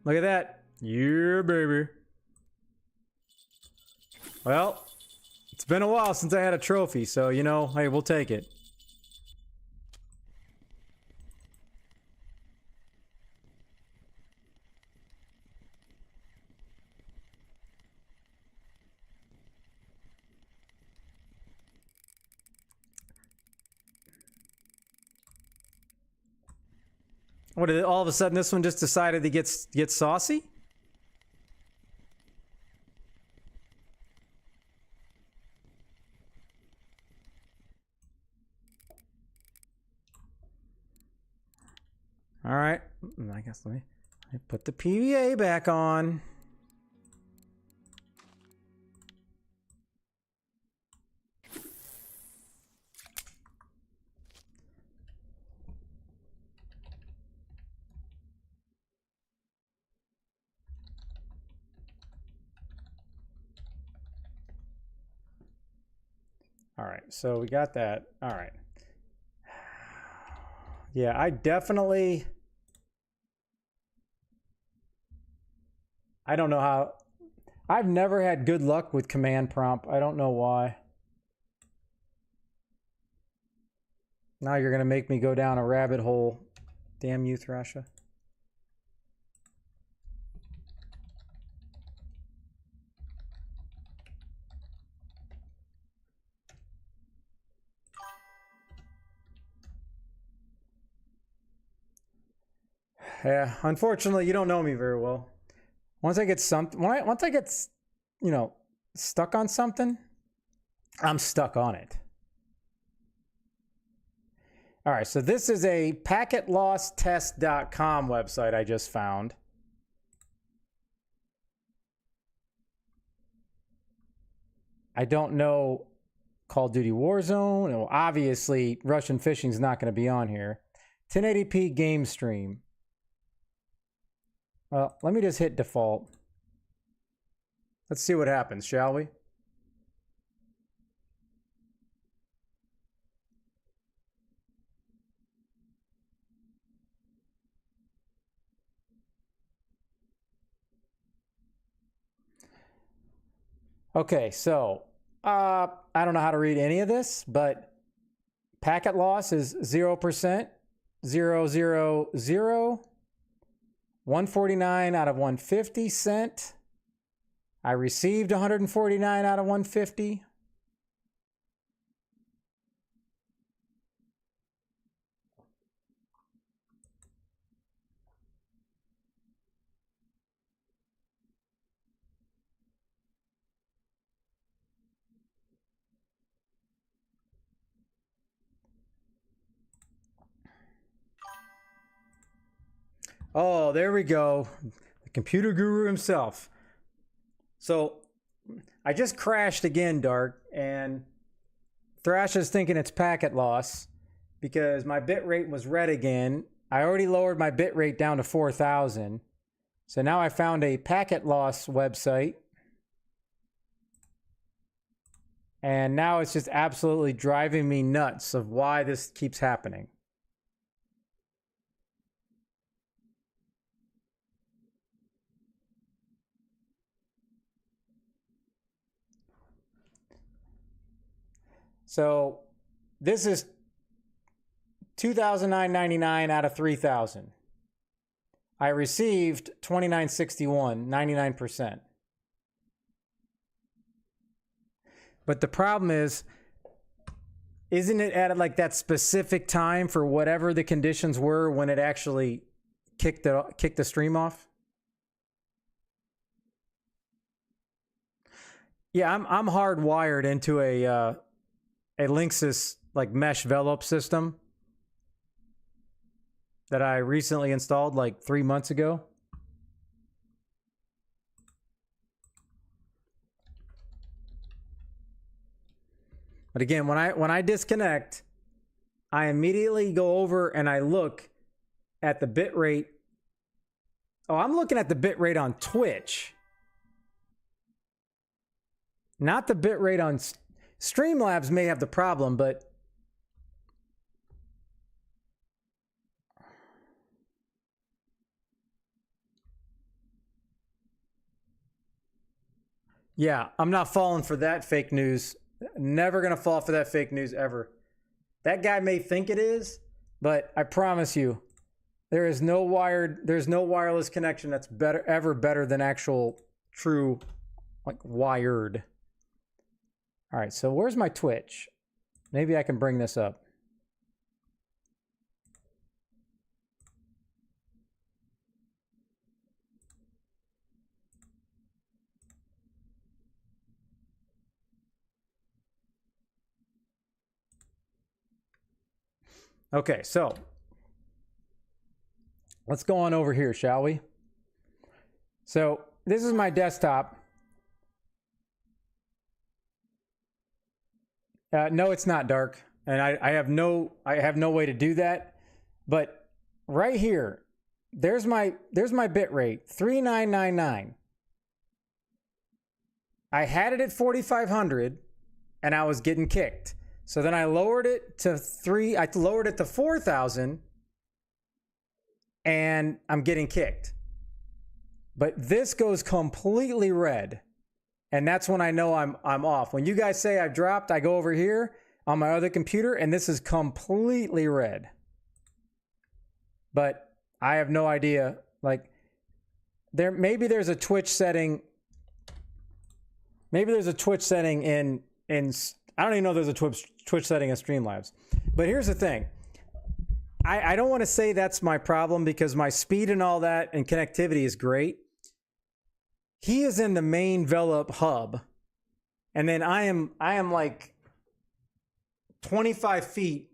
Look at that. Yeah, baby. Well, it's been a while since I had a trophy, so, you know, hey, we'll take it. What did all of a sudden this one just decided to get saucy? All right, I guess let me put the PVA back on. All right, so we got that. All right. Yeah, I don't know how. I've never had good luck with command prompt. I don't know why. Now you're going to make me go down a rabbit hole. Damn you, Thrasha. Yeah, unfortunately, you don't know me very well. Once I get you know, stuck on something, I'm stuck on it. All right, so this is a packetlosstest.com website I just found. I don't know Call of Duty Warzone. Well, obviously, Russian phishing is not going to be on here. 1080p game stream. Well, let me just hit default. Let's see what happens, shall we? Okay, so I don't know how to read any of this, but packet loss is 0%, 000, 149 out of 150 sent. I received 149 out of 150. Oh, there we go. The computer guru himself. So I just crashed again, Dark, and Thrash is thinking it's packet loss because my bit rate was red again. I already lowered my bit rate down to 4,000. So now I found a packet loss website. And now it's just absolutely driving me nuts of why this keeps happening. So this is 2,999 out of 3,000. I received 2,961, 99%. But the problem is, isn't it at like that specific time for whatever the conditions were when it actually kicked the stream off? Yeah, I'm hardwired into a Linksys like mesh Velop system that I recently installed like 3 months ago. But again, when I disconnect, I immediately go over and I look at the bit rate. Oh, I'm looking at the bit rate on Twitch, not the bit rate on Streamlabs. May have the problem, but yeah, I'm not falling for that fake news. Never gonna fall for that fake news ever. That guy may think it is, but I promise you, there's no wireless connection that's ever better than actual true like wired. All right, so where's my Twitch? Maybe I can bring this up. Okay, so let's go on over here, shall we? So this is my desktop. No, it's not, Dark, and I have no way to do that. But right here, there's my bit rate, 3999. I had it at 4,500, and I was getting kicked. So then I lowered it to 4,000, and I'm getting kicked. But this goes completely red, and that's when I know I'm off. When you guys say I've dropped, I go over here on my other computer, and this is completely red. But I have no idea. Like, maybe there's a Twitch setting. Maybe there's a Twitch setting in I don't even know if there's a Twitch setting in Streamlabs. But here's the thing. I don't want to say that's my problem because my speed and all that and connectivity is great. He is in the main Velop hub, and then I am like 25 feet.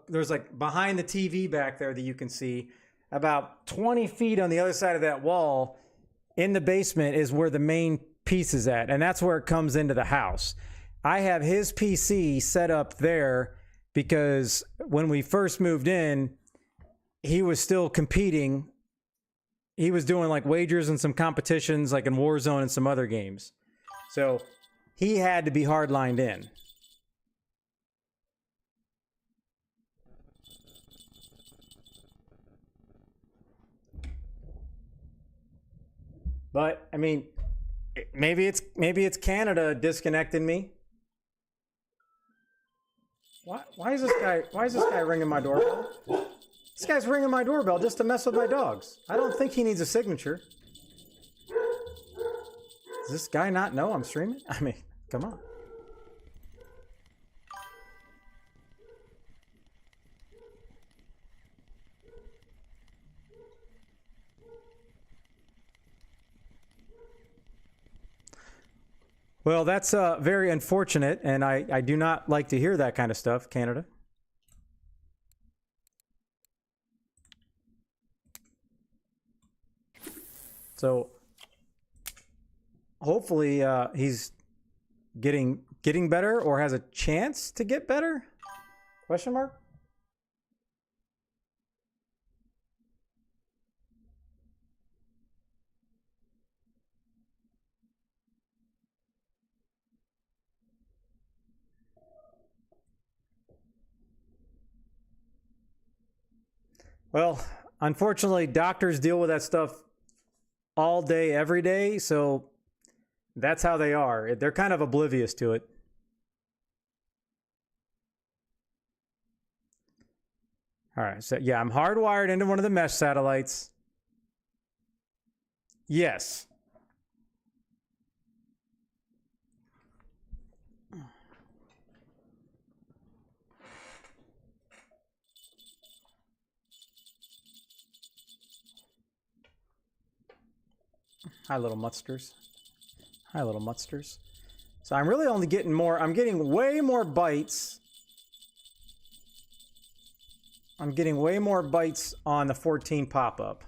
There's like behind the TV back there that you can see. About 20 feet on the other side of that wall in the basement is where the main piece is at, and that's where it comes into the house. I have his PC set up there because when we first moved in, he was still competing. He was doing like wagers and some competitions like in Warzone and some other games. So he had to be hardlined in. But I mean, maybe it's Canada disconnecting me. Why is this guy ringing my doorbell? This guy's ringing my doorbell just to mess with my dogs. I don't think he needs a signature. Does this guy not know I'm streaming? I mean, come on. Well, that's very unfortunate, and I do not like to hear that kind of stuff, Canada. So hopefully he's getting better or has a chance to get better? Question mark? Well, unfortunately, doctors deal with that stuff all day, every day, so that's how they are. They're kind of oblivious to it. All right, so yeah, I'm hardwired into one of the mesh satellites. Yes. Hi, little mutsters. Hi, little mutsters. So I'm really only getting more. I'm getting way more bytes. I'm getting way more bytes on the 14 pop-up.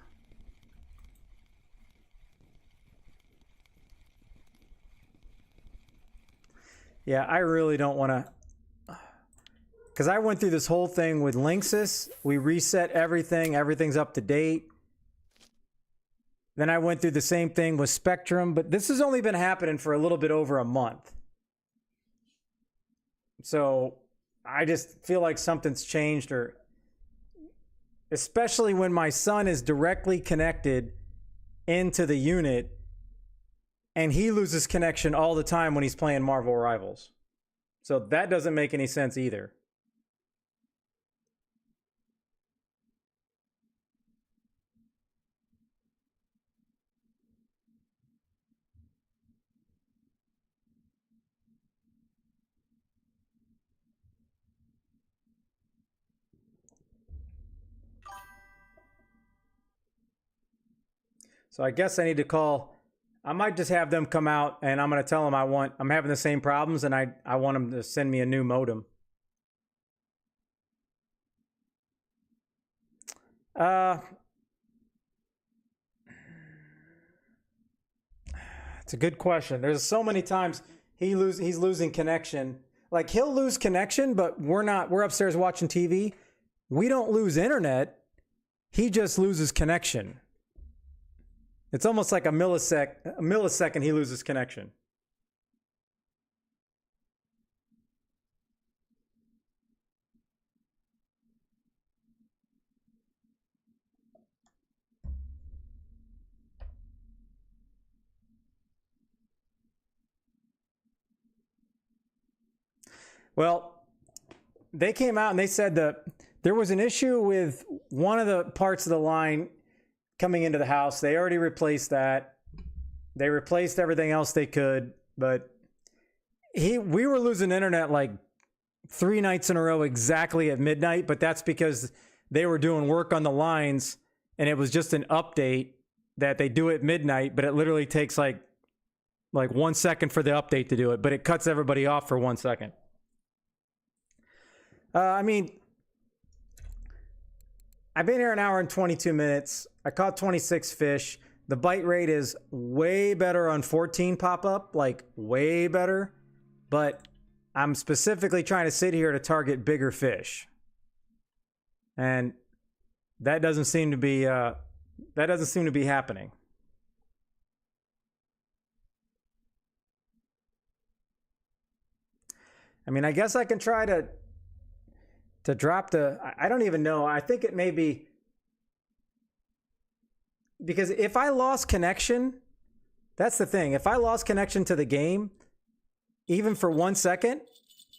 Yeah, I really don't want to... Because I went through this whole thing with Linksys. We reset everything. Everything's up to date. Then I went through the same thing with Spectrum, but this has only been happening for a little bit over a month. So I just feel like something's changed, or especially when my son is directly connected into the unit and he loses connection all the time when he's playing Marvel Rivals. So that doesn't make any sense either. So I guess I need to call. I might just have them come out and I'm going to tell them I'm having the same problems and I want them to send me a new modem. It's a good question. There's so many times he's losing connection. Like he'll lose connection, but we're upstairs watching TV. We don't lose internet. He just loses connection. It's almost like a millisecond he loses connection. Well, they came out and they said that there was an issue with one of the parts of the line coming into the house. They already replaced that. They replaced everything else they could, but we were losing internet like 3 nights in a row exactly at midnight, but that's because they were doing work on the lines and it was just an update that they do at midnight, but it literally takes like 1 second for the update to do it, but it cuts everybody off for 1 second. I mean, I've been here an hour and 22 minutes. I caught 26 fish. The bite rate is way better on 14 pop-up, like way better, but I'm specifically trying to sit here to target bigger fish. And that doesn't seem to be happening. I mean, I guess I can try to drop the, I don't even know. I think it may be, because if I lost connection, that's the thing. If I lost connection to the game, even for 1 second,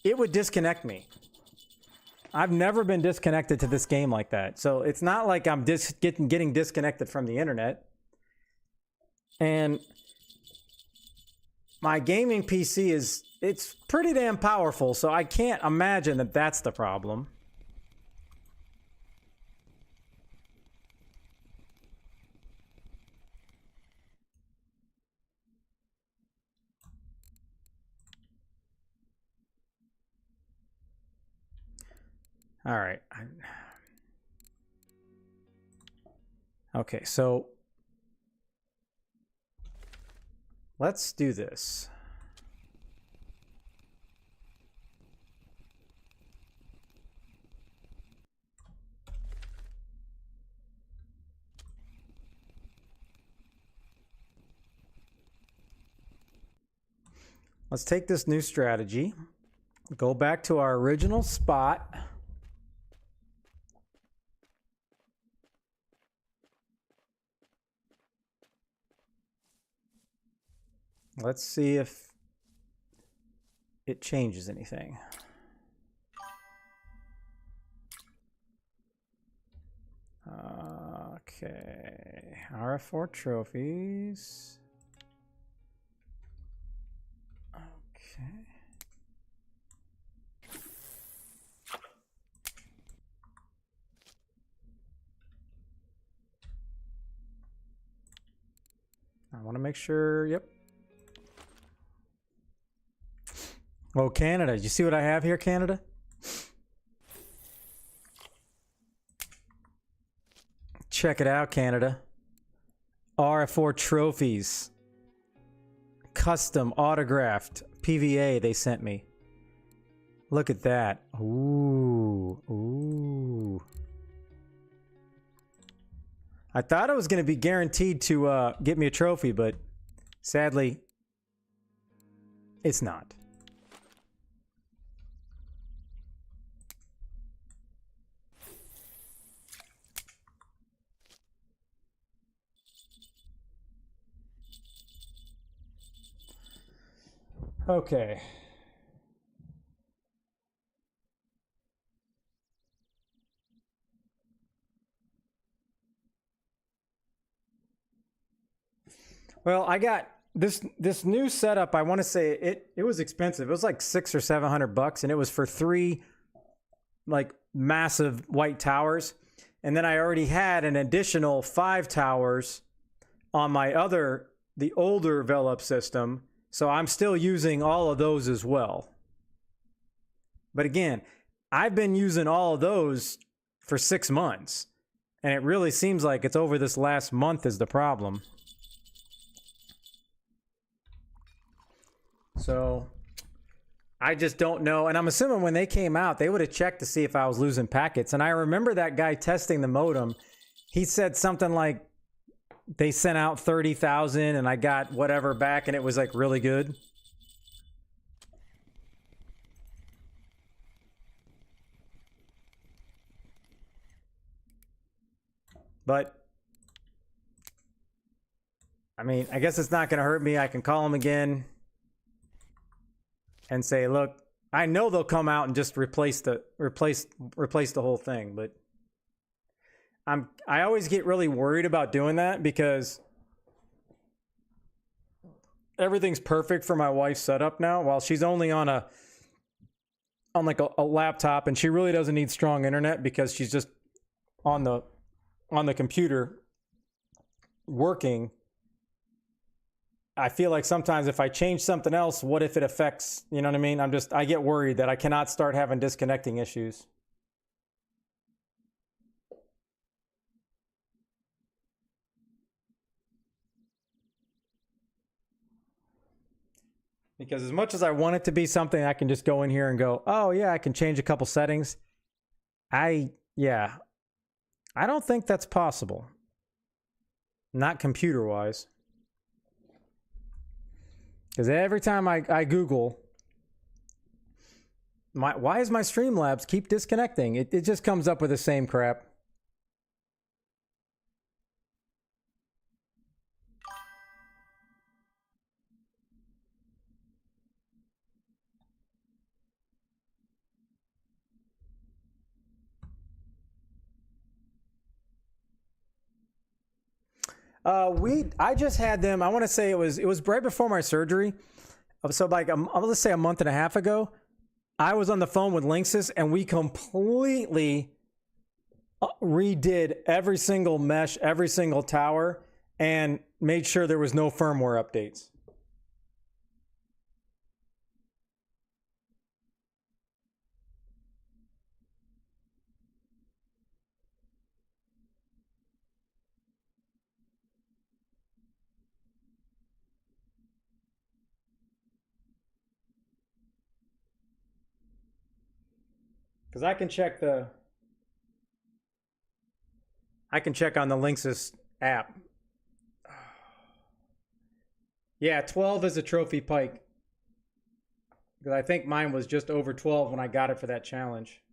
it would disconnect me. I've never been disconnected to this game like that. So it's not like I'm getting disconnected from the internet. And my gaming PC it's pretty damn powerful, so I can't imagine that that's the problem. All right. Okay, so let's do this. Let's take this new strategy, go back to our original spot. Let's see if it changes anything. Okay, RF4 trophies. Okay. I want to make sure, yep. Oh, Canada. You see what I have here, Canada? Check it out, Canada. RF4 trophies. Custom autographed PVA they sent me. Look at that. Ooh. Ooh. I thought it was going to be guaranteed to get me a trophy, but sadly, it's not. Okay. Well, I got this new setup. I want to say it was expensive. It was like $600 or $700, and it was for 3 like massive white towers. And then I already had an additional 5 towers on my the older Velop system. So I'm still using all of those as well. But again, I've been using all of those for 6 months. And it really seems like it's over this last month is the problem. So I just don't know. And I'm assuming when they came out, they would have checked to see if I was losing packets. And I remember that guy testing the modem. He said something like they sent out 30,000 and I got whatever back and it was like really good. But I mean, I guess it's not going to hurt me. I can call them again and say, look, I know they'll come out and just replace the whole thing, but I always get really worried about doing that because everything's perfect for my wife's setup now. While she's only on like a laptop, and she really doesn't need strong internet because she's just on the computer working, I feel like sometimes if I change something else, what if it affects, you know what I mean? I get worried that I cannot start having disconnecting issues. Because as much as I want it to be something I can just go in here and go, oh yeah, I can change a couple settings. I don't think that's possible. Not computer wise. Because every time I Google, why is my Streamlabs keep disconnecting? It just comes up with the same crap. I just had them. I want to say it was right before my surgery. So like let's say a month and a half ago, I was on the phone with Linksys and we completely redid every single mesh, every single tower, and made sure there was no firmware updates. Because I can check on the Linksys app. Yeah, 12 is a trophy pike. Because I think mine was just over 12 when I got it for that challenge.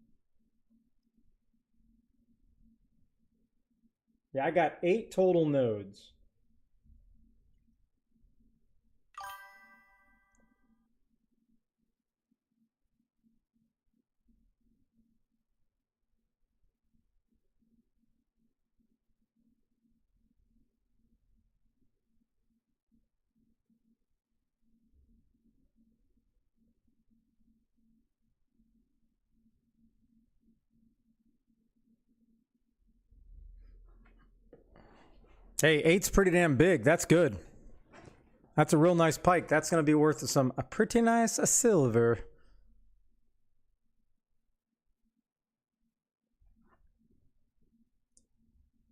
Yeah, I got 8 total nodes. Hey, 8's pretty damn big. That's good. That's a real nice pike. That's going to be worth a pretty nice silver.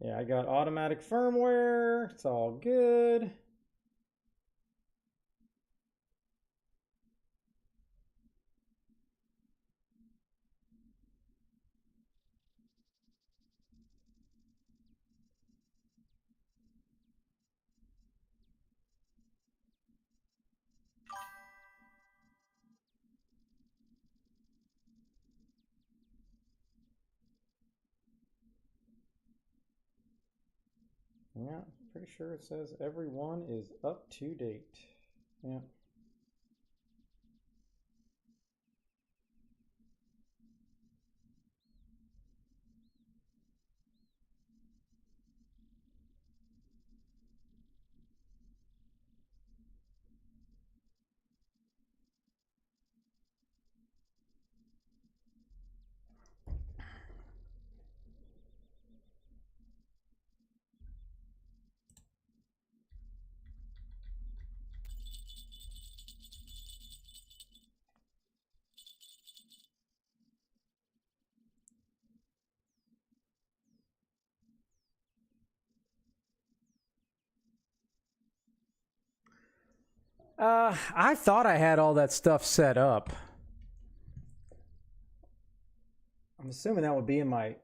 Yeah, I got automatic firmware. It's all good. Yeah, pretty sure it says everyone is up to date. Yeah. I thought I had all that stuff set up. I'm assuming that would be in my,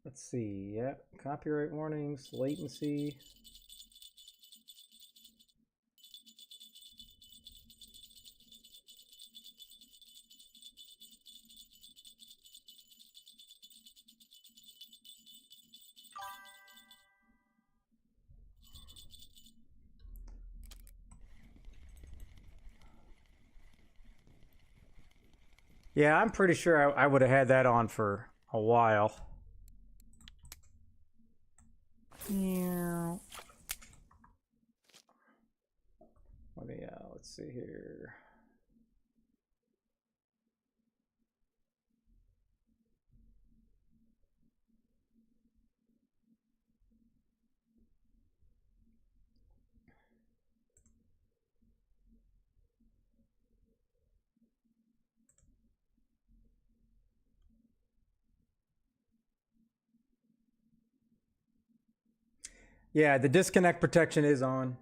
let's see, yeah, copyright warnings, latency. Yeah, I'm pretty sure I would have had that on for a while. Yeah. Let's see here. Yeah, the disconnect protection is on.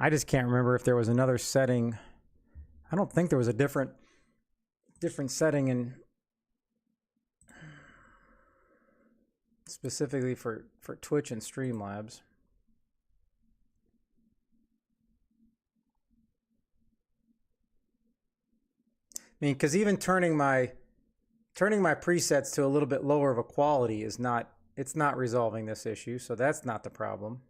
I just can't remember if there was another setting. I don't think there was a different setting in specifically for Twitch and Streamlabs. I mean, because even turning my presets to a little bit lower of a quality is not, it's not resolving this issue, so that's not the problem.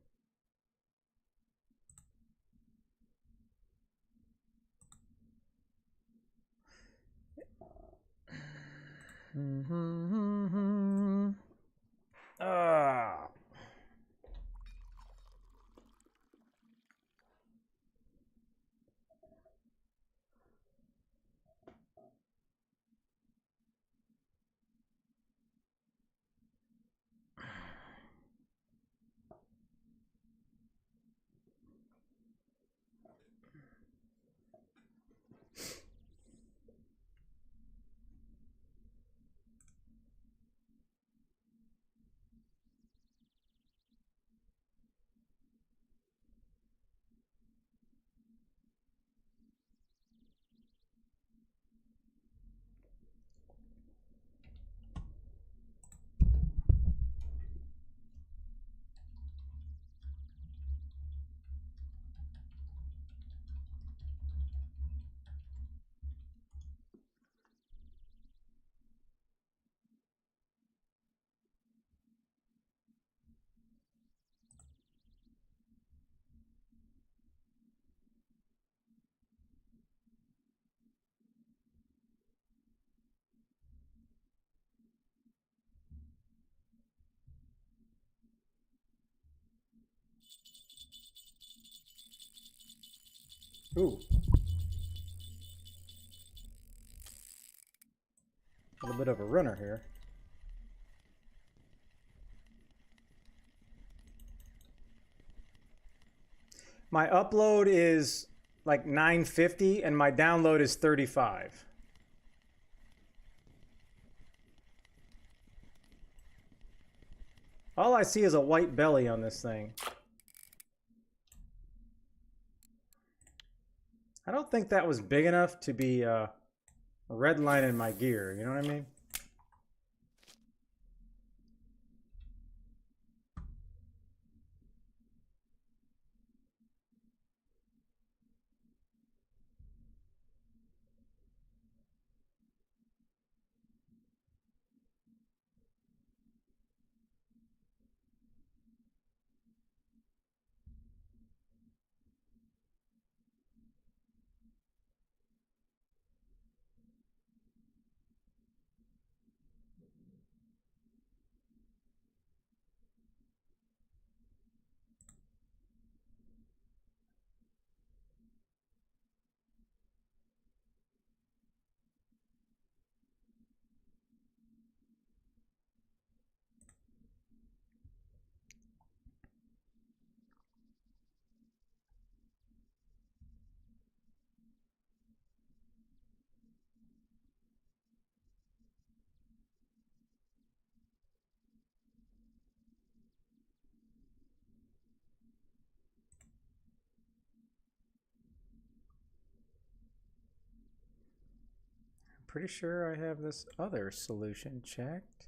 Ooh. A little bit of a runner here. My upload is like 950 and my download is 35. All I see is a white belly on this thing. I don't think that was big enough to be redlining my gear, you know what I mean? Pretty sure I have this other solution checked.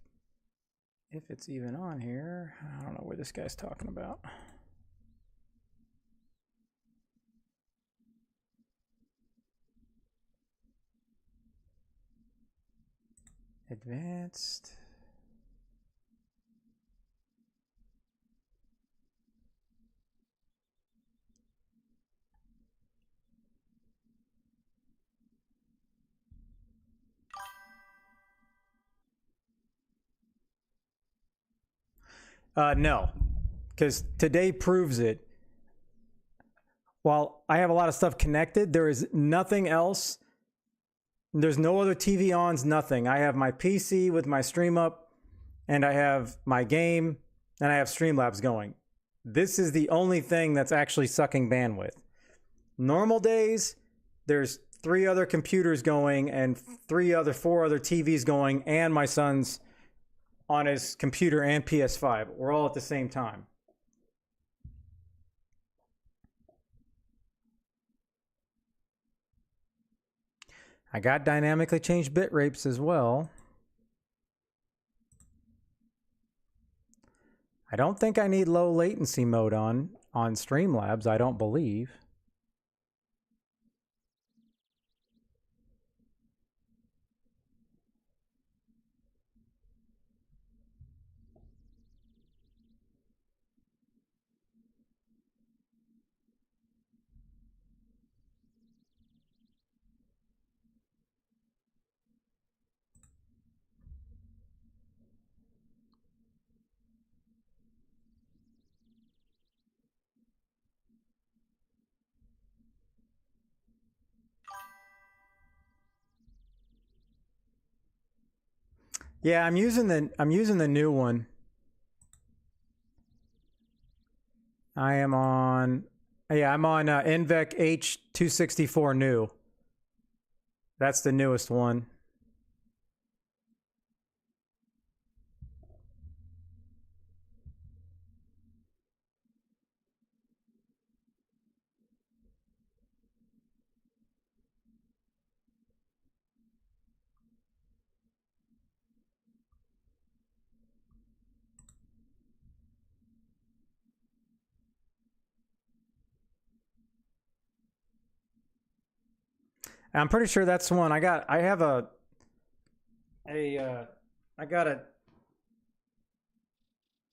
If it's even on here, I don't know what this guy's talking about. Advanced. No, because today proves it. while I have a lot of stuff connected, there is nothing else. There's no other TV ons, nothing. I have my PC with my stream up, and I have my game, and I have Streamlabs going. This is the only thing that's actually sucking bandwidth. Normal days, there's 3 other computers going and 4 other TVs going, and my son's on his computer and PS5. We're all at the same time. I got dynamically changed bit rates as well. I don't think I need low latency mode on Streamlabs, I don't believe. Yeah, I'm using the new one. I'm on NVENC H264 new. That's the newest one. I'm pretty sure that's the one. I got a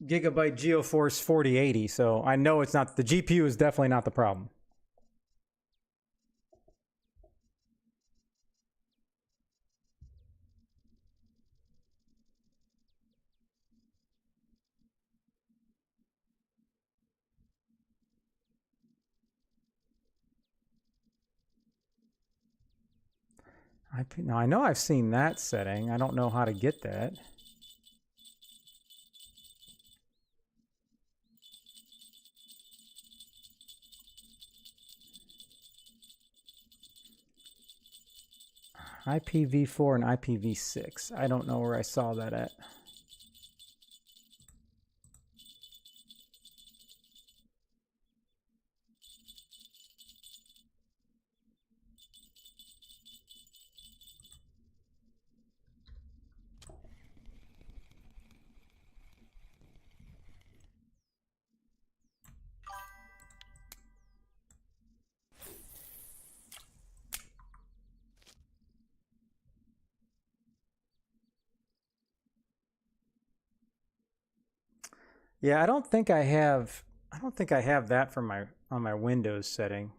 Gigabyte GeoForce 4080, so I know it's not, the GPU is definitely not the problem. Now I know I've seen that setting. I don't know how to get that. IPv4 and IPv6. I don't know where I saw that at. Yeah, I don't think I have that for on my Windows setting.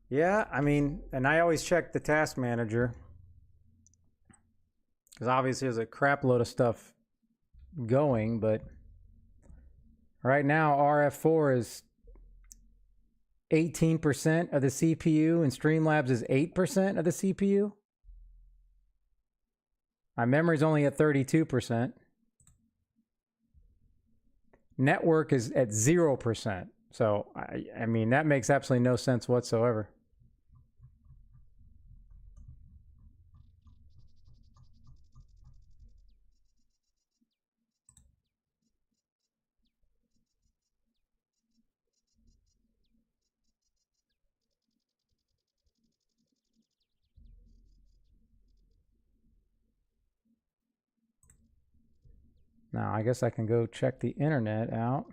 Yeah, I mean, and I always check the task manager because obviously there's a crap load of stuff going, but right now RF4 is 18% of the CPU and Streamlabs is 8% of the CPU. My memory's only at 32%. Network is at 0%. So, I mean, that makes absolutely no sense whatsoever. Now, I guess I can go check the internet out.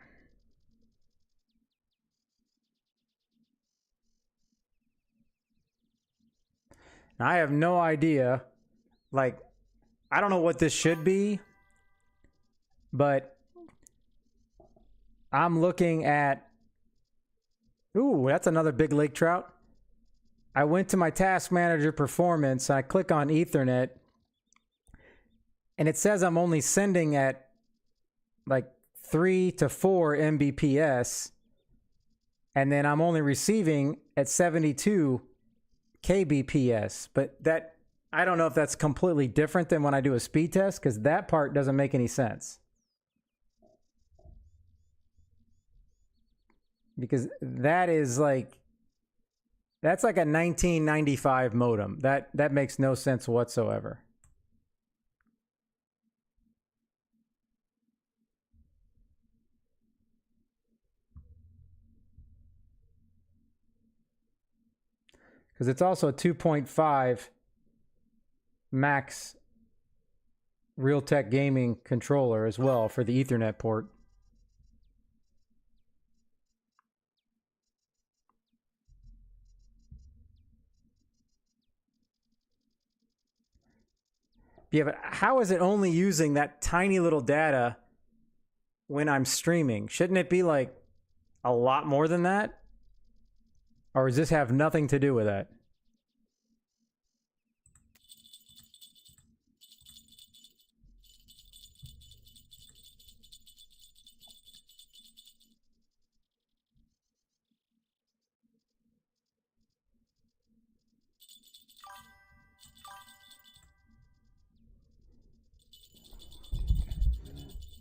Now, I have no idea. Like, I don't know what this should be, but I'm looking at. Ooh, that's another big lake trout. I went to my task manager performance. I click on Ethernet, and it says I'm only sending at like 3 to 4 Mbps, and then I'm only receiving at 72 kbps. But that, I don't know if that's completely different than when I do a speed test, because that part doesn't make any sense. Because that is like, that's like a 1995 modem. That makes no sense whatsoever. Because it's also a 2.5 max Realtek gaming controller as well for the Ethernet port. Yeah, but how is it only using that tiny little data when I'm streaming? Shouldn't it be like a lot more than that? Or does this have nothing to do with that?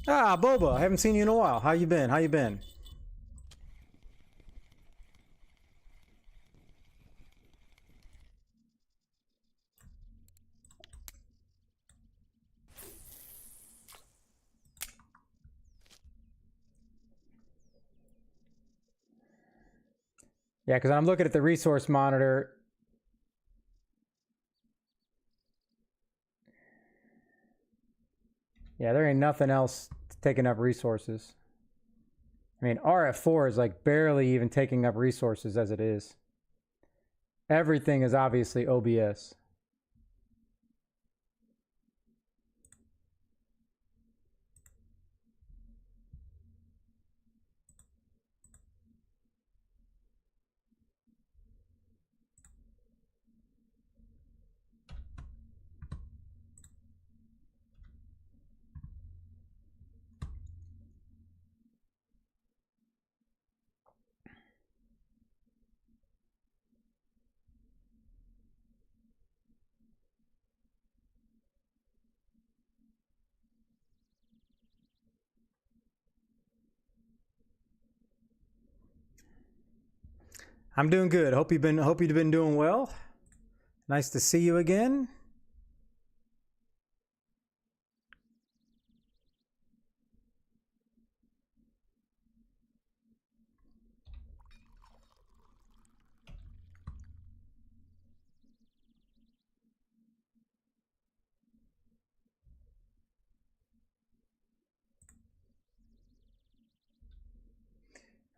Ah, Boba, I haven't seen you in a while. How you been? How you been? Yeah, because I'm looking at the resource monitor. Yeah, there ain't nothing else taking up resources. I mean, RF4 is like barely even taking up resources as it is. Everything is obviously OBS. I'm doing good. Hope you've been doing well. Nice to see you again.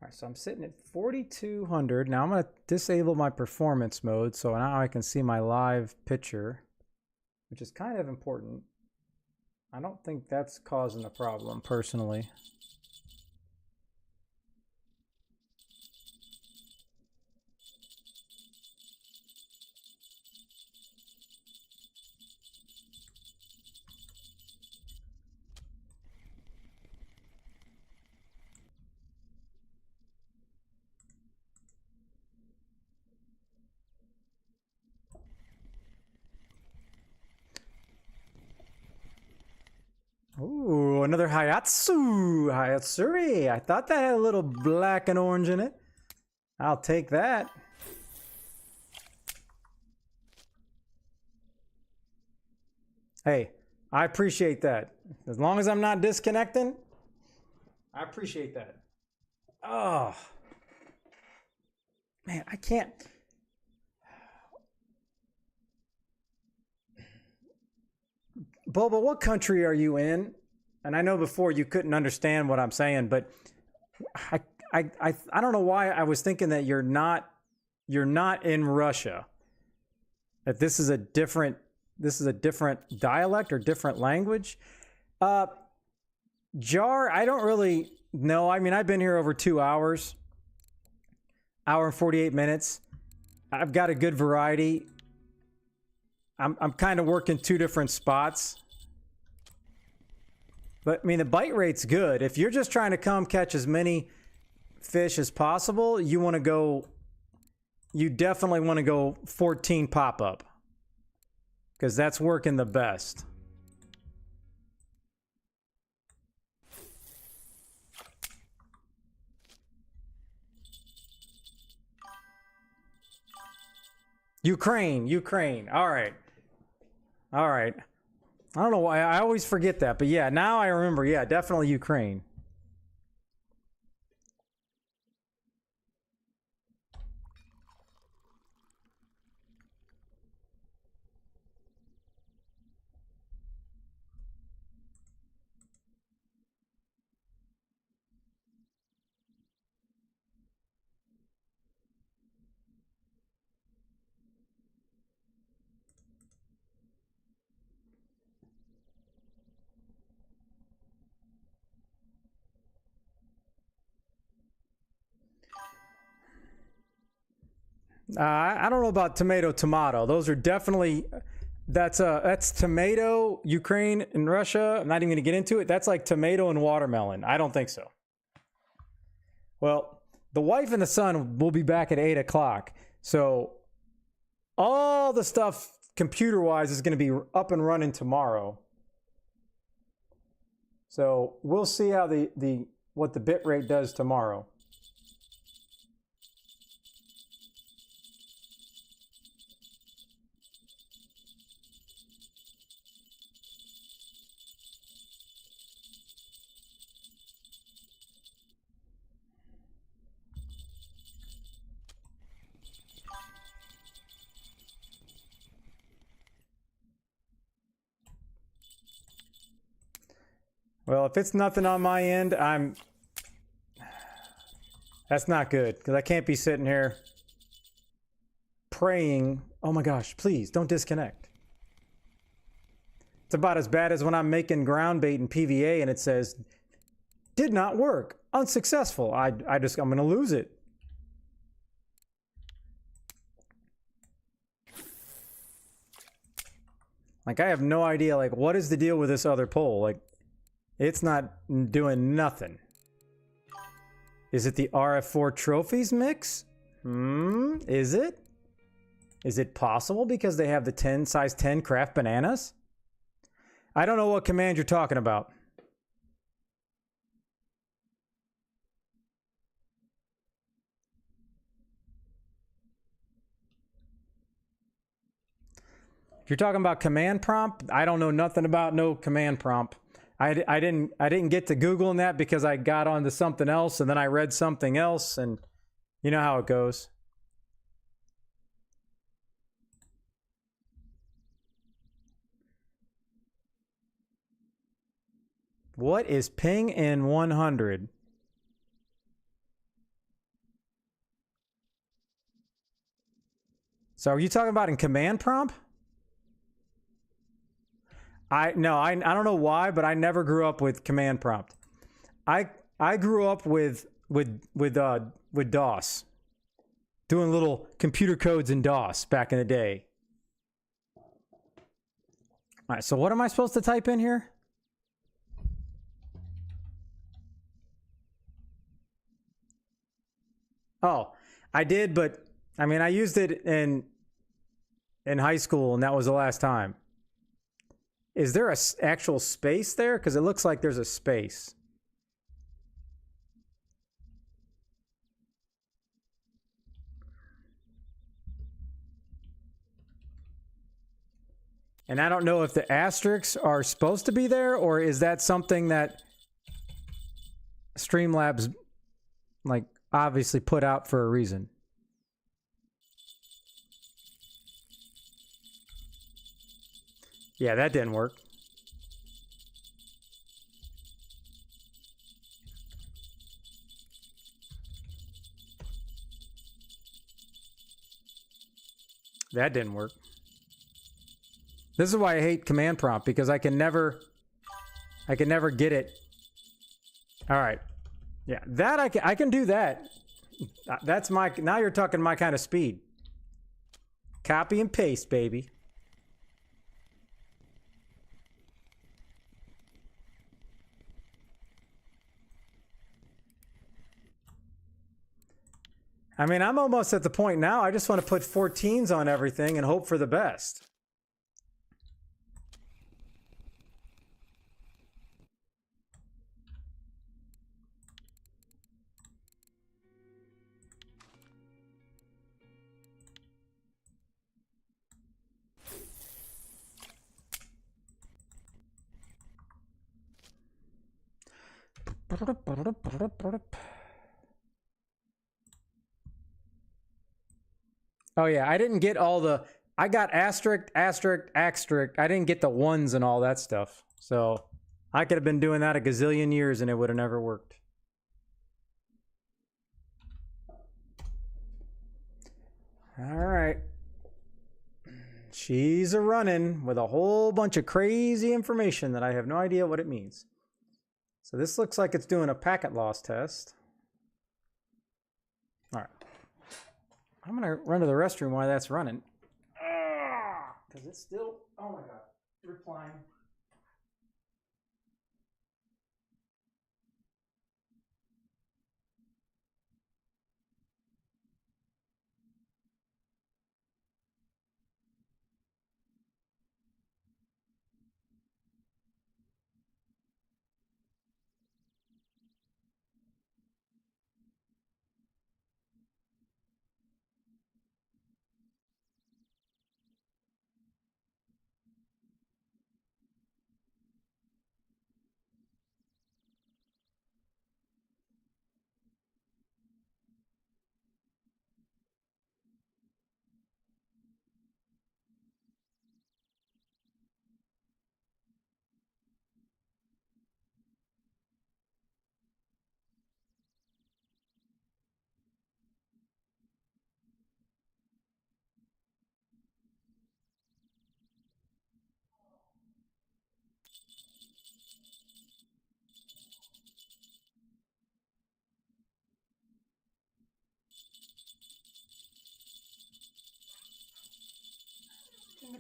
All right, so I'm sitting at 4,200. Now I'm going to disable my performance mode so now I can see my live picture, which is kind of important. I don't think that's causing a problem personally. Ooh, another Hayatsu. Hayatsuri. I thought that had a little black and orange in it. I'll take that. Hey, I appreciate that. As long as I'm not disconnecting, I appreciate that. Oh. Man, I can't. Boba, what country are you in? And I know before you couldn't understand what I'm saying, but I don't know why I was thinking that you're not in Russia. That this is a different dialect or different language. Jar, I don't really know. I mean, I've been here over 2 hours. Hour and 48 minutes. I've got a good variety. I'm kind of working 2 different spots. But I mean, the bite rate's good. If you're just trying to come catch as many fish as possible, you definitely want to go 14 pop-up. Because that's working the best. Ukraine. All right. I don't know why. I always forget that. But yeah, now I remember. Yeah, definitely Ukraine. I don't know about tomato. Those are definitely that's tomato, Ukraine and Russia. I'm not even going to get into it. That's like tomato and watermelon. I don't think so. Well, the wife and the son will be back at 8 o'clock. So all the stuff computer-wise is going to be up and running tomorrow. So we'll see how what the bit rate does tomorrow. Well, if it's nothing on my end, that's not good, because I can't be sitting here praying, oh my gosh, please don't disconnect. It's about as bad as when I'm making ground bait in PVA and it says, did not work, unsuccessful. I'm going to lose it. Like, I have no idea, like, what is the deal with this other pole? Like, it's not doing nothing. Is it the RF4 trophies mix? Is it? Is it possible because they have the size 10 craft bananas? I don't know what command you're talking about. If you're talking about command prompt, I don't know nothing about no command prompt. I didn't get to Googling that because I got onto something else and then I read something else, and you know how it goes. What is ping in 100? So are you talking about in command prompt? I don't know why, but I never grew up with command prompt. I grew up with DOS, doing little computer codes in DOS back in the day. All right, so what am I supposed to type in here? Oh, I did, but I mean, I used it in high school, and that was the last time. Is there a actual space there? Because it looks like there's a space. And I don't know if the asterisks are supposed to be there, or is that something that Streamlabs like obviously put out for a reason? Yeah, that didn't work. That didn't work. This is why I hate command prompt, because I can never get it. All right. Yeah, that I can do that. That's my, now you're talking my kind of speed. Copy and paste, baby. I mean, I'm almost at the point now, I just want to put 14s on everything and hope for the best. Oh yeah, I didn't get all the, I got asterisk, asterisk, asterisk. I didn't get the ones and all that stuff. So I could have been doing that a gazillion years and it would have never worked. All right. She's a running with a whole bunch of crazy information that I have no idea what it means. So this looks like it's doing a packet loss test. All right. I'm going to run to the restroom while that's running. Because it's still, oh my God, replying.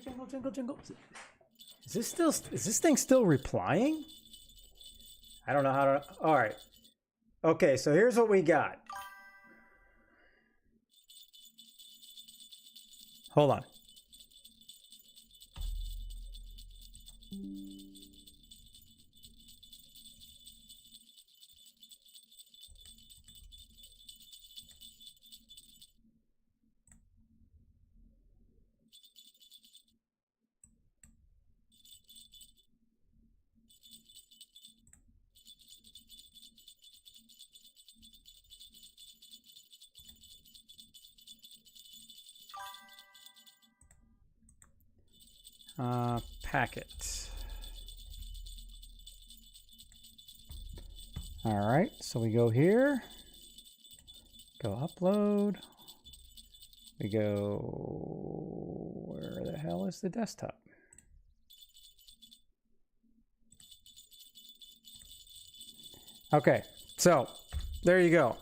Jingle, jingle, jingle. Is this thing still replying? I don't know how to, all right. Okay, so here's what we got. Hold on. Packet. All right, so we go here, go upload, we go, where the hell is the desktop? Okay, so there you go.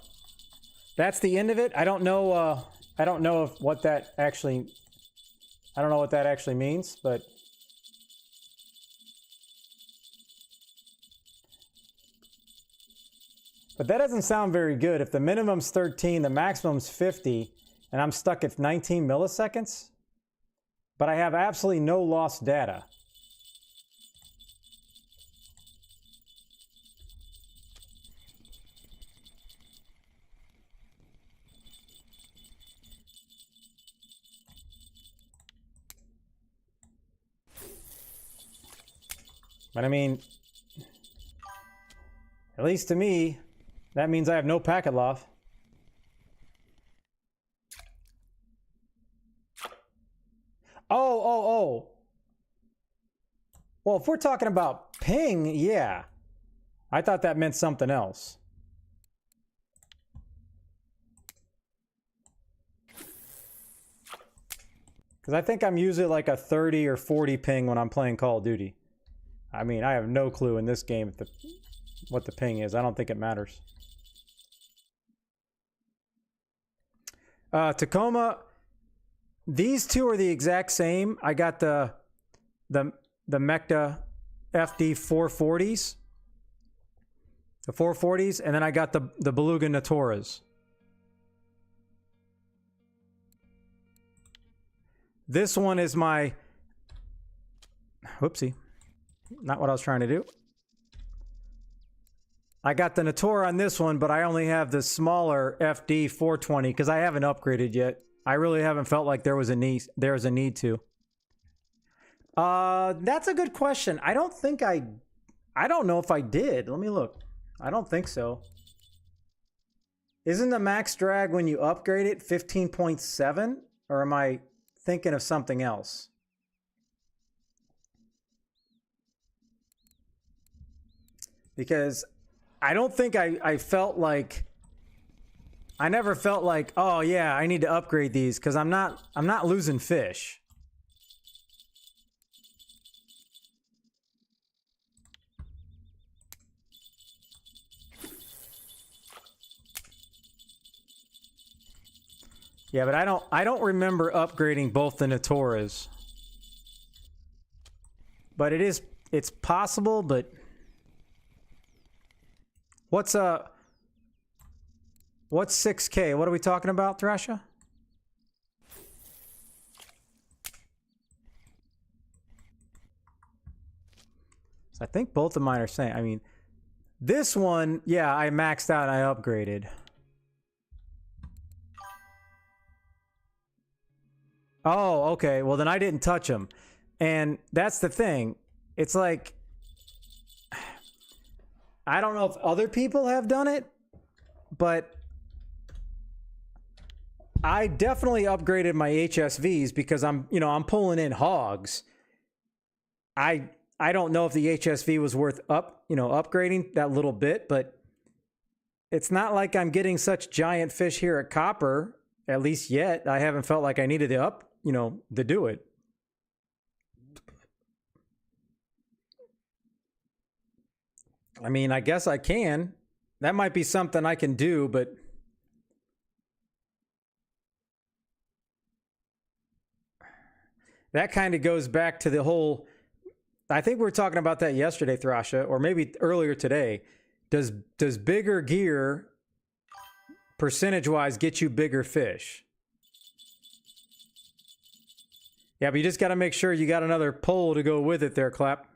That's the end of it. I don't know if what that actually, I don't know what that actually means, but that doesn't sound very good. If the minimum's 13, the maximum's 50, and I'm stuck at 19 milliseconds, but I have absolutely no lost data. But I mean, at least to me, that means I have no packet loft. Oh. Well, if we're talking about ping, yeah. I thought that meant something else. Because I think I'm usually like a 30 or 40 ping when I'm playing Call of Duty. I mean, I have no clue in this game what the ping is. I don't think it matters. Tacoma, these two are the exact same. I got the Mekta FD 440s. The 440s, and then I got the Beluga Natoras. This one is my... Whoopsie. Not what I was trying to do. I got the Natora on this one, but I only have the smaller FD 420 because I haven't upgraded yet. I really haven't felt like there was a need to. That's a good question. I don't know if I did. Let me look. I don't think so. Isn't the max drag when you upgrade it 15.7? Or am I thinking of something else? Because I don't think I felt like... I never felt like, oh yeah, I need to upgrade these because I'm not losing fish. Yeah, but I don't remember upgrading both the Natoras. But it's possible, but what's 6K? What are we talking about, Thrasha? So I think both of mine are saying, I mean, this one, yeah, I maxed out and I upgraded. Oh, okay. Well, then I didn't touch them. And that's the thing. It's like, I don't know if other people have done it, but I definitely upgraded my HSVs because I'm pulling in hogs. I don't know if the HSV was worth upgrading that little bit, but it's not like I'm getting such giant fish here at Copper, at least yet. I haven't felt like I needed to to do it. I mean, I guess I can. That might be something I can do, but that kind of goes back to the whole... I think we were talking about that yesterday, Thrasha, or maybe earlier today. Does bigger gear, percentage-wise, get you bigger fish? Yeah, but you just got to make sure you got another pole to go with it there, Clap.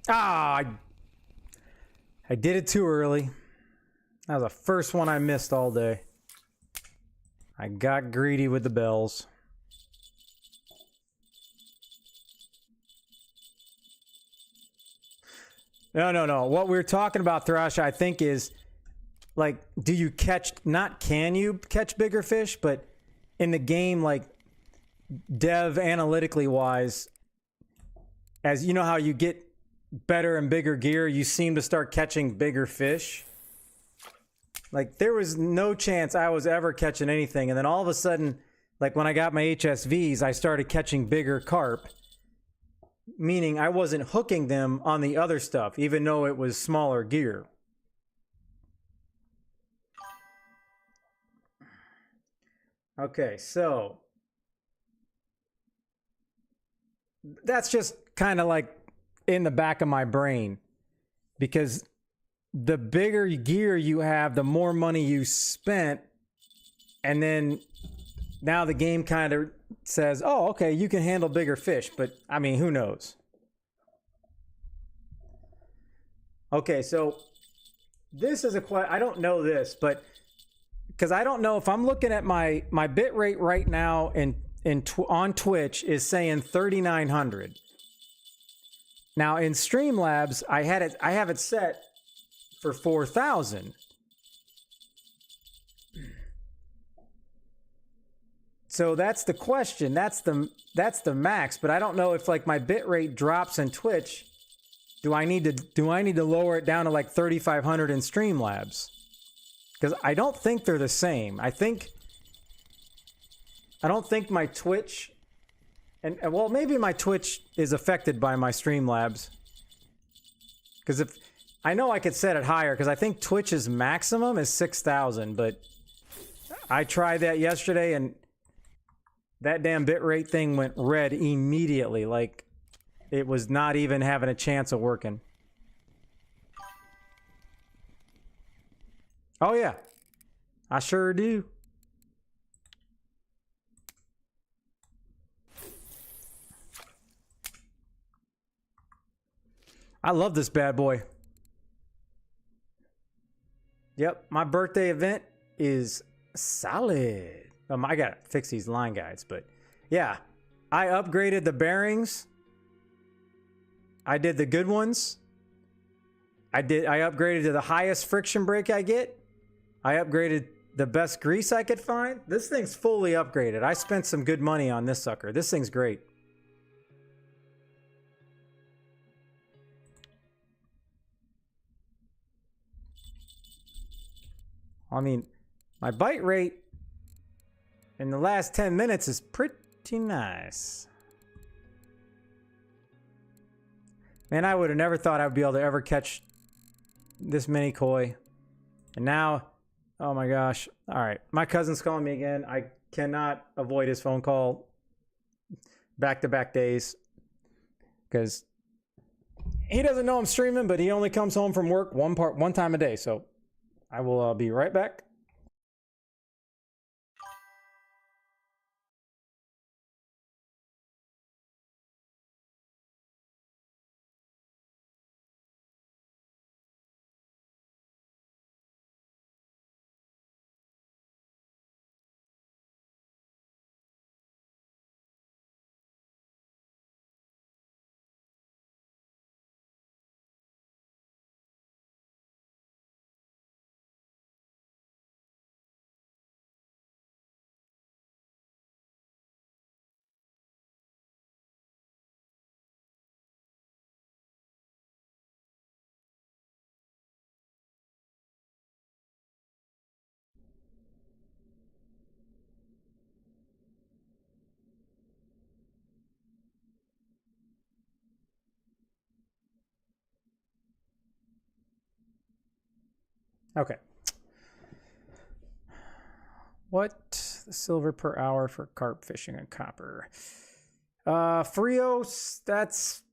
Ah, I did it too early. That was the first one I missed all day. I got greedy with the bells. No. What we're talking about, Thrasha, I think is, like, do you catch, not can you catch bigger fish, but in the game, like, dev analytically wise, as you know how you get better and bigger gear, you seem to start catching bigger fish. Like, there was no chance I was ever catching anything, and then all of a sudden, like when I got my HSVs, I started catching bigger carp, meaning I wasn't hooking them on the other stuff, even though it was smaller gear. Okay, so that's just kind of like in the back of my brain because the bigger gear you have, the more money you spent, and then now the game kind of says, "Oh, okay, you can handle bigger fish," but I mean, who knows? Okay, so this is a question. I don't know this, but because I don't know if I'm looking at my bit rate right now on Twitch is saying 3,900. Now in Streamlabs, I have it set for 4,000. So that's the question. That's the max. But I don't know if like my bit rate drops in Twitch. Do I need to lower it down to like 3,500 in Streamlabs? Because I don't think they're the same. I don't think my Twitch and well, maybe my Twitch is affected by my Streamlabs. Because if I know I could set it higher, because I think Twitch's maximum is 6,000, but I tried that yesterday and that damn bitrate thing went red immediately. Like it was not even having a chance of working. Oh yeah, I sure do. I love this bad boy. Yep, my birthday event is solid. I gotta fix these line guides, but yeah, I upgraded the bearings. I did the good ones. I upgraded to the highest friction brake I get. I upgraded the best grease I could find. This thing's fully upgraded. I spent some good money on this sucker. This thing's great. I mean, my bite rate in the last 10 minutes is pretty nice. Man, I would have never thought I would be able to ever catch this many koi. And now, oh my gosh. All right, my cousin's calling me again. I cannot avoid his phone call back-to-back days because he doesn't know I'm streaming, but he only comes home from work one time a day. So I will be right back. Okay. What the silver per hour for carp fishing and copper? Frios, that's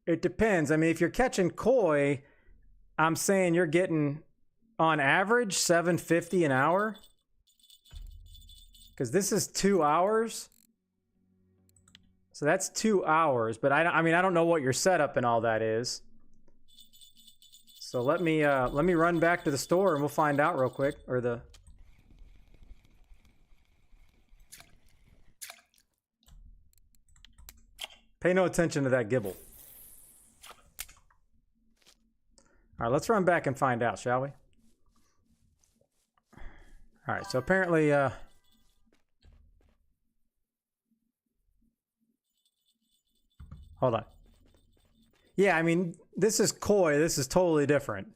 it depends. I mean, if you're catching koi, I'm saying you're getting on average 750 an hour. Because this is 2 hours. So that's 2 hours, but I mean I don't know what your setup and all that is. So let me run back to the store and we'll find out real quick. Or the pay no attention to that gibble. All right, let's run back and find out, shall we? All right, so apparently hold on. Yeah, I mean, this is koi. This is totally different.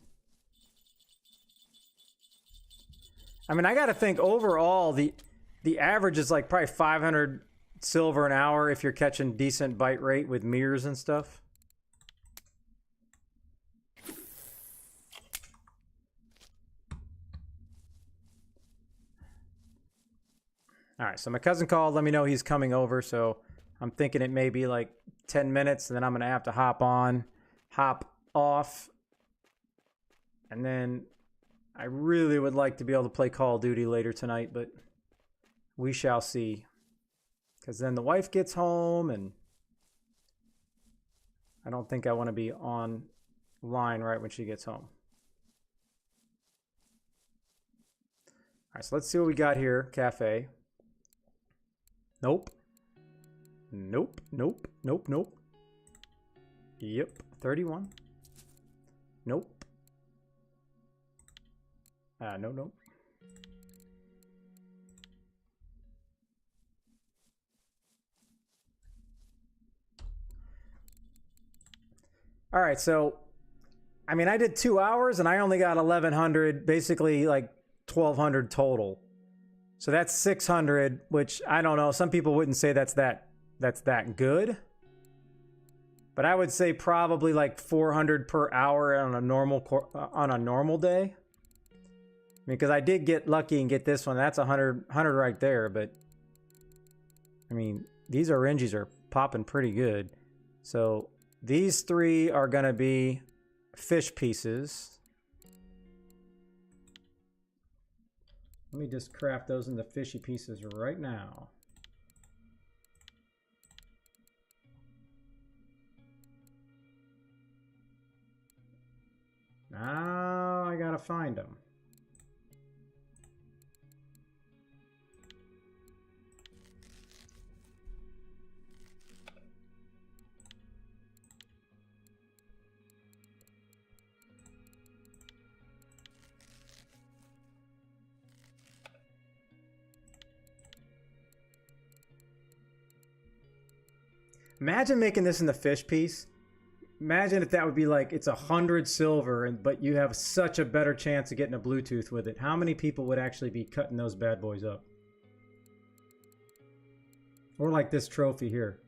I mean, I got to think overall the average is like probably 500 silver an hour if you're catching decent bite rate with mirrors and stuff. right, so my cousin called, let me know he's coming over, so I'm thinking it may be like 10 minutes, and then I'm going to have to hop off, and then I really would like to be able to play Call of Duty later tonight, but we shall see. Because then the wife gets home, and I don't think I want to be online right when she gets home. All right, so let's see what we got here. Cafe. Nope. Nope, nope, nope, nope. Yep, 31. Nope. No. All right, so, I mean, I did 2 hours and I only got 1,100, basically like 1,200 total. So that's 600, which I don't know. Some people wouldn't say that's that good. But I would say probably like 400 per hour on a normal day. I mean, because I did get lucky and get this one. That's 100 right there. But, I mean, these RNGs are popping pretty good. So these 3 are going to be fish pieces. Let me just craft those into fishy pieces right now. Now I got to find them. Imagine making this in the fish piece. Imagine if that would be like, it's 100 silver, but you have such a better chance of getting a Bluetooth with it. How many people would actually be cutting those bad boys up? Or like this trophy here.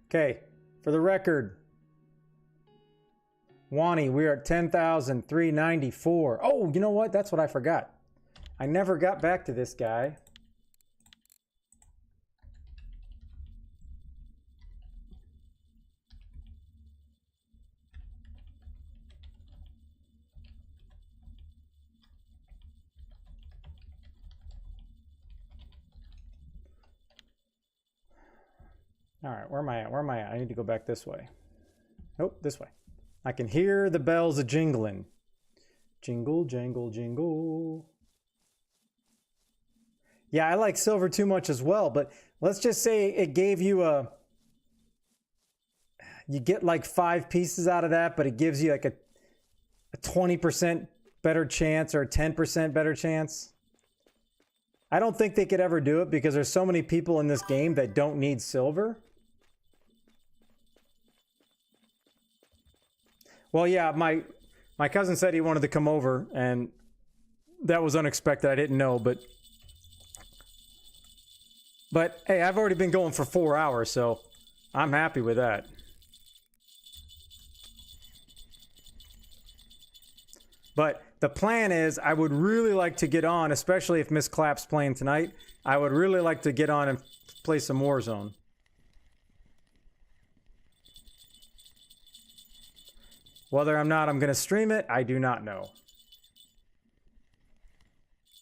Okay, for the record, Wani, we are at 10,394. Oh, you know what? That's what I forgot. I never got back to this guy. All right, where am I at? Where am I at? I need to go back this way. Nope, this way. I can hear the bells a jingling. Jingle, jangle, jingle. Yeah, I like silver too much as well, but let's just say it gave you you get like 5 pieces out of that, but it gives you like a 20% better chance or a 10% better chance. I don't think they could ever do it because there's so many people in this game that don't need silver. Well, yeah, my cousin said he wanted to come over, and that was unexpected. I didn't know, but hey, I've already been going for 4 hours, so I'm happy with that. But the plan is I would really like to get on, especially if Miss Clapp's playing tonight. I would really like to get on and play some Warzone. Whether I'm going to stream it, I do not know.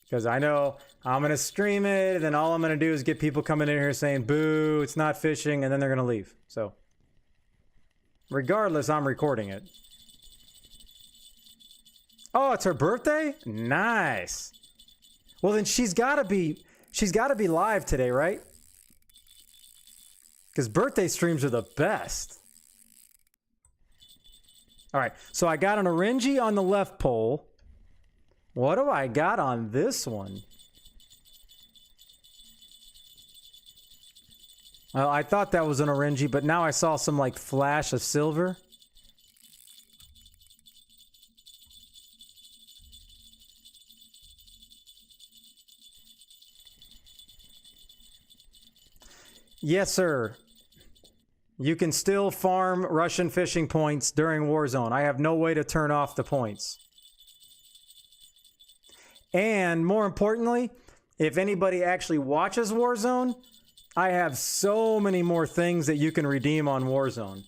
Because I know I'm going to stream it, and then all I'm going to do is get people coming in here saying, boo, it's not fishing, and then they're going to leave. So, regardless, I'm recording it. Oh, it's her birthday? Nice. Well, then she's got to be live today, right? Because birthday streams are the best. All right, so I got an RNG on the left pole. What do I got on this one? Well, I thought that was an RNG, but now I saw some like flash of silver. Yes, sir. You can still farm Russian fishing points during Warzone. I have no way to turn off the points. And more importantly, if anybody actually watches Warzone, I have so many more things that you can redeem on Warzone.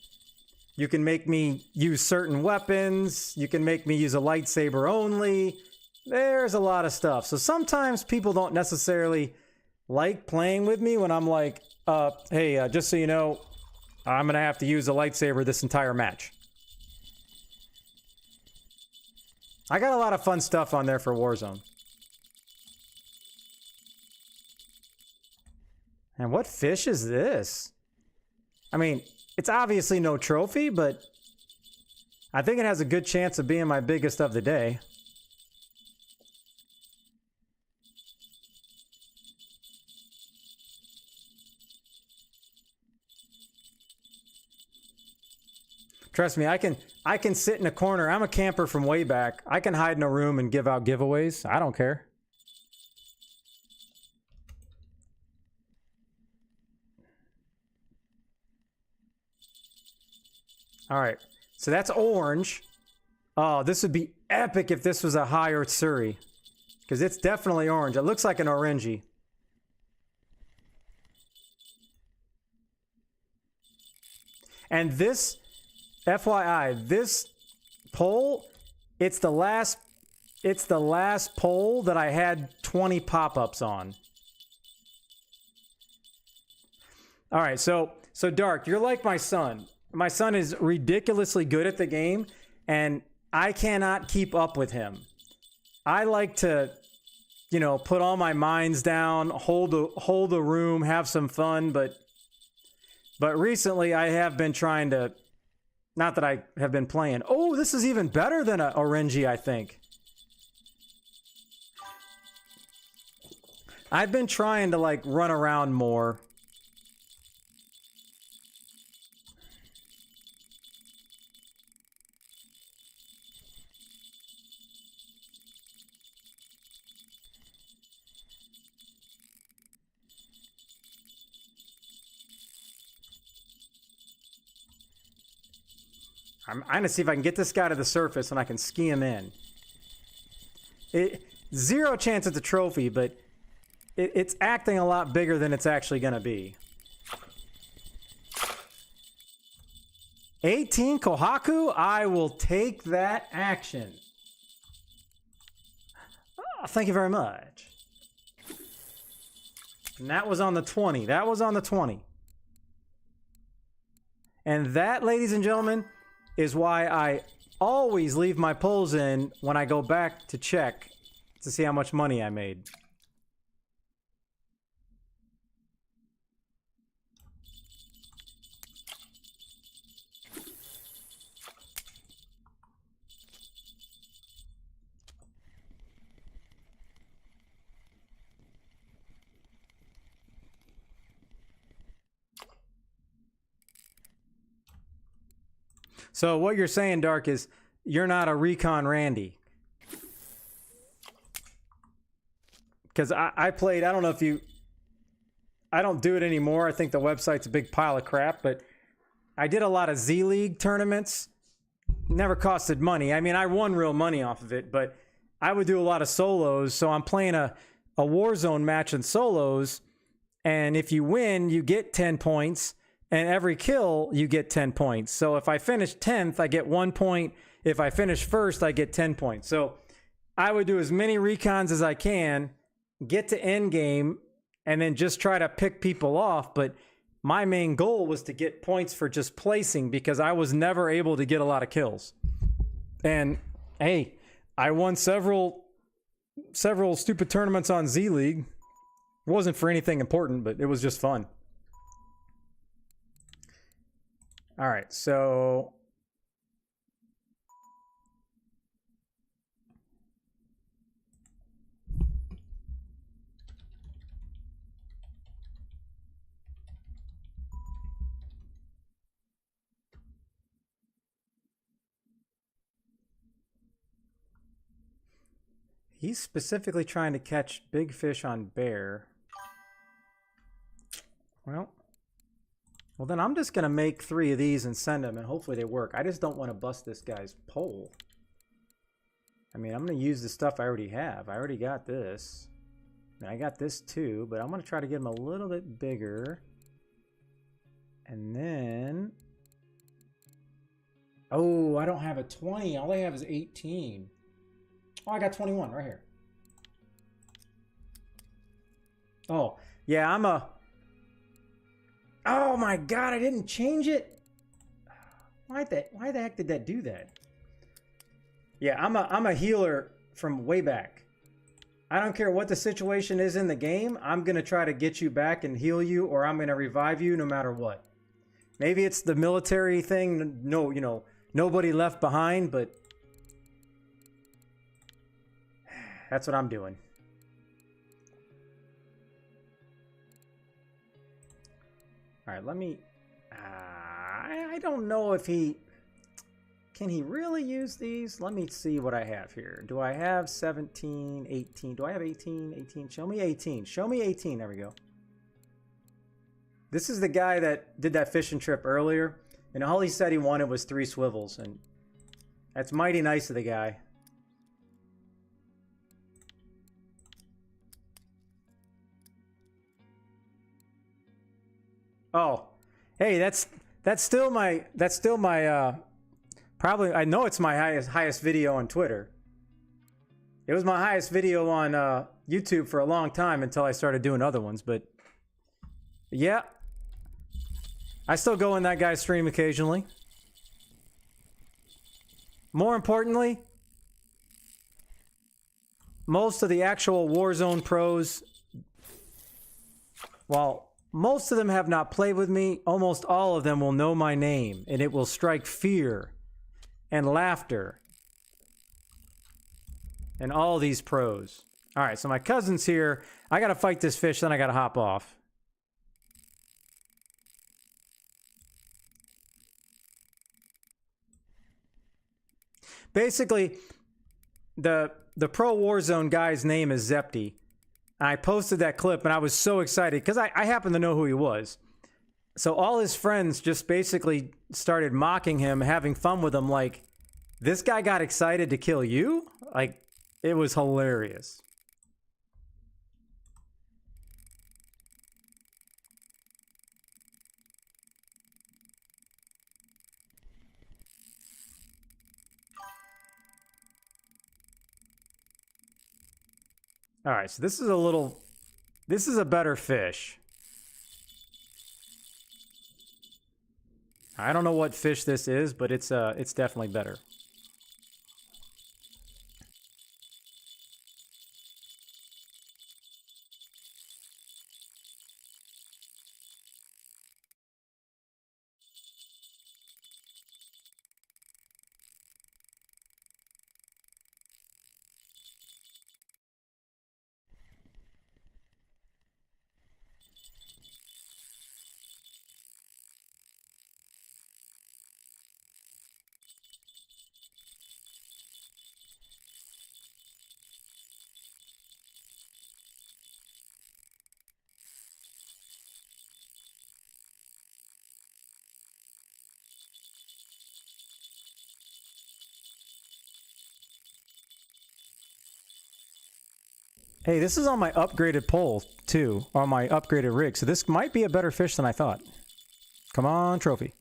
You can make me use certain weapons. You can make me use a lightsaber only. There's a lot of stuff. So sometimes people don't necessarily like playing with me when I'm like, hey, just so you know, I'm going to have to use a lightsaber this entire match. I got a lot of fun stuff on there for Warzone. And what fish is this? I mean, it's obviously no trophy, but I think it has a good chance of being my biggest of the day. Trust me, I can sit in a corner. I'm a camper from way back. I can hide in a room and give out giveaways. I don't care. All right, so that's orange. Oh, this would be epic if this was a high Earth Surrey, because it's definitely orange. It looks like an orangey. And this, FYI, this poll, it's the last poll that I had 20 pop-ups on. All right, so Dark, you're like my son. My son is ridiculously good at the game, and I cannot keep up with him. I like to, you know, put all my mines down, hold the room, have some fun, but recently I have been trying to, not that I have been playing. Oh, this is even better than a orangey, I think. I've been trying to like run around more. I'm going to see if I can get this guy to the surface and I can ski him in. Zero chance at the trophy, but it's acting a lot bigger than it's actually going to be. 18 Kohaku? I will take that action. Oh, thank you very much. And that was on the 20. That was on the 20. And that, ladies and gentlemen, is why I always leave my polls in when I go back to check to see how much money I made. So what you're saying, Dark, is you're not a Recon Randy. Because I played, I don't know if you... I don't do it anymore. I think the website's a big pile of crap, but I did a lot of Z-League tournaments. Never costed money. I mean, I won real money off of it, but I would do a lot of solos. So I'm playing a Warzone match in solos, and if you win, you get 10 points. And every kill, you get 10 points. So if I finish 10th, I get 1 point. If I finish first, I get 10 points. So I would do as many recons as I can, get to end game, and then just try to pick people off. But my main goal was to get points for just placing, because I was never able to get a lot of kills. And hey, I won several stupid tournaments on Z-League. It wasn't for anything important, but it was just fun. All right, so he's specifically trying to catch big fish on bear. Well, Well, then I'm just going to make 3 of these and send them, and hopefully they work. I just don't want to bust this guy's pole. I mean, I'm going to use the stuff I already have. I already got this. And I got this too, but I'm going to try to get them a little bit bigger. And then... Oh, I don't have a 20. All I have is 18. Oh, I got 21 right here. Oh, yeah, I'm a... Oh my god, I didn't change it. Why the heck did that do that? Yeah, I'm a healer from way back. I don't care what the situation is in the game. I'm going to try to get you back and heal you, or I'm going to revive you no matter what. Maybe it's the military thing. No, you know, nobody left behind, but that's what I'm doing. All right, let me... I don't know if he... Can he really use these? Let me see what I have here. Do I have 17, 18? Do I have 18? 18? Show me 18. Show me 18. There we go. This is the guy that did that fishing trip earlier. And all he said he wanted was 3 swivels. And that's mighty nice of the guy. Oh, hey, that's still my probably, I know it's my highest video on Twitter. It was my highest video on YouTube for a long time until I started doing other ones, but yeah, I still go in that guy's stream occasionally. More importantly, most of the actual Warzone pros, well, most of them have not played with me. Almost all of them will know my name, and it will strike fear and laughter and all these pros. All right, so my cousin's here. I got to fight this fish, then I got to hop off. Basically, the pro Warzone guy's name is Zepti. I posted that clip and I was so excited because I happen to know who he was. So all his friends just basically started mocking him, having fun with him. Like, this guy got excited to kill you? Like, it was hilarious. All right, so this is a better fish. I don't know what fish this is, but it's definitely better. Hey, this is on my upgraded pole, too, on my upgraded rig, so this might be a better fish than I thought. Come on, trophy.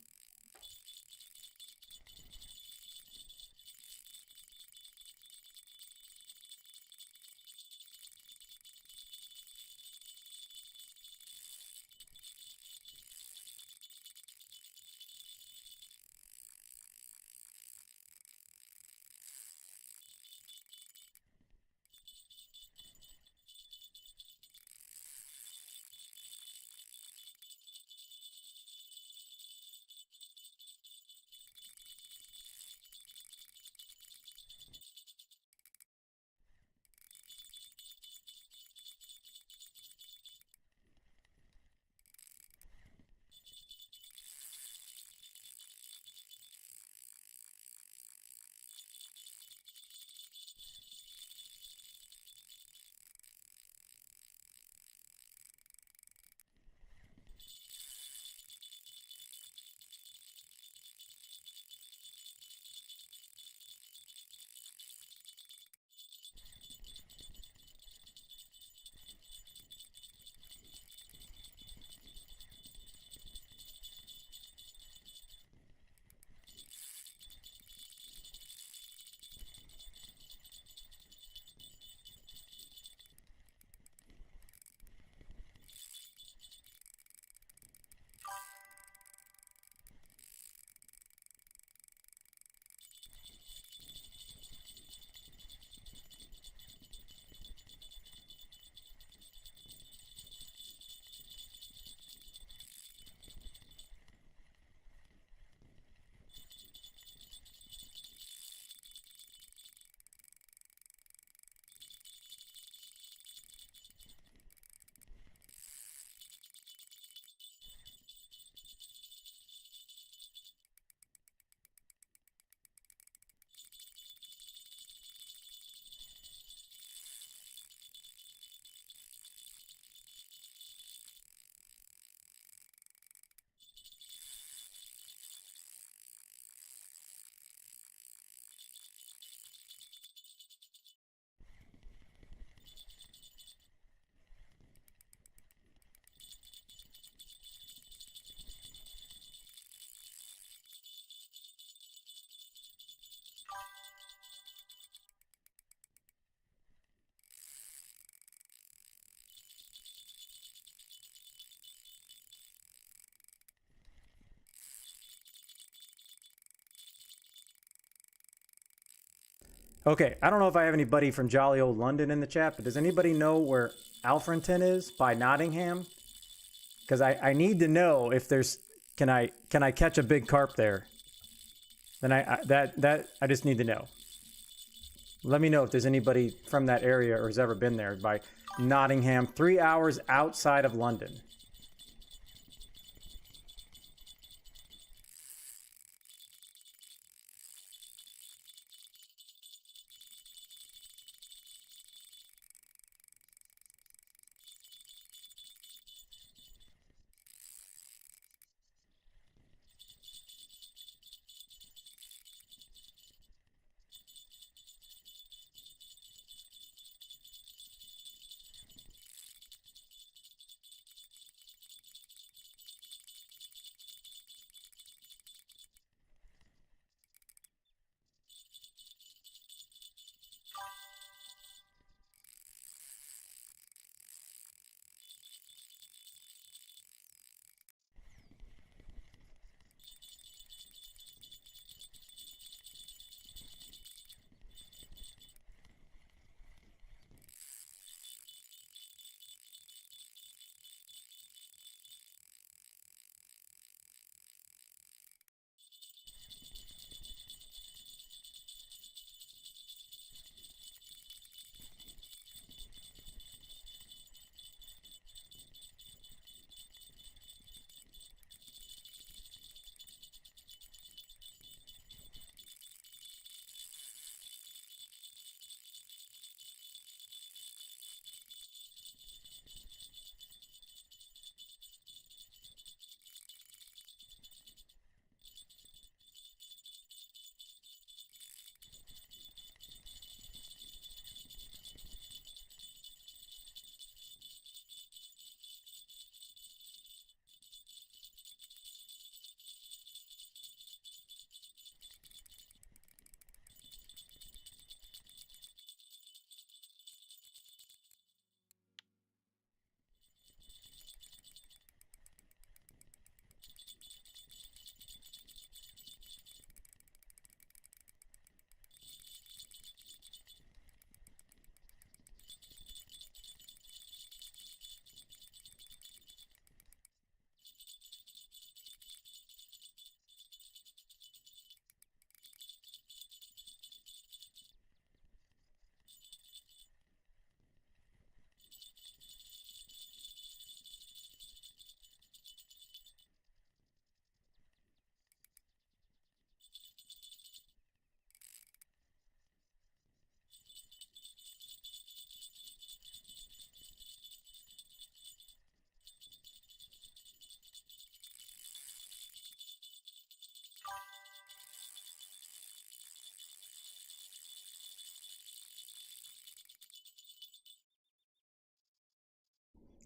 Okay, I don't know if I have anybody from jolly old London in the chat, but does anybody know where Alfreton is by Nottingham? Because I need to know if there's can I catch a big carp there? Then I just need to know. Let me know if there's anybody from that area or has ever been there by Nottingham, 3 hours outside of London.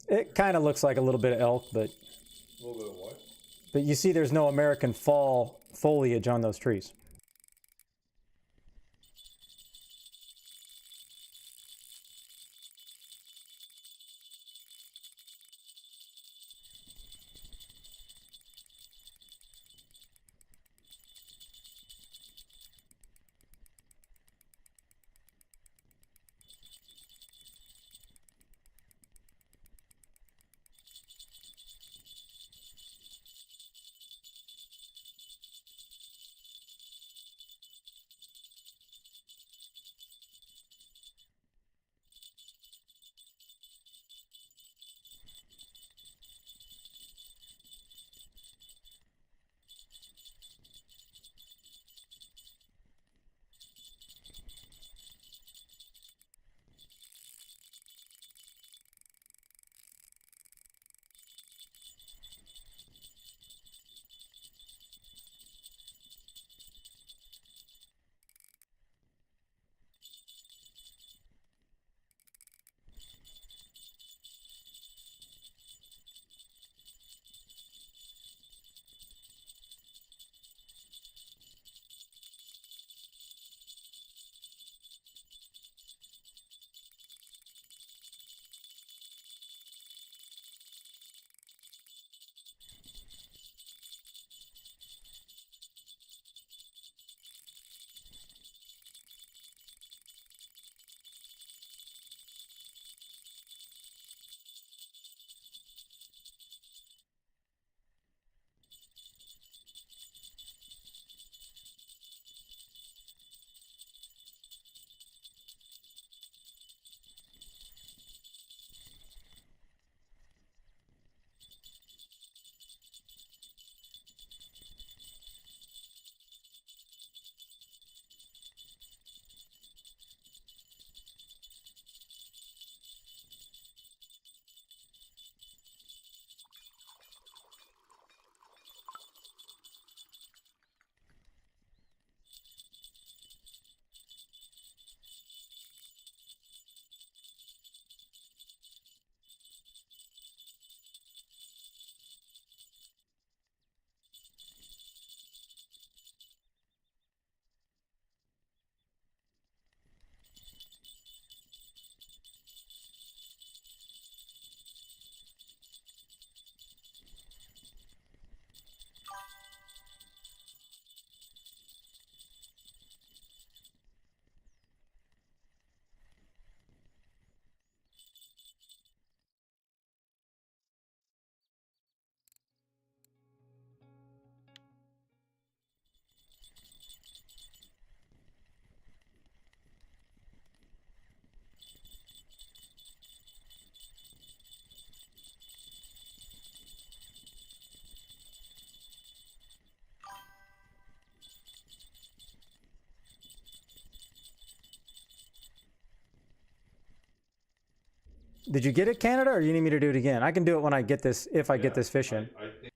It kind of looks like a little bit of elk, but A little bit of what? but you see there's no American fall foliage on those trees. Did you get it, Canada, or you need me to do it again? I can do it when I get this, if I get this fish in. I think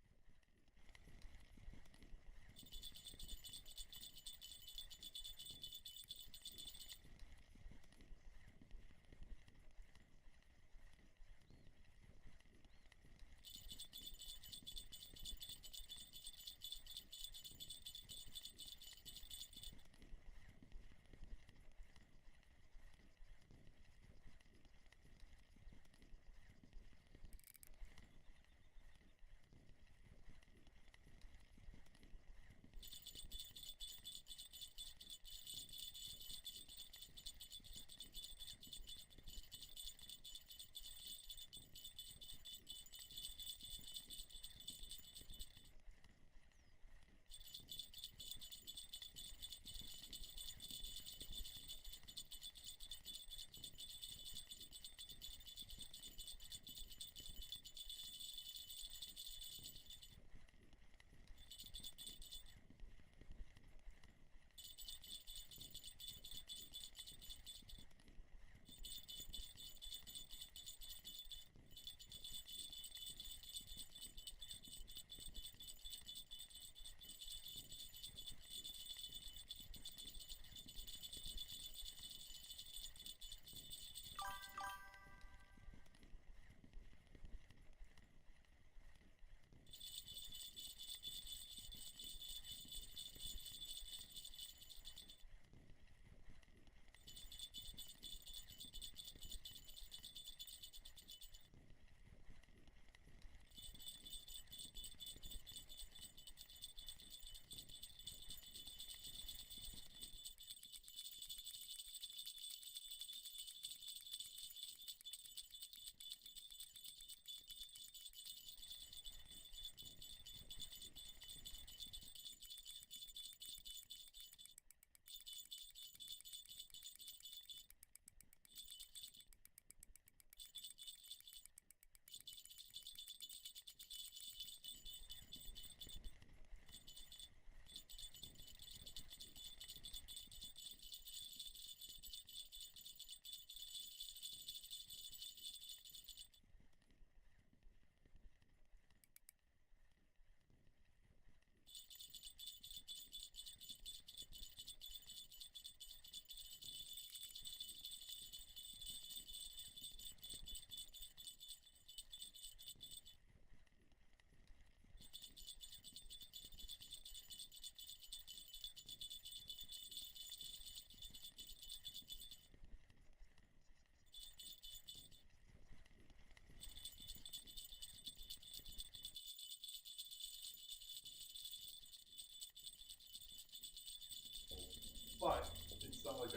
but it's not like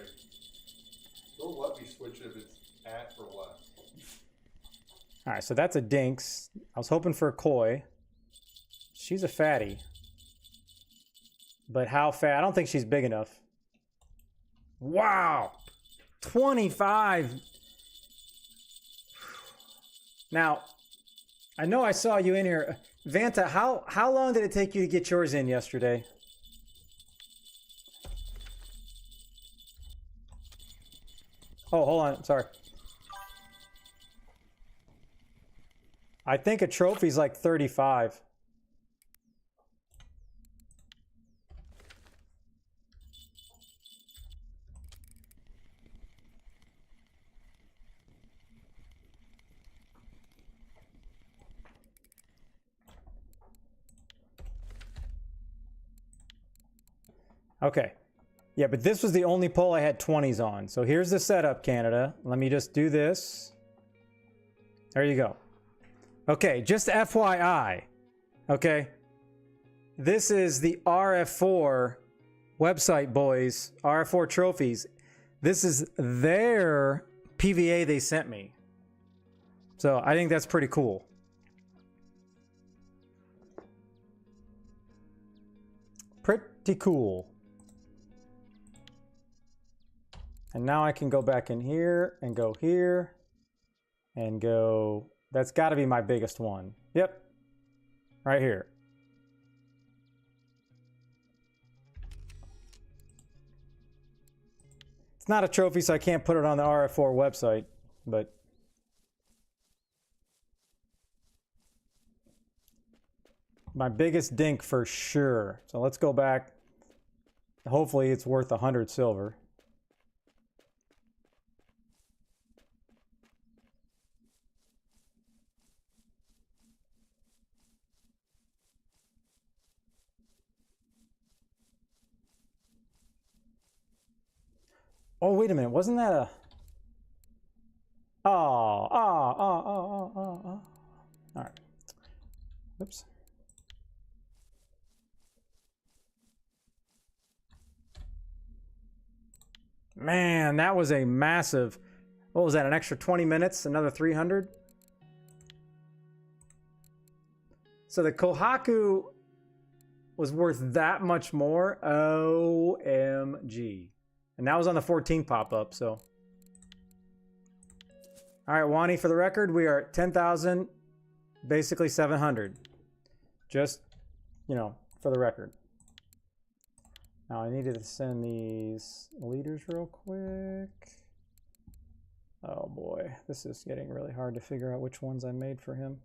they'll let me switch if it's at or less. All right, so that's a dinks. I was hoping for a koi. She's a fatty. But how fat? I don't think she's big enough. Wow! 25! Now, I know I saw you in here. Vanta, how long did it take you to get yours in yesterday? Oh, hold on. Sorry. I think a trophy's like 35. Okay. Yeah, but this was the only poll I had 20s on. So here's the setup, Canada. Let me just do this. There you go. Okay, just FYI. Okay. This is the RF4 website, boys. RF4 trophies. This is their PVA they sent me. So I think that's pretty cool. Pretty cool. And now I can go back in here and go here and go, that's got to be my biggest one. Yep, right here. It's not a trophy, so I can't put it on the RF4 website, but my biggest dink for sure. So let's go back. Hopefully it's worth 100 silver. Oh, wait a minute. Wasn't that a... Oh. All right. Oops. Man, that was a massive... What was that, an extra 20 minutes? Another 300? So the Kohaku was worth that much more? OMG. And that was on the 14 pop-up, so... All right, Wani, for the record, we are at 10,000, basically 700. Just, you know, for the record. Now, I needed to send these leaders real quick. Oh, boy. This is getting really hard to figure out which ones I made for him.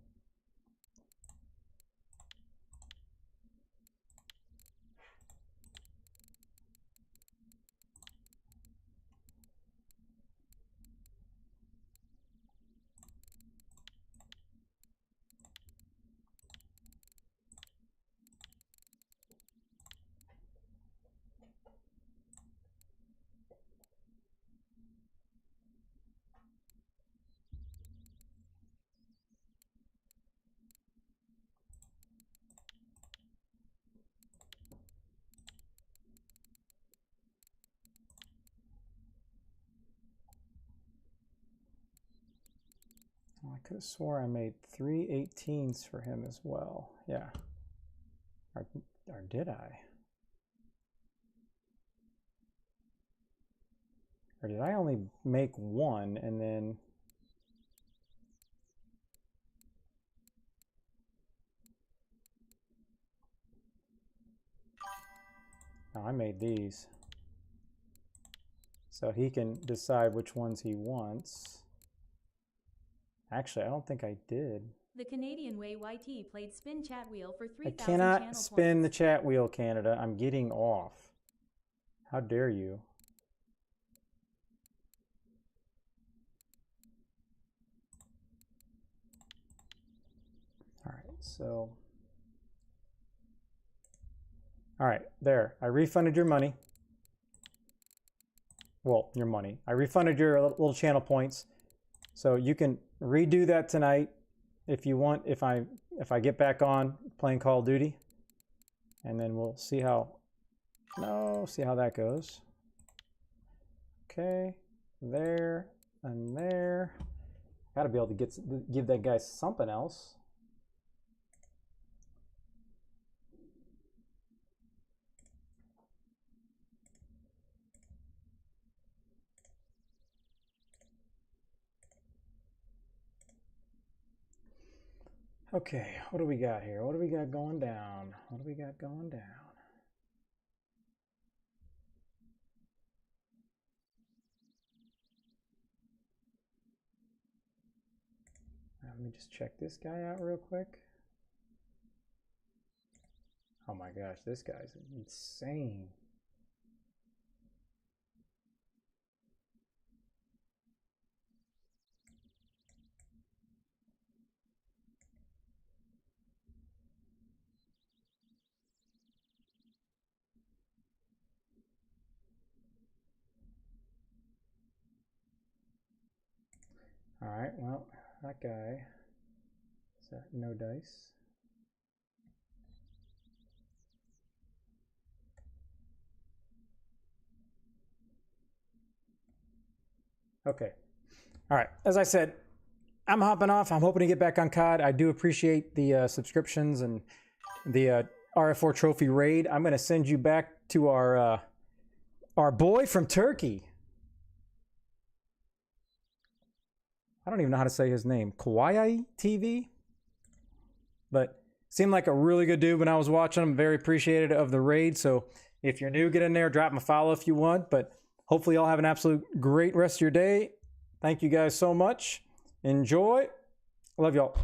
I could have swore I made 3 18s for him as well. Yeah. Or did I? Or did I only make one and then... No, I made these. So he can decide which ones he wants. Actually, I don't think I did. The Canadian Way YT played spin chat wheel for 3,000 I cannot channel spin the points. chat wheel, Canada. I'm getting off. How dare you? All right, so... All right, there. I refunded your money. Well, your money. I refunded your little channel points. So you can redo that tonight if you want, if I get back on playing Call of Duty. And then we'll see how that goes. Okay, there and there. Gotta be able to give that guy something else. Okay, what do we got here? What do we got going down? What do we got going down? Let me just check this guy out real quick. Oh my gosh, this guy's insane. All right, well, that guy is at no dice. Okay. All right. As I said, I'm hopping off. I'm hoping to get back on COD. I do appreciate the subscriptions and the RF4 trophy raid. I'm going to send you back to our boy from Turkey. I don't even know how to say his name. Kawaii TV? But seemed like a really good dude when I was watching him. Very appreciated of the raid. So if you're new, get in there. Drop him a follow if you want. But hopefully y'all have an absolute great rest of your day. Thank you guys so much. Enjoy. Love y'all.